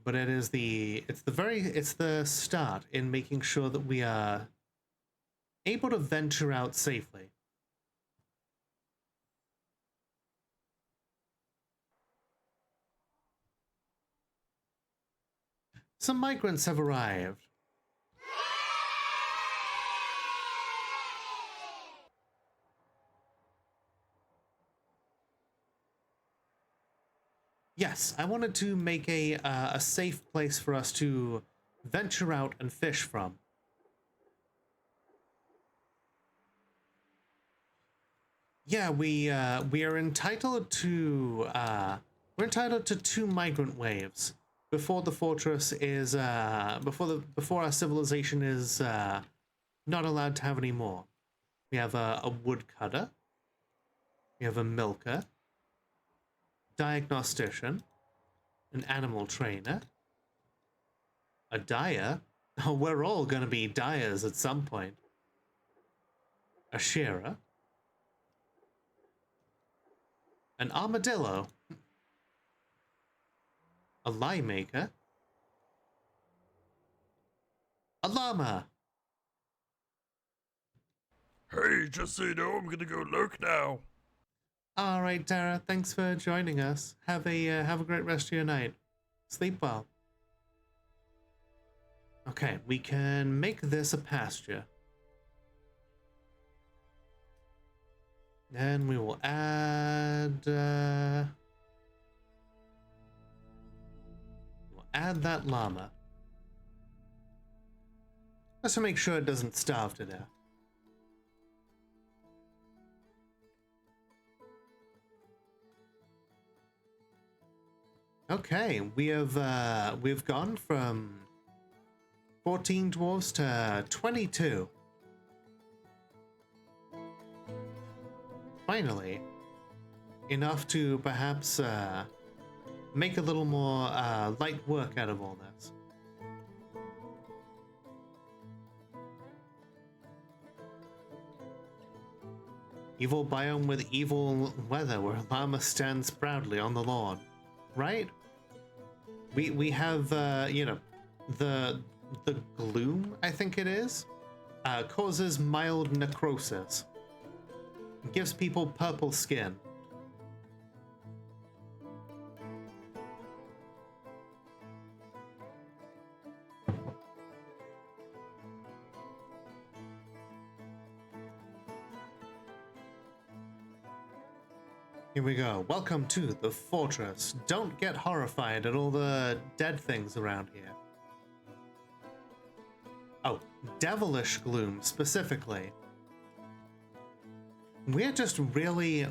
but it's the start in making sure that we are able to venture out safely. Some migrants have arrived. Yes, I wanted to make a safe place for us to venture out and fish from. Yeah, we are entitled to we're entitled to 2 migrant waves before the fortress is before our civilization is not allowed to have any more. We have a woodcutter. We have a milker, diagnostician, an animal trainer, a dyer. Oh, we're all gonna be dyers at some point. A shearer, an armadillo, a lye maker, a llama. Hey, just so you know, I'm gonna go lurk now. All right, Dara. Thanks for joining us. Have a great rest of your night. Sleep well. Okay, we can make this a pasture. Then we will add that llama. Just to make sure it doesn't starve to death. Okay, we've gone from 14 dwarves to 22. Finally, enough to perhaps make a little more light work out of all this. Evil biome with evil weather where llama stands proudly on the lawn. Right? We have you know, the gloom, I think it is, causes mild necrosis. Gives people purple skin. Here we go. Welcome to the fortress. Don't get horrified at all the dead things around here. Oh, devilish gloom specifically. We're just really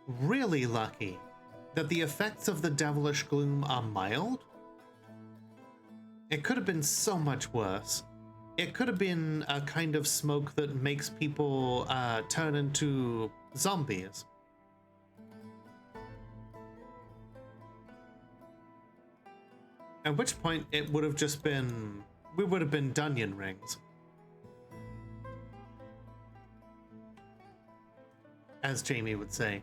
lucky that the effects of the devilish gloom are mild. It could have been so much worse. It could have been a kind of smoke that makes people turn into zombies. At which point it would have just been we would have been Dunyan rings. As Jamie would say.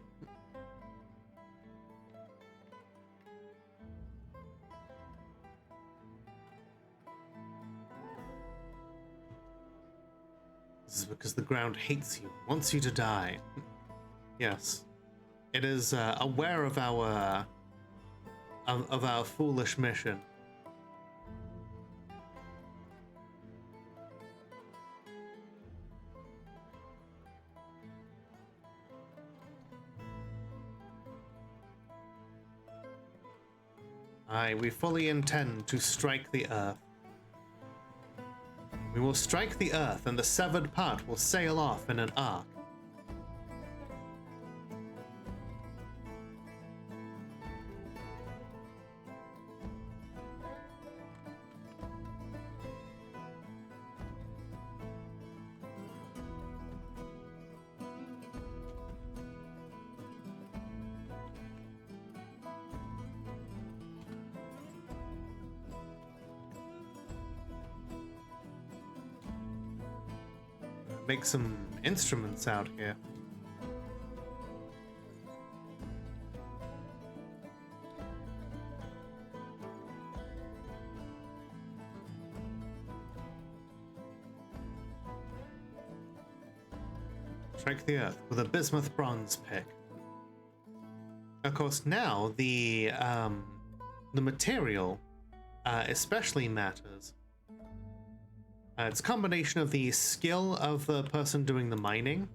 This is because the ground hates you, wants you to die. Yes. It is aware of our foolish mission. Aye, we fully intend to strike the earth. We will strike the earth, and the severed part will sail off in an arc. Make some instruments out here. Strike the earth with a bismuth bronze pick. Of course, now the material especially matters. It's a combination of the skill of the person doing the mining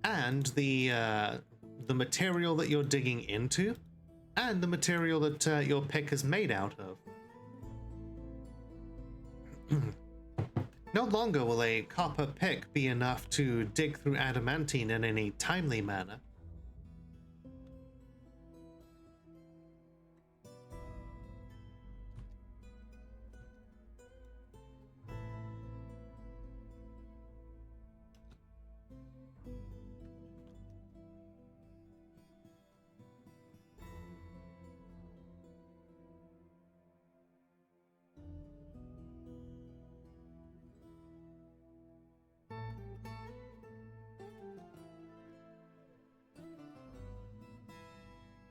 and the material that you're digging into and the material that your pick is made out of. No longer will a copper pick be enough to dig through adamantine in any timely manner.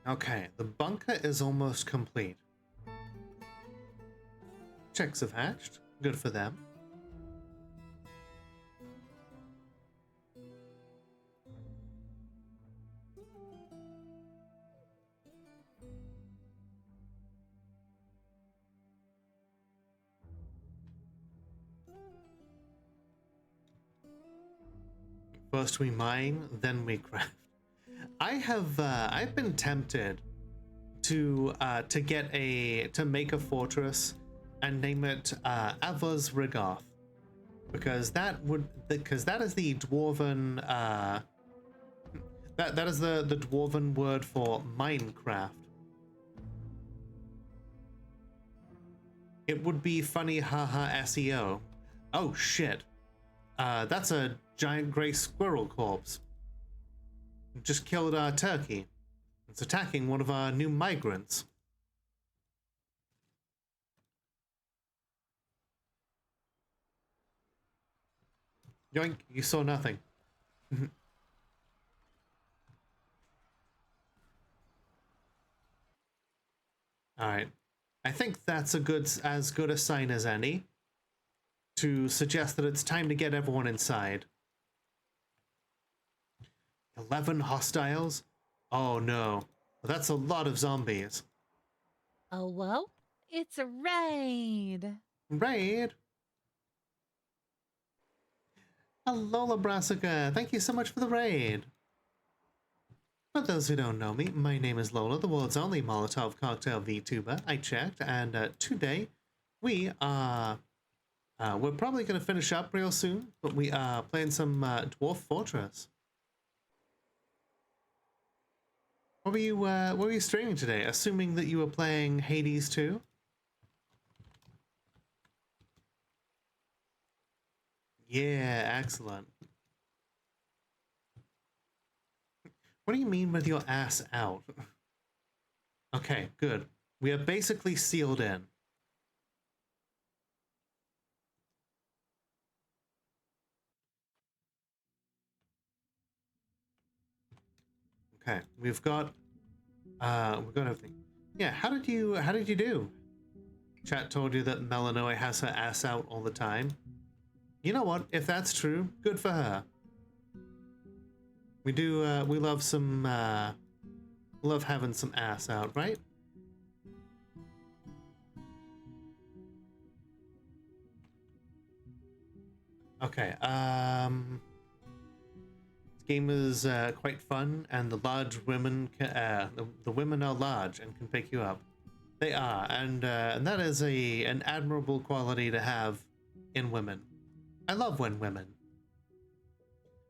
Okay, the bunker is almost complete. Chicks have hatched. Good for them. First we mine, then we craft. I've been tempted to make a fortress and name it Avos Rigoth, because that is the dwarven that is the dwarven word for Minecraft. It would be funny, haha, SEO. Oh shit, that's a giant gray squirrel corpse. Just killed our turkey. It's attacking one of our new migrants. Yoink, you saw nothing. Alright. I think that's as good a sign as any to suggest that it's time to get everyone inside. 11 hostiles? Oh no. That's a lot of zombies. Oh, well, it's a raid. Raid? Hello, Brassica. Thank you so much for the raid. For those who don't know me, my name is Lola, the world's only Molotov cocktail VTuber. I checked, and today we are... we're probably going to finish up real soon, but we are playing some Dwarf Fortress. What were you streaming today? Assuming that you were playing Hades 2? Yeah, excellent. What do you mean with your ass out? Okay, good. We are basically sealed in. Okay, we've got everything. Yeah, how did you do? Chat told you that Melanoe has her ass out all the time. You know what? If that's true, good for her. We do, we love some, love having some ass out, right? Okay, this game is quite fun, and the large women, the women are large and can pick you up. They are, and that is an admirable quality to have in women. I love when women.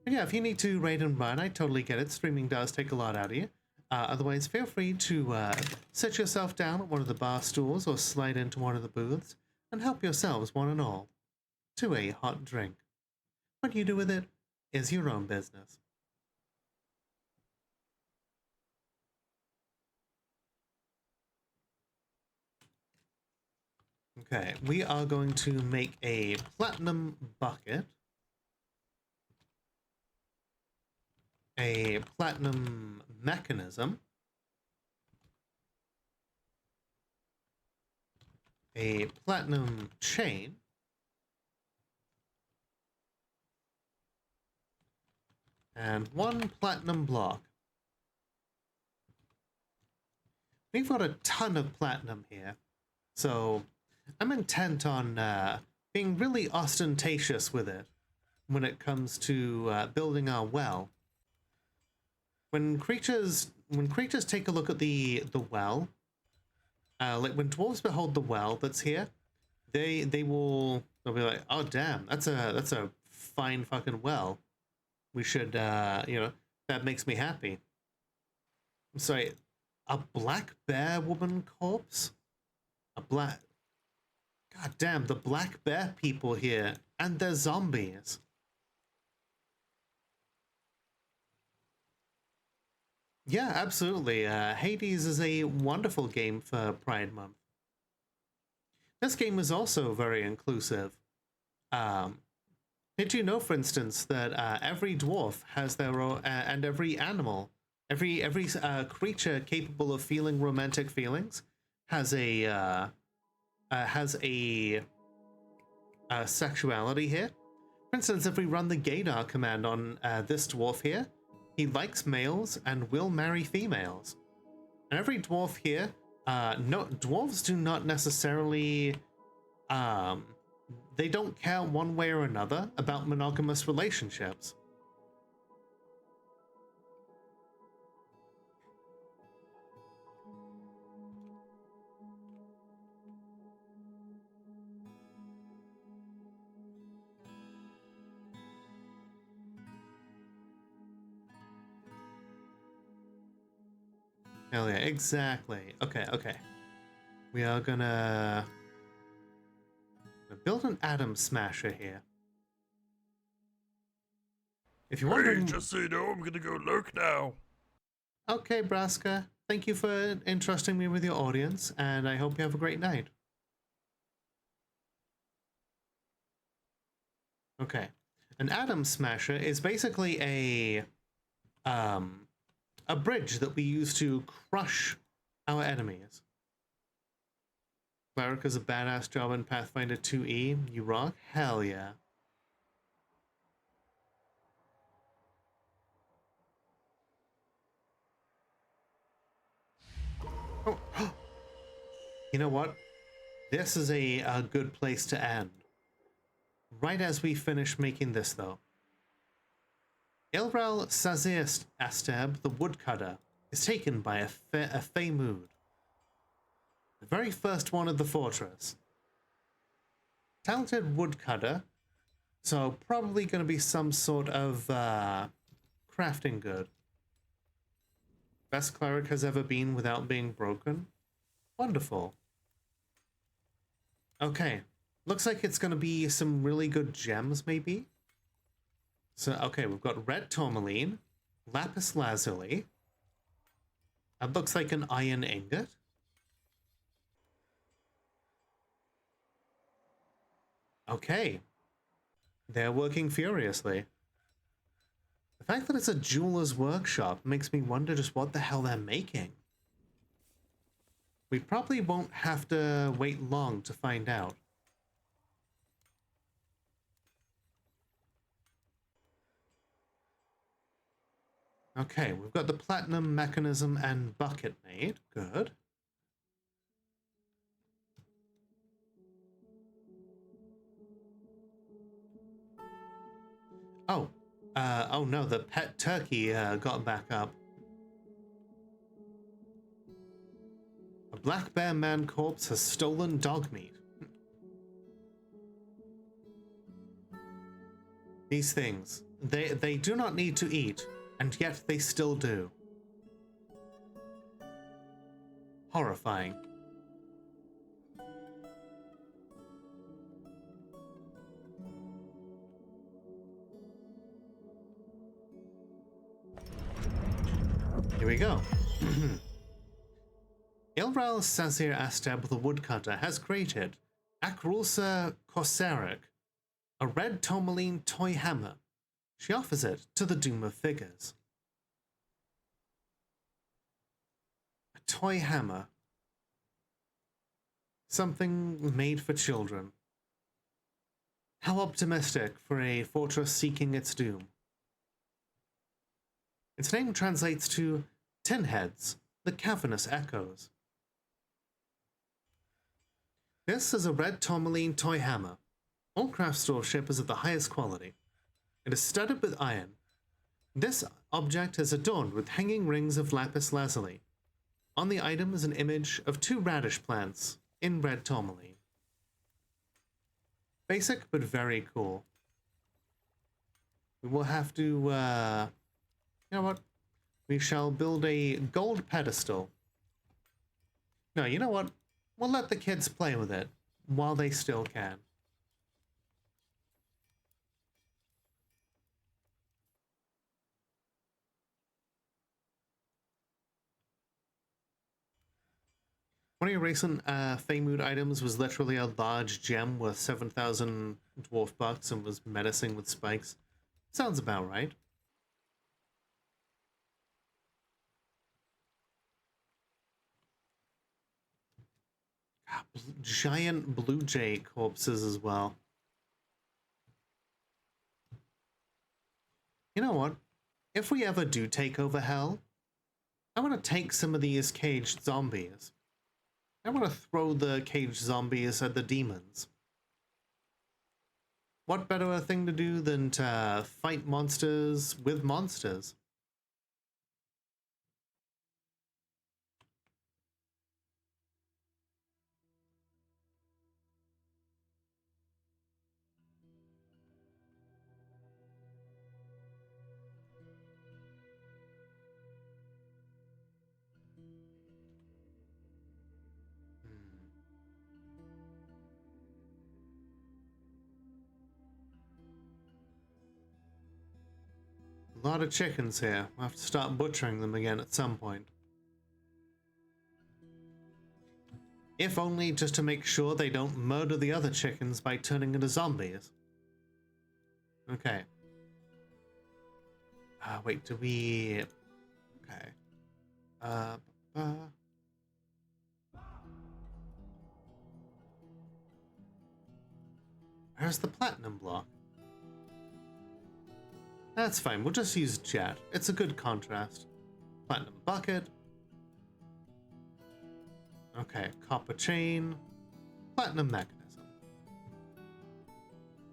But yeah, if you need to raid and run, I totally get it. Streaming does take a lot out of you. Otherwise, feel free to sit yourself down at one of the bar stools or slide into one of the booths and help yourselves, one and all, to a hot drink. What you do with it is your own business. Okay, we are going to make a platinum bucket, a platinum mechanism, a platinum chain, and one platinum block. We've got a ton of platinum here, so I'm intent on being really ostentatious with it when it comes to building our well. When creatures take a look at the well, like when dwarves behold the well that's here, they'll be like, oh damn, that's a fine fucking well. We should that makes me happy. I'm sorry, a black bear woman corpse? God damn, the black bear people here, and they're zombies. Yeah, absolutely. Hades is a wonderful game for Pride Month. This game is also very inclusive. Did you know, for instance, that every dwarf has their own, and every animal, every creature capable of feeling romantic feelings has a sexuality here. For instance, if we run the gaydar command on this dwarf here, he likes males and will marry females. And every dwarf here, no, dwarves do not necessarily, they don't care one way or another about monogamous relationships. Hell yeah, exactly. Okay, okay. We are gonna build an atom smasher here. If you're wondering... Hey, just so you know, I'm gonna go lurk now. Okay, Braska. Thank you for entrusting me with your audience, and I hope you have a great night. Okay. An atom smasher is basically a bridge that we use to crush our enemies. Cleric is a badass job in Pathfinder 2E. You rock? Hell yeah. Oh. You know what? This is a good place to end. Right as we finish making this, though. Ilral Sazir Asteb, the woodcutter, is taken by a Fey mood. The very first one of the fortress. Talented woodcutter, so probably going to be some sort of crafting good. Best cleric has ever been without being broken. Wonderful. Okay, looks like it's going to be some really good gems, maybe. So, okay, we've got red tourmaline, lapis lazuli. That looks like an iron ingot. Okay. They're working furiously. The fact that it's a jeweler's workshop makes me wonder just what the hell they're making. We probably won't have to wait long to find out. Okay, we've got the platinum mechanism and bucket made. Good. Oh no, the pet turkey got back up. A black bear man corpse has stolen dog meat. These things, they do not need to eat, and yet they still do. Horrifying. Here we go. Ilral Sazir Asteb the Woodcutter has created Akrulsa Korsaric, a red tourmaline toy hammer. She offers it to the Doom of Figures. A toy hammer. Something made for children. How optimistic for a fortress seeking its doom. Its name translates to Tin Heads, the Cavernous Echoes. This is a red tourmaline toy hammer. All craft storeship is of the highest quality. It is studded with iron. This object is adorned with hanging rings of lapis lazuli. On the item is an image of 2 radish plants in red tourmaline. Basic, but very cool. We will have to, you know what? We shall build a gold pedestal. No, you know what? We'll let the kids play with it while they still can. One of your recent Feymood items was literally a large gem worth 7,000 dwarf bucks and was menacing with spikes. Sounds about right. Giant blue jay corpses as well. You know what? If we ever do take over hell, I want to take some of these caged zombies. I want to throw the caged zombies at the demons. What better a thing to do than to fight monsters with monsters? A lot of chickens here. We'll have to start butchering them again at some point. If only just to make sure they don't murder the other chickens by turning into zombies. Okay. Wait, do we... Okay. Where's the platinum block? That's fine, we'll just use jet. It's a good contrast. Platinum bucket. Okay, copper chain. Platinum mechanism.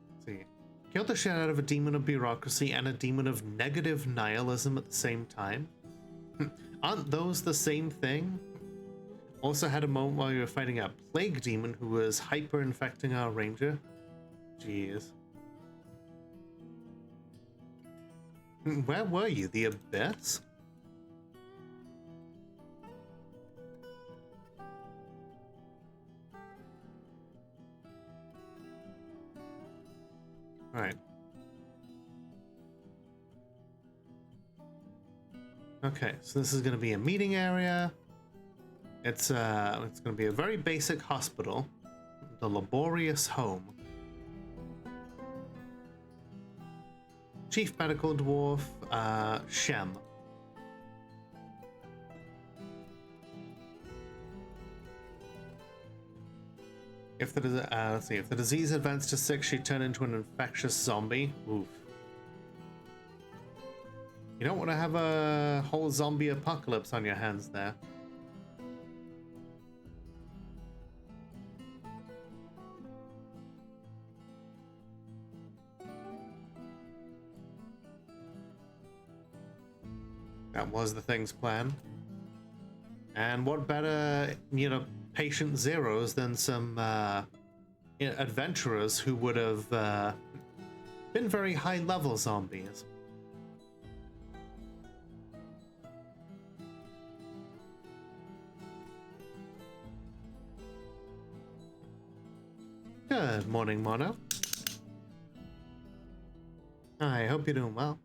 Let's see. Kill the shit out of a demon of bureaucracy and a demon of negative nihilism at the same time. Aren't those the same thing? Also had a moment while you were fighting a plague demon who was hyper-infecting our ranger. Jeez. Where were you? The Abyss? Alright. Okay, so this is going to be a meeting area. It's going to be a very basic hospital. The laborious home. Chief Medical Dwarf, Shem. If the let's see, if the disease advanced to 6, she'd turn into an infectious zombie. Oof. You don't want to have a whole zombie apocalypse on your hands there. That was the thing's plan. And what better, patient zeros than some adventurers who would have been very high-level zombies. Good morning, Mono. I hope you're doing well.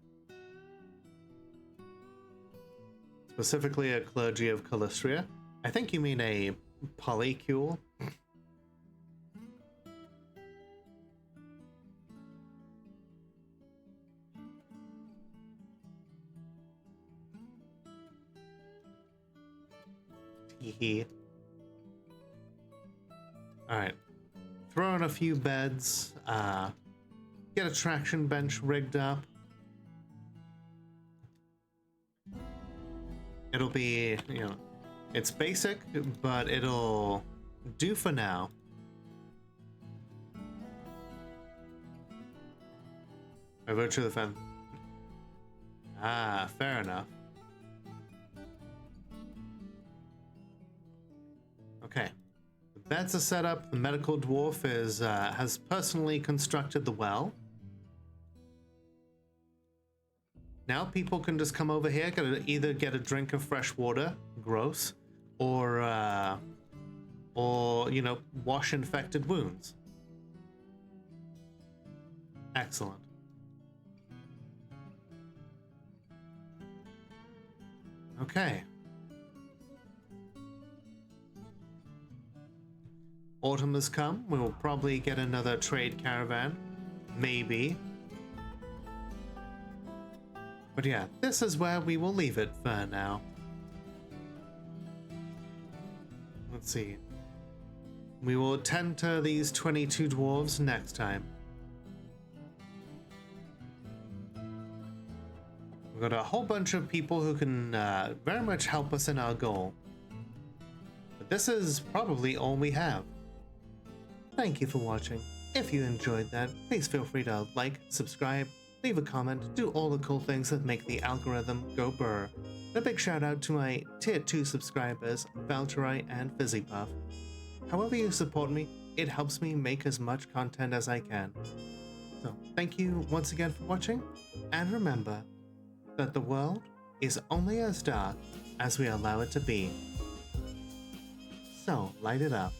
Specifically a clergy of Calistria. I think you mean a polycule. Teehee. Alright. Throw in a few beds. Get a traction bench rigged up. It'll be, it's basic, but it'll do for now. By virtue of the fence. Ah, fair enough. Okay. The beds are set up. The medical dwarf has personally constructed the well. Now people can just come over here, either get a drink of fresh water, gross, or wash infected wounds. Excellent. Okay. Autumn has come. We will probably get another trade caravan. Maybe. But yeah, this is where we will leave it for now. Let's see. We will attend to these 22 dwarves next time. We've got a whole bunch of people who can very much help us in our goal. But this is probably all we have. Thank you for watching. If you enjoyed that, please feel free to like, subscribe, leave a comment, do all the cool things that make the algorithm go brr. And a big shout out to my tier 2 subscribers, Valterite and Fizzypuff. However you support me, it helps me make as much content as I can. So thank you once again for watching, and remember that the world is only as dark as we allow it to be. So light it up.